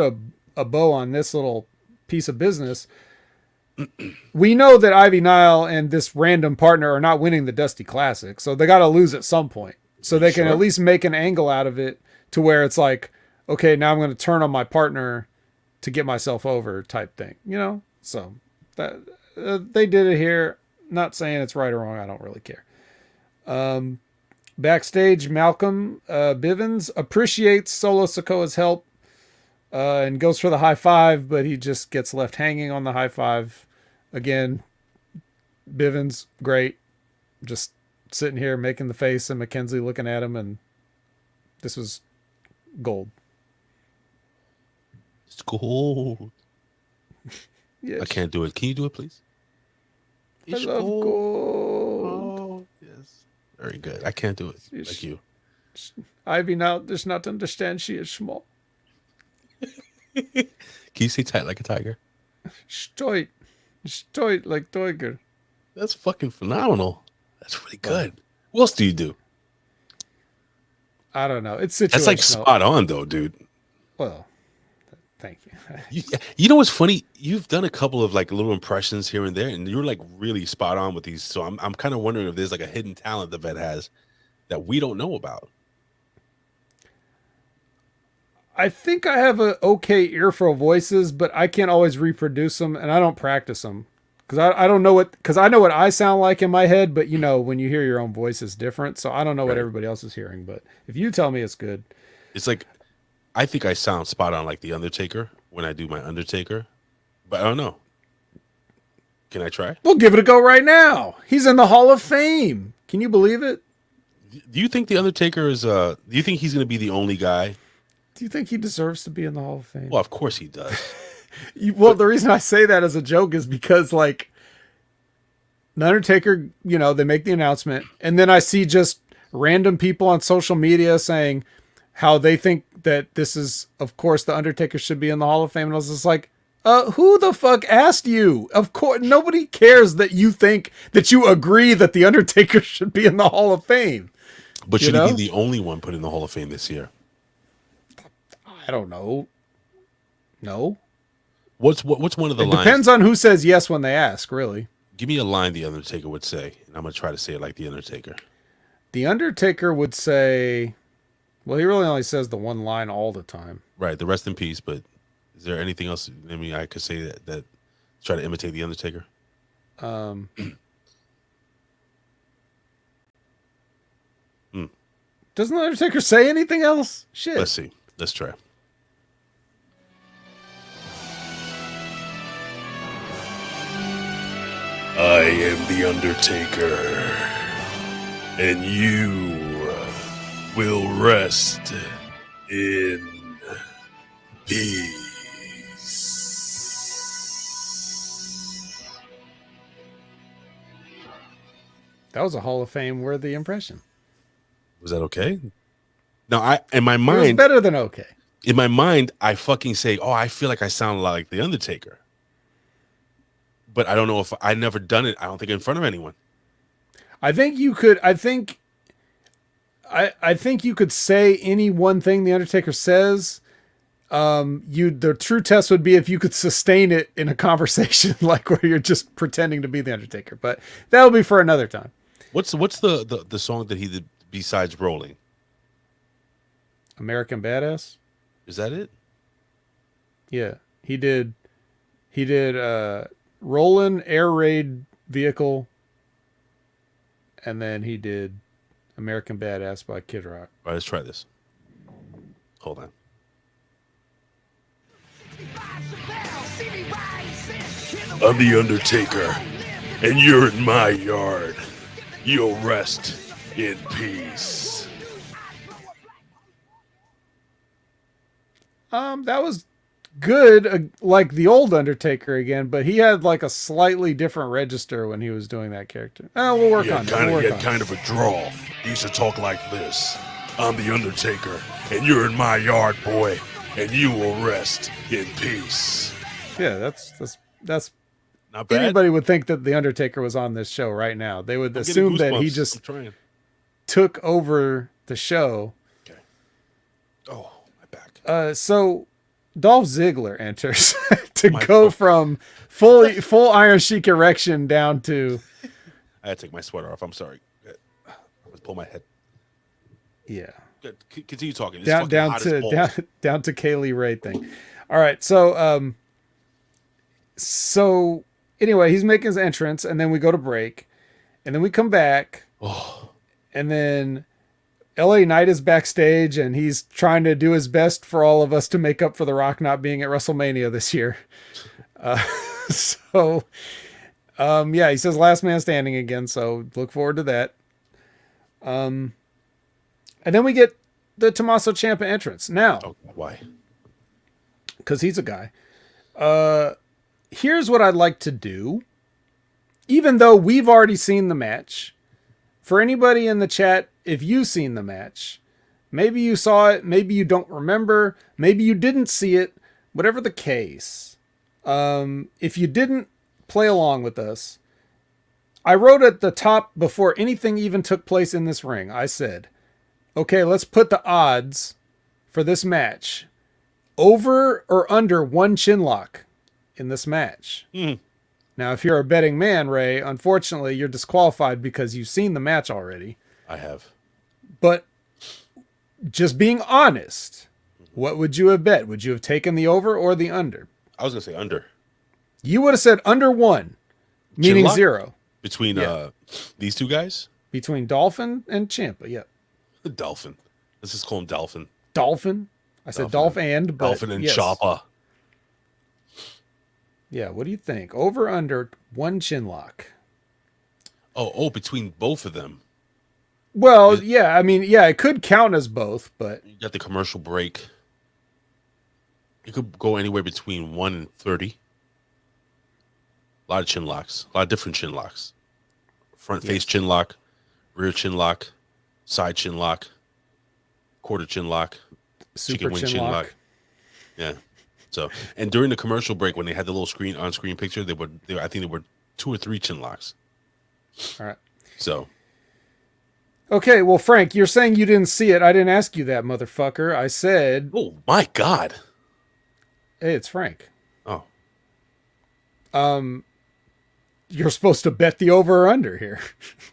a bow on this little piece of business, we know that Ivy Nile and this random partner are not winning the Dusty Classic, so they got to lose at some point. So they can at least make an angle out of it to where it's like, okay, now I'm going to turn on my partner to get myself over type thing, you know? So that they did it here. Not saying it's right or wrong. I don't really care. Backstage, Malcolm Bivens appreciates Solo Sikoa's help and goes for the high five, but he just gets left hanging on the high five. Again, Bivens, great. Just sitting here making the face and Mackenzie looking at him, and this was gold. It's gold. Yes. I can't do it. Can you do it, please? I love gold. Oh, yes. Very good. I can't do it like you. Ivy now does not understand she is small. Can you say tight like a tiger? Stoit. Teuger. That's fucking phenomenal. That's really good. What else do you do? I don't know. It's situational. That's like spot on, though, dude. Well, thank you. You know what's funny? You've done a couple of like little impressions here and there, and you're like really spot on with these. So I'm kind of wondering if there's like a hidden talent the vet has that we don't know about. I think I have a okay ear for voices, but I can't always reproduce them, and I don't practice them because I don't know because I know what I sound like in my head, but you know when you hear your own voice is different, so I don't know what everybody else is hearing. But if you tell me it's good, it's like I think I sound spot on like the Undertaker when I do my Undertaker, but I don't know. Can I try? We'll give it a go right now. He's in the Hall of Fame. Can you believe it? Do you think the Undertaker is? Do you think he's going to be the only guy? Do you think he deserves to be in the Hall of Fame? Well, of course he does. The reason I say that as a joke is because, like, the Undertaker, you know, they make the announcement, and then I see just random people on social media saying how they think that this is, of course, the Undertaker should be in the Hall of Fame. And I was just like, who the fuck asked you? Of course, nobody cares that you think that you agree that the Undertaker should be in the Hall of Fame. But should he be the only one put in the Hall of Fame this year? I don't know. No. What's one of the lines? Depends on who says yes when they ask, really. Give me a line the Undertaker would say, and I'm going to try to say it like the Undertaker. The Undertaker would say, well, he really only says the one line all the time. Right, the rest in peace, but is there anything else I could say that try to imitate the Undertaker? Doesn't the Undertaker say anything else? Shit. Let's see. Let's try. I am the Undertaker, and you will rest in peace. That was a Hall of Fame worthy impression. Was that okay? Now, in my mind, it was better than okay. In my mind, I fucking say, "Oh, I feel like I sound like the Undertaker," but I don't know if I never done it. I don't think in front of anyone. I think you could. I think you could say any one thing the Undertaker says. The true test would be if you could sustain it in a conversation, like where you're just pretending to be the Undertaker. But that'll be for another time. What's the song that he did besides Rolling? American Badass. Is that it? Yeah, he did Rollin' Air Raid Vehicle, and then he did American Badass by Kid Rock. All right, let's try this. Hold on. I'm the Undertaker, and you're in my yard. You'll rest in peace. That was good, like the old Undertaker again, but he had like a slightly different register when he was doing that character. We'll work on it. He had kind of a drawl. He used to talk like this. I'm the Undertaker, and you're in my yard, boy, and you will rest in peace. Yeah, that's not bad. Anybody would think that the Undertaker was on this show right now. They would assume that he just took over the show. Okay. Oh, my back. So Dolph Ziggler enters to go from full Iron Sheik erection down to. I had to take my sweater off. I'm sorry. Let's pull my head. Yeah. Good. Continue talking. Down to Kaylee Ray thing. All right. So anyway, he's making his entrance, and then we go to break, and then we come back, and then LA Knight is backstage, and he's trying to do his best for all of us to make up for The Rock not being at WrestleMania this year. He says last man standing again, so look forward to that. And then we get the Tommaso Ciampa entrance. Now, why? Because he's a guy. Here's what I'd like to do. Even though we've already seen the match, for anybody in the chat, if you've seen the match, maybe you saw it, maybe you don't remember, maybe you didn't see it, whatever the case. If you didn't, play along with us. I wrote at the top before anything even took place in this ring. I said, okay, let's put the odds for this match. Over or under 1 chin lock in this match. Now, if you're a betting man, Ray, unfortunately, you're disqualified because you've seen the match already. I have. But just being honest, what would you have bet? Would you have taken the over or the under? I was going to say under. You would have said under 1, meaning Chin lock? 0. Between these two guys? Between Dolphin and Ciampa, yep. The Dolphin. Let's just call him Dolphin. Dolphin? I said Dolphin, but Dolphin and yes. Ciampa. Yeah, what do you think? Over under 1 chin lock. Oh, between both of them. Well, yeah, I mean, yeah, it could count as both, but You got the commercial break. You could go anywhere between 1 and 30. A lot of chin locks. A lot of different chin locks. Front face chin lock, rear chin lock, side chin lock, quarter chin lock, super chicken wing chin lock. Yeah. So, and during the commercial break, when they had the little on-screen picture, I think there were 2 or 3 chin locks. All right. So, okay, well, Frank, you're saying you didn't see it. I didn't ask you that, motherfucker. I said, oh my God. Hey, it's Frank. Oh. You're supposed to bet the over or under here.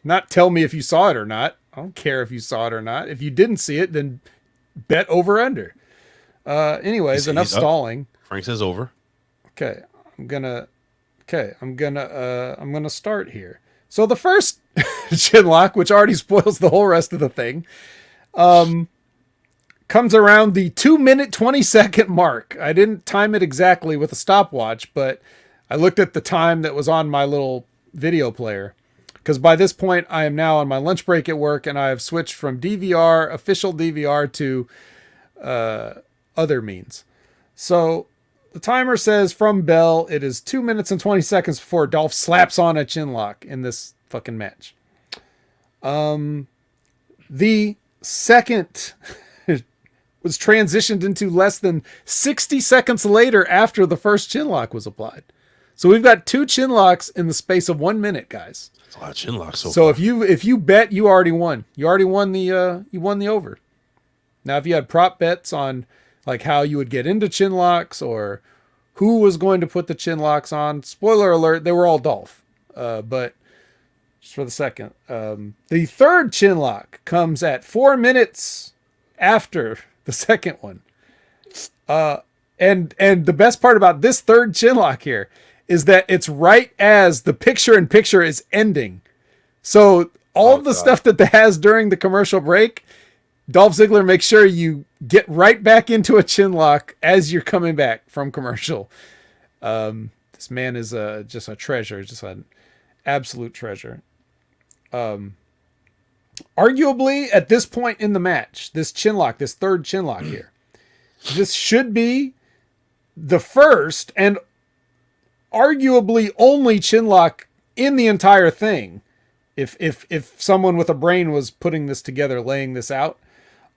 Not tell me if you saw it or not. I don't care if you saw it or not. If you didn't see it, then bet over or under. Anyways, enough stalling. Frank says over. Okay, I'm gonna start here. So the first chin lock, which already spoils the whole rest of the thing, comes around the 2-minute 20-second mark. I didn't time it exactly with a stopwatch, but I looked at the time that was on my little video player, because by this point I am now on my lunch break at work, and I have switched from DVR, official DVR, to other means. So the timer says from bell, it is 2 minutes and 20 seconds before Dolph slaps on a chin lock in this fucking match. The second was transitioned into less than 60 seconds later after the first chin lock was applied. So we've got 2 chin locks in the space of 1 minute, guys. That's a lot of chin locks so far. far. if you bet, you already won. You already won the over. Now, if you had prop bets on like how you would get into chin locks or who was going to put the chin locks on, spoiler alert, they were all Dolph. But just for the second, the third chin lock comes at 4 minutes after the second one. And the best part about this third chin lock here is that it's right as the picture-in-picture is ending. So all of the stuff that they has during the commercial break, Dolph Ziggler makes sure you get right back into a chin lock as you're coming back from commercial. This man is just a treasure, just an absolute treasure. Arguably, at this point in the match, this chin lock, this third chin lock here, this should be the first and arguably only chin lock in the entire thing. If someone with a brain was putting this together, laying this out.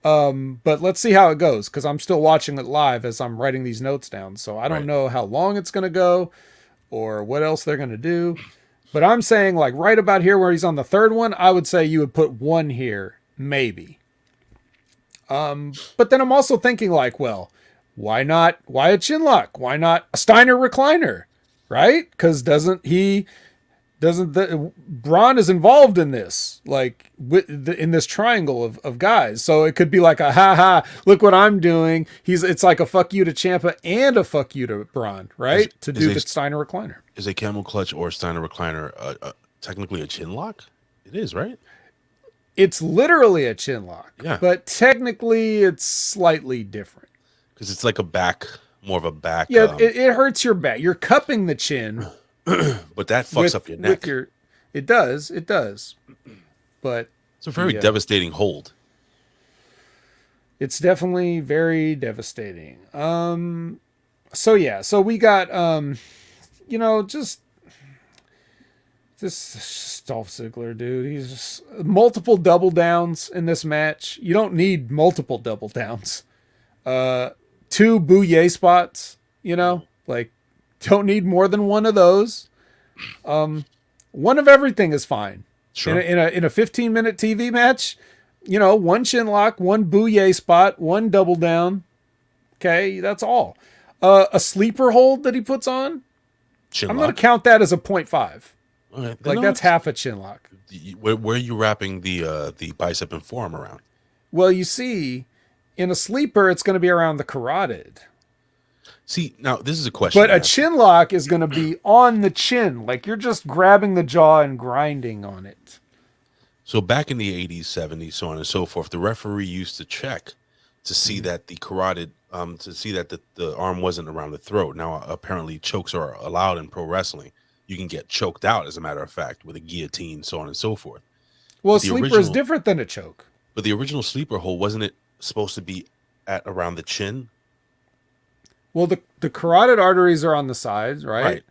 But let's see how it goes, because I'm still watching it live as I'm writing these notes down. So I don't know how long it's going to go or what else they're going to do. But I'm saying, like, right about here where he's on the third one, I would say you would put 1 here, maybe. But then I'm also thinking, like, well, why not? Why a chin lock? Why not a Steiner recliner? Right? Because Braun is involved in this, like in this triangle of guys. So it could be like a ha, look what I'm doing. It's like a fuck you to Ciampa and a fuck you to Braun, right? To do the Steiner recliner. Is a camel clutch or Steiner recliner technically a chin lock? It is, right? It's literally a chin lock, yeah, but technically it's slightly different because it's like more of a back. Yeah, it hurts your back. You're cupping the chin. But that fucks up your neck. It does. But it's a very devastating hold. It's definitely very devastating. So we got just this Dolph Ziggler, dude. He's just multiple double downs in this match. You don't need multiple double downs. 2 bouye spots, like, don't need more than one of those. One of everything is fine. Sure. In a 15-minute TV match, one chin lock, one bouye spot, one double down. Okay, that's all. A sleeper hold that he puts on, Chin I'm lock. going to count that as a 0.5. Okay, Like that's half a chin lock. Where are you wrapping the bicep and forearm around? Well, you see, in a sleeper, it's going to be around the carotid. See, now this is a question. But a chin lock is going to be on the chin. Like you're just grabbing the jaw and grinding on it. So back in the 80s, 70s, so on and so forth, the referee used to check to see that the carotid, to see that the arm wasn't around the throat. Now, apparently chokes are allowed in pro wrestling. You can get choked out, as a matter of fact, with a guillotine, so on and so forth. Well, a sleeper is different than a choke. But the original sleeper hold, wasn't it supposed to be at around the chin? Well, the carotid arteries are on the sides, right?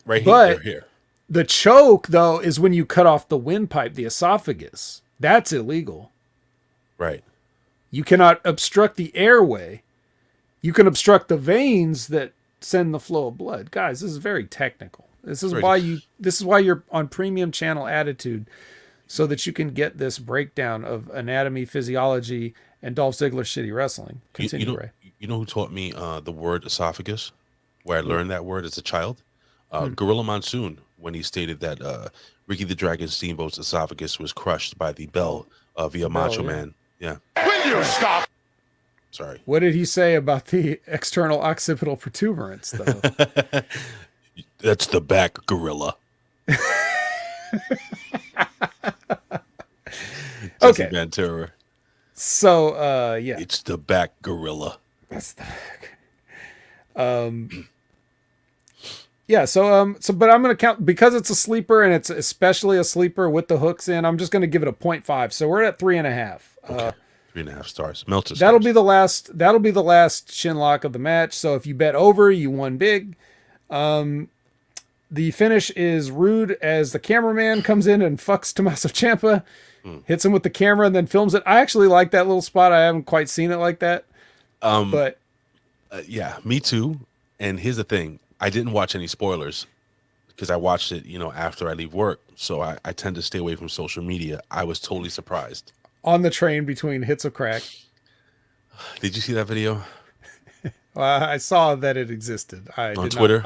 Right here. But They're here. the choke, though, is when you cut off the windpipe, the esophagus. That's illegal. Right. You cannot obstruct the airway. You can obstruct the veins that send the flow of blood. Guys, this is very technical. This is why you're on Premium Channel Attitude, so that you can get this breakdown of anatomy, physiology, and Dolph Ziggler's shitty wrestling. Continue, Ray. You know who taught me the word esophagus, where I learned that word as a child? Gorilla Monsoon, when he stated that Ricky the Dragon Steamboat's esophagus was crushed by the bell via Macho Man. Yeah. Will you stop? Sorry. What did he say about the external occipital protuberance, though? That's the back, gorilla. Okay. Ventura. So, yeah. It's the back, gorilla. That's the yeah, but I'm going to count, because it's a sleeper, and it's especially a sleeper with the hooks in, I'm just going to give it a 0.5. So we're at 3.5. Okay. 3.5 stars. Melted stars. That'll be the last chin lock of the match. So if you bet over, you won big. The finish is rude as the cameraman comes in and fucks Tommaso Ciampa, hits him with the camera, and then films it. I actually like that little spot. I haven't quite seen it like that. But yeah, me too. And here's the thing. I didn't watch any spoilers because I watched it, after I leave work. So I tend to stay away from social media. I was totally surprised. On the train between hits of crack. Did you see that video? Well, I saw that it existed. On Twitter?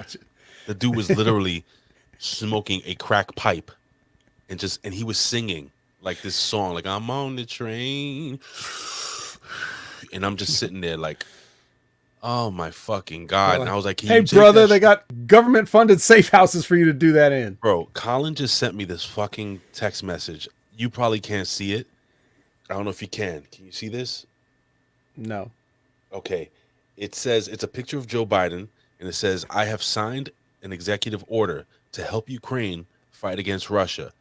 The dude was literally smoking a crack pipe and he was singing like this song, like I'm on the train. And I'm just sitting there like, oh my fucking God. And I was like, hey, brother, they got government funded safe houses for you to do that in. Bro, Colin just sent me this fucking text message. You probably can't see it. I don't know if you can. Can you see this? No. Okay. It says, it's a picture of Joe Biden, and it says, I have signed an executive order to help Ukraine fight against Russia.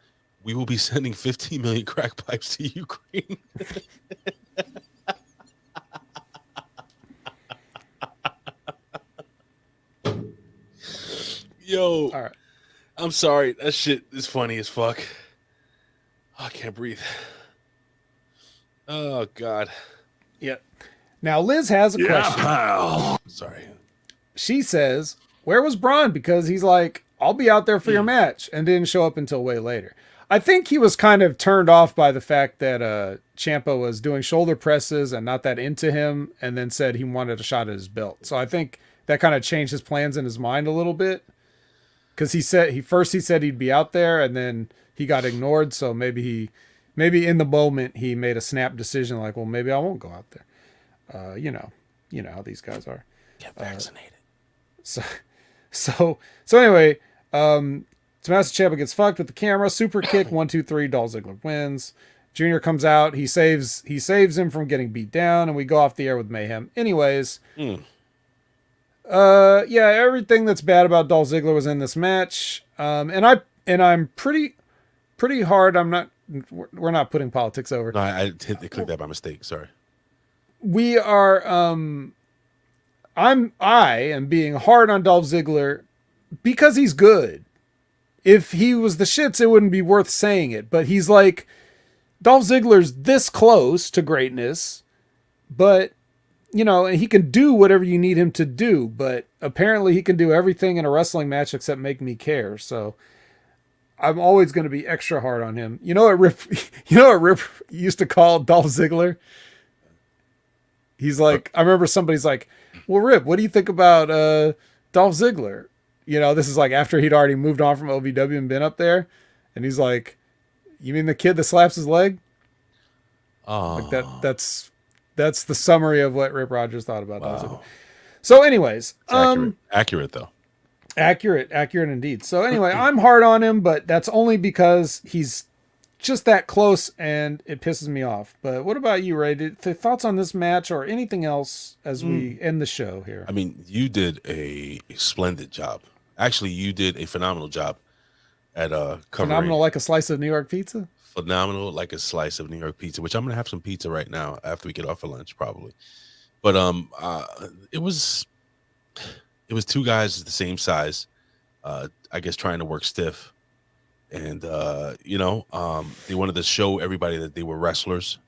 We will be sending 15 million crack pipes to Ukraine. Yo, all right. I'm sorry. That shit is funny as fuck. Oh, I can't breathe. Oh, God. Yeah. Now, Liz has a question. Pal. Sorry. She says, where was Braun? Because he's like, I'll be out there for your match, and didn't show up until way later. I think he was kind of turned off by the fact that Ciampa was doing shoulder presses and not that into him, and then said he wanted a shot at his belt. So I think that kind of changed his plans in his mind a little bit. Because he said he'd be out there, and then he got ignored. So maybe in the moment he made a snap decision, like, well, maybe I won't go out there. You know how these guys are. Get vaccinated. So anyway, Tommaso Ciampa gets fucked with the camera. Super kick, 1, 2, 3. Dolph Ziggler wins. Junior comes out. He saves him from getting beat down, and we go off the air with mayhem. Anyways. Yeah, everything that's bad about Dolph Ziggler was in this match. And I'm pretty hard. We're not putting politics over. No, I clicked that by mistake. Sorry. We are, I am being hard on Dolph Ziggler because he's good. If he was the shits, it wouldn't be worth saying it, but he's like, Dolph Ziggler's this close to greatness, but and he can do whatever you need him to do, but apparently he can do everything in a wrestling match except make me care. So I'm always going to be extra hard on him. You know what Rip used to call Dolph Ziggler? He's like, I remember somebody's like, well, Rip, what do you think about Dolph Ziggler? You know, this is like after he'd already moved on from OVW and been up there. And he's like, you mean the kid that slaps his leg? Oh, like that's the summary of what Rip Rogers thought about Dolph Ziggler. So anyways, accurate though. Accurate indeed. So anyway, I'm hard on him, but that's only because he's just that close and it pisses me off. But what about you, Ray? Thoughts on this match or anything else as we end the show here? I mean, you did a splendid job. Actually, you did a phenomenal job at covering. Phenomenal like a slice of New York pizza? Phenomenal like a slice of New York pizza, which I'm going to have some pizza right now after we get off for lunch probably. But it was two guys the same size, I guess trying to work stiff. And, they wanted to show everybody that they were wrestlers.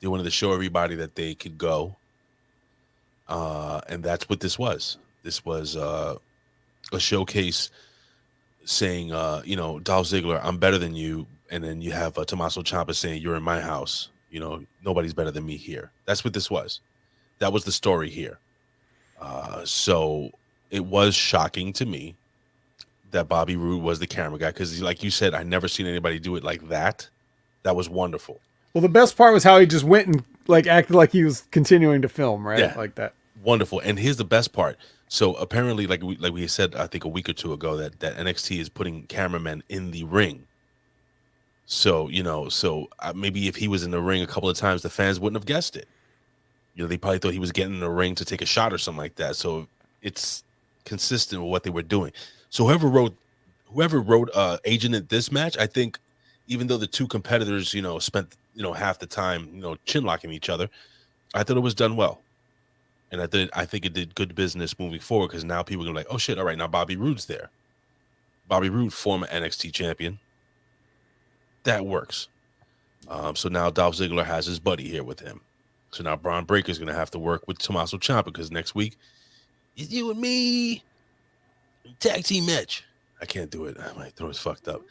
They wanted to show everybody that they could go. And that's what this was. This was a showcase saying, Dolph Ziggler, I'm better than you. And then you have Tommaso Ciampa saying, you're in my house. You know, nobody's better than me here. That's what this was. That was the story here. So it was shocking to me that Bobby Roode was the camera guy because, like you said, I never seen anybody do it like that. That was wonderful. Well, the best part was how he just went and like acted like he was continuing to film, right? Yeah. Like that. Wonderful. And here's the best part. So apparently, like we said, I think a week or two ago, that NXT is putting cameramen in the ring. So, maybe if he was in the ring a couple of times, the fans wouldn't have guessed it. You know, they probably thought he was getting in the ring to take a shot or something like that. So it's consistent with what they were doing. So whoever wrote agent at this match, I think, even though the two competitors, spent half the time, chin locking each other, I thought it was done well, and I think it did good business moving forward because now people are like, oh shit, all right, now Bobby Roode's there. Bobby Roode, former NXT champion, that works. So now Dolph Ziggler has his buddy here with him. So now Braun Breaker's going to have to work with Tommaso Ciampa because next week it's you and me. Tag team match. I can't do it. My throat is fucked up.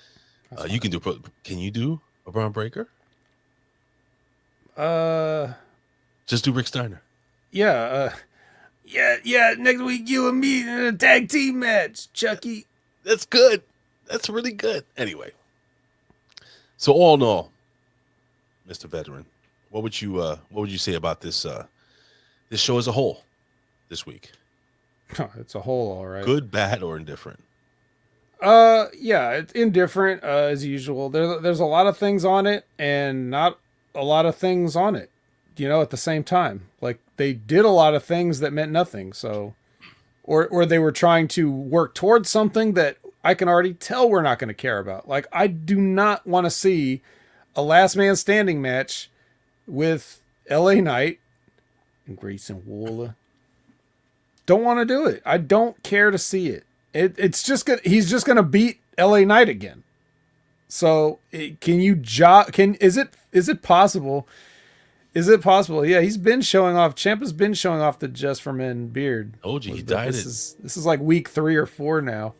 You can do. Can you do a Braun Breaker? Just do Rick Steiner. Yeah. Yeah. Next week, you and me in a tag team match, Chucky. That's good. That's really good. Anyway, so all in all, Mr. Veteran, what would you say about this this show as a whole this week? It's a whole, all right. Good, bad, or indifferent? Yeah, it's indifferent as usual. There's a lot of things on it and not a lot of things on it, at the same time. Like they did a lot of things that meant nothing. So, or they were trying to work towards something that I can already tell we're not going to care about. Like I do not want to see a last man standing match with LA Knight and Grayson Waller. Don't want to do it. I don't care to see it. It's just good. He's just going to beat LA Knight again. So can you is it possible? Is it possible? Yeah, he's been showing off. Ciampa's been showing off the Just for Men beard. Oh, gee, he dyed it. This is like week 3 or 4 now.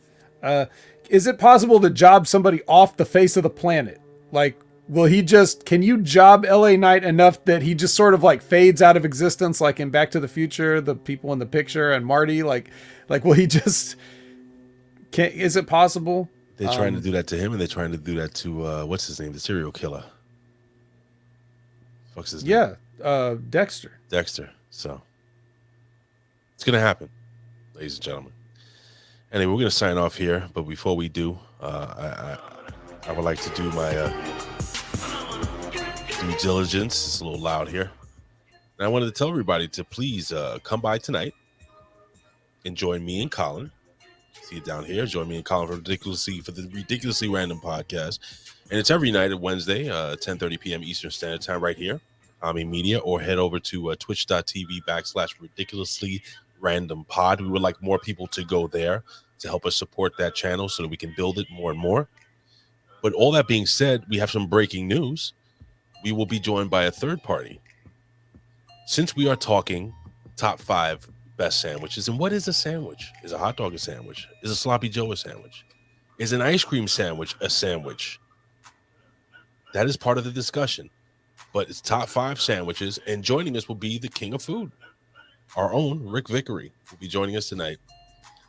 Is it possible to job somebody off the face of the planet? Like, can you job LA Knight enough that he just sort of like fades out of existence, like in Back to the Future, the people in the picture and Marty, like will he just, is it possible? They're trying to do that to him, and they're trying to do that to, what's his name? The serial killer. What's his name? Yeah. Dexter. So it's going to happen, ladies and gentlemen. Anyway, we're going to sign off here, but before we do, I would like to do my due diligence. It's a little loud here. And I wanted to tell everybody to please come by tonight and join me and Colin. See it down here. Join me and Colin for the Ridiculously Random podcast. And it's every night at Wednesday, 10:30 p.m. Eastern Standard Time right here, Hamin Media, or head over to twitch.tv/Ridiculously Random Pod. We would like more people to go there to help us support that channel so that we can build it more and more. But all that being said, we have some breaking news. We will be joined by a third party. Since we are talking top 5 best sandwiches, and what is a sandwich? Is a hot dog a sandwich? Is a sloppy Joe a sandwich? Is an ice cream sandwich a sandwich? That is part of the discussion. But it's top 5 sandwiches, and joining us will be the king of food, our own Rick Vickery, will be joining us tonight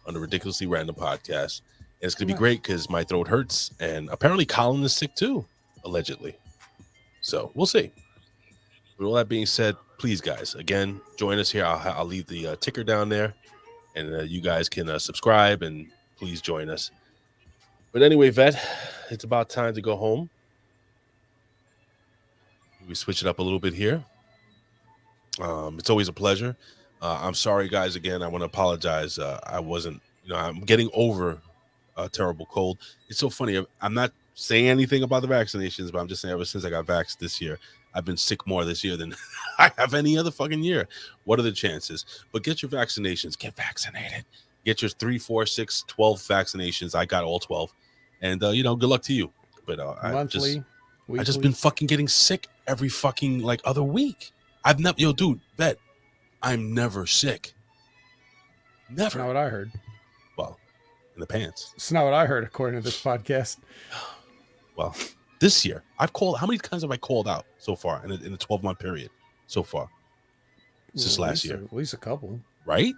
on the Ridiculously Random podcast. And it's going to be great because my throat hurts, and apparently Colin is sick too, allegedly. So we'll see. With all that being said, please, guys, again, join us here. I'll leave the ticker down there, and you guys can subscribe, and please join us. But anyway, Vet, it's about time to go home. We switch it up a little bit here. It's always a pleasure. I'm sorry, guys. Again, I want to apologize. I wasn't, I'm getting over a terrible cold. It's so funny. I'm not saying anything about the vaccinations, but I'm just saying ever since I got vaxxed this year, I've been sick more this year than I have any other fucking year. What are the chances? But get your vaccinations. Get vaccinated. Get your 3, 4, 6, 12 vaccinations. I got all 12. And, good luck to you. But Monthly, I just been fucking getting sick every fucking other week. I've never, dude, Vet, I'm never sick. Never. That's not what I heard. Well, in the pants. It's not what I heard, according to this podcast. Well, this year, I've called, how many times have I called out so far in a 12-month period so far? Since last year. At least a couple. Right?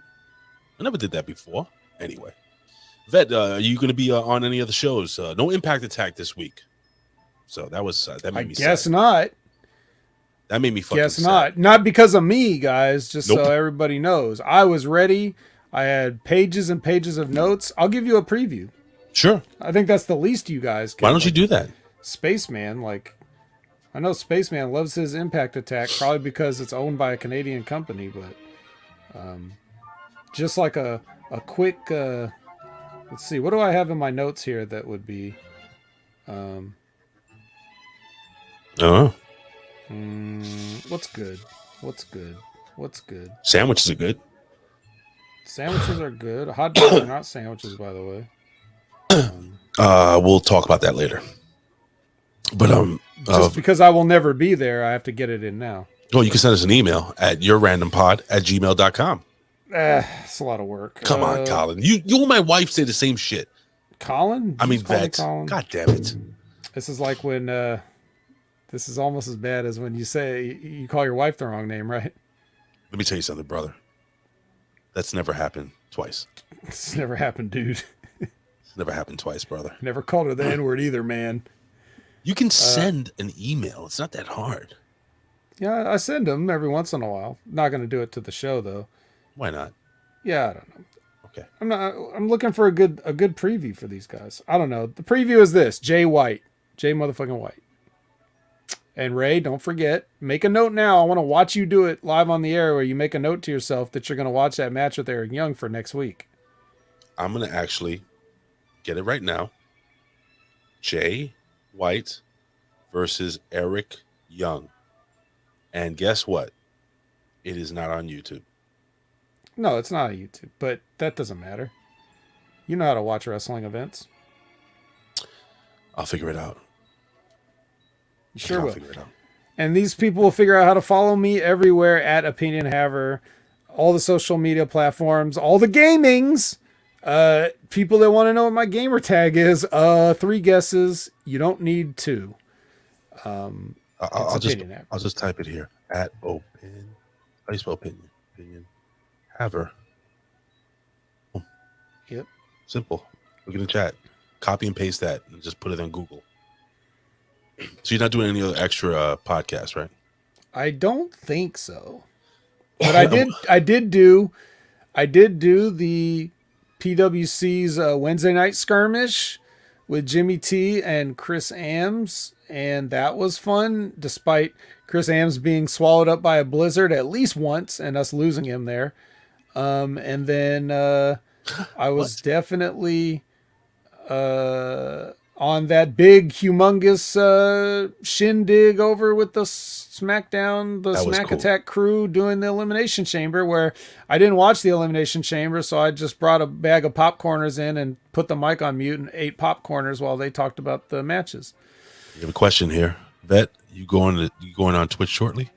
I never did that before. Anyway. Vet, are you going to be on any of the shows? No Impact Attack this week. So that was, that made me sad. I guess not. That made me fucking Guess sad. not. Not because of me, guys, just Nope. so everybody knows. I was ready. I had pages and pages of notes. I'll give you a preview. Sure. I think that's the least you guys can. Why don't you do that? Spaceman, I know Spaceman loves his Impact Attack, probably because it's owned by a Canadian company, but just like a quick, let's see, what do I have in my notes here that would be, what's good? What's good? What's good? Sandwiches are good. Sandwiches are good. Hot dogs are not sandwiches, by the way. We'll talk about that later. But just because I will never be there, I have to get it in now. you can send us an email at yourrandompod@gmail.com. It's a lot of work. Come on, Colin. You and my wife say the same shit. Colin? I mean, Just call me Vet. Colin. God damn it. This is like when this is almost as bad as when you say you call your wife the wrong name, right? Let me tell you something, brother. That's never happened twice. It's never happened, dude. It's never happened twice, brother. Never called her the N-word either, man. You can send an email. It's not that hard. Yeah, I send them every once in a while. Not going to do it to the show though. Why not? Yeah, I don't know. Okay. I'm looking for a good preview for these guys. I don't know. The preview is this: Jay White, Jay motherfucking White, and Ray. Don't forget, make a note now. I want to watch you do it live on the air, where you make a note to yourself that you're going to watch that match with Eric Young for next week. I'm going to actually get it right now. Jay White versus Eric Young. And guess what? It is not on YouTube. No, it's not on YouTube, but that doesn't matter. You know how to watch wrestling events. I'll figure it out. You sure I'll will. figure it out. And these people will figure out how to follow me everywhere at Opinion Haver, all the social media platforms, all the gamings. People that want to know what my gamer tag is, 3 guesses. You don't need 2. I'll just type it here at open. How do you spell opinion? Opinion Haver. Oh. Yep. Simple. Look in the chat. Copy and paste that and just put it on Google. So you're not doing any other extra podcasts, right? I don't think so. But I did do the PWC's Wednesday night skirmish with Jimmy T and Chris Ames, and that was fun, despite Chris Ames being swallowed up by a blizzard at least once and us losing him there. And then I was definitely on that big, humongous shindig over with the SmackDown, the Smack cool. Attack crew doing the Elimination Chamber, where I didn't watch the Elimination Chamber, so I just brought a bag of popcorners in and put the mic on mute and ate popcorners while they talked about the matches. You have a question here, Vet. You going on Twitch shortly?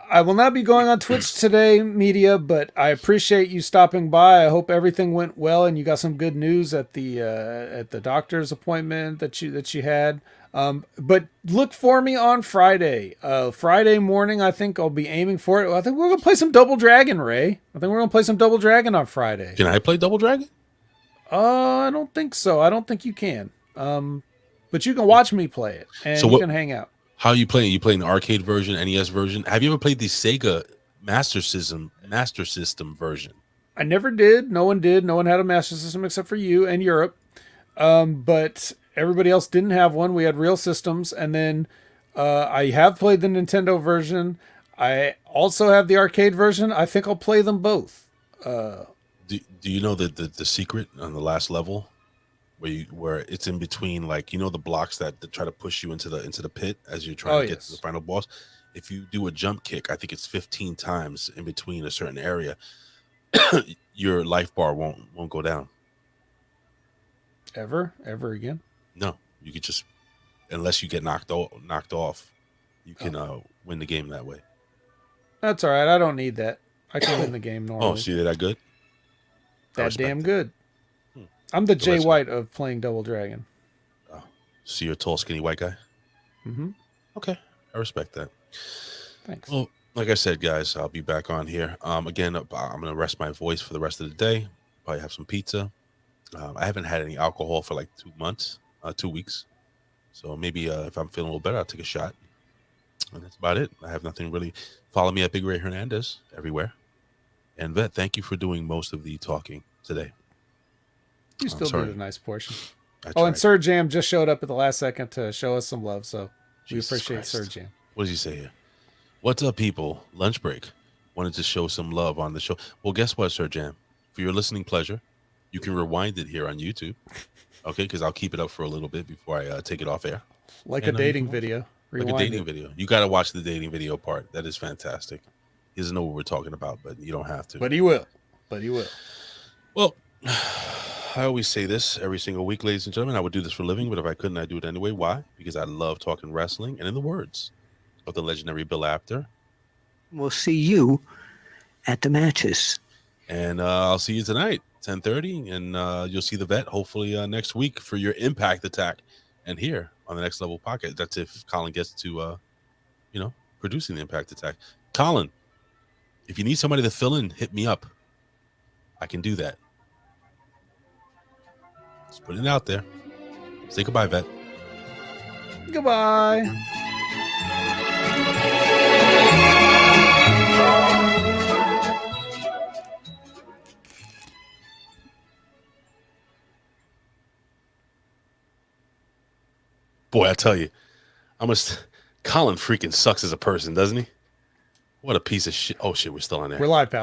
I will not be going on Twitch today, Media, but I appreciate you stopping by. I hope everything went well and you got some good news at the doctor's appointment that you had. But look for me on Friday. Friday morning, I think I'll be aiming for it. I think we're gonna play some Double Dragon, Ray. I think we're gonna play some Double Dragon on Friday. Can I play Double Dragon? I don't think so. I don't think you can. But you can watch me play it, and you can hang out. How are you playing? You playing the arcade version, NES version? Have you ever played the Sega Master System version? I never did. No one did. No one had a Master System except for you and Europe. But everybody else didn't have one. We had real systems, and then I have played the Nintendo version. I also have the arcade version. I think I'll play them both. Do you know the secret on the last level? Where it's in between, like, you know, the blocks that try to push you into the pit as you're trying to get to the final boss. If you do a jump kick, I think it's 15 times in between a certain area, your life bar won't go down. Ever again? No, you could just, unless you get knocked off, you can win the game that way. That's all right. I don't need that. I can win the game normally. Oh, see, they're that good? That damn good. I'm the Jay White of playing Double Dragon. Oh, so you're a tall, skinny white guy? Mm-hmm. Okay, I respect that. Thanks. Well, like I said, guys, I'll be back on here. Again, I'm going to rest my voice for the rest of the day. Probably have some pizza. I haven't had any alcohol for like 2 weeks. So maybe if I'm feeling a little better, I'll take a shot. And that's about it. I have nothing really. Follow me at Big Ray Hernandez everywhere. And Vet, thank you for doing most of the talking today. You still did a nice portion. Oh, and Sir Jam just showed up at the last second to show us some love, so we appreciate Sir Jam. What does he say here? What's up, people? Lunch break. Wanted to show some love on the show. Well, guess what, Sir Jam? For your listening pleasure, you can rewind it here on YouTube. Okay, because I'll keep it up for a little bit before I take it off air. Like a dating video. Like a dating video. You got to watch the dating video part. That is fantastic. He doesn't know what we're talking about, but you don't have to. But he will. Well, I always say this every single week, ladies and gentlemen. I would do this for a living, but if I couldn't, I'd do it anyway. Why? Because I love talking wrestling. And in the words of the legendary Bill Apter, we'll see you at the matches. And I'll see you tonight, 10:30. And you'll see the Vet hopefully next week for your Impact Attack. And here on the Next Level Pocket. That's if Colin gets to, producing the Impact Attack. Colin, if you need somebody to fill in, hit me up. I can do that. Just putting it out there. Say goodbye, Vet. Goodbye. Boy, I tell you, Colin freaking sucks as a person, doesn't he? What a piece of shit. Oh, shit, we're still on there. We're live, pal.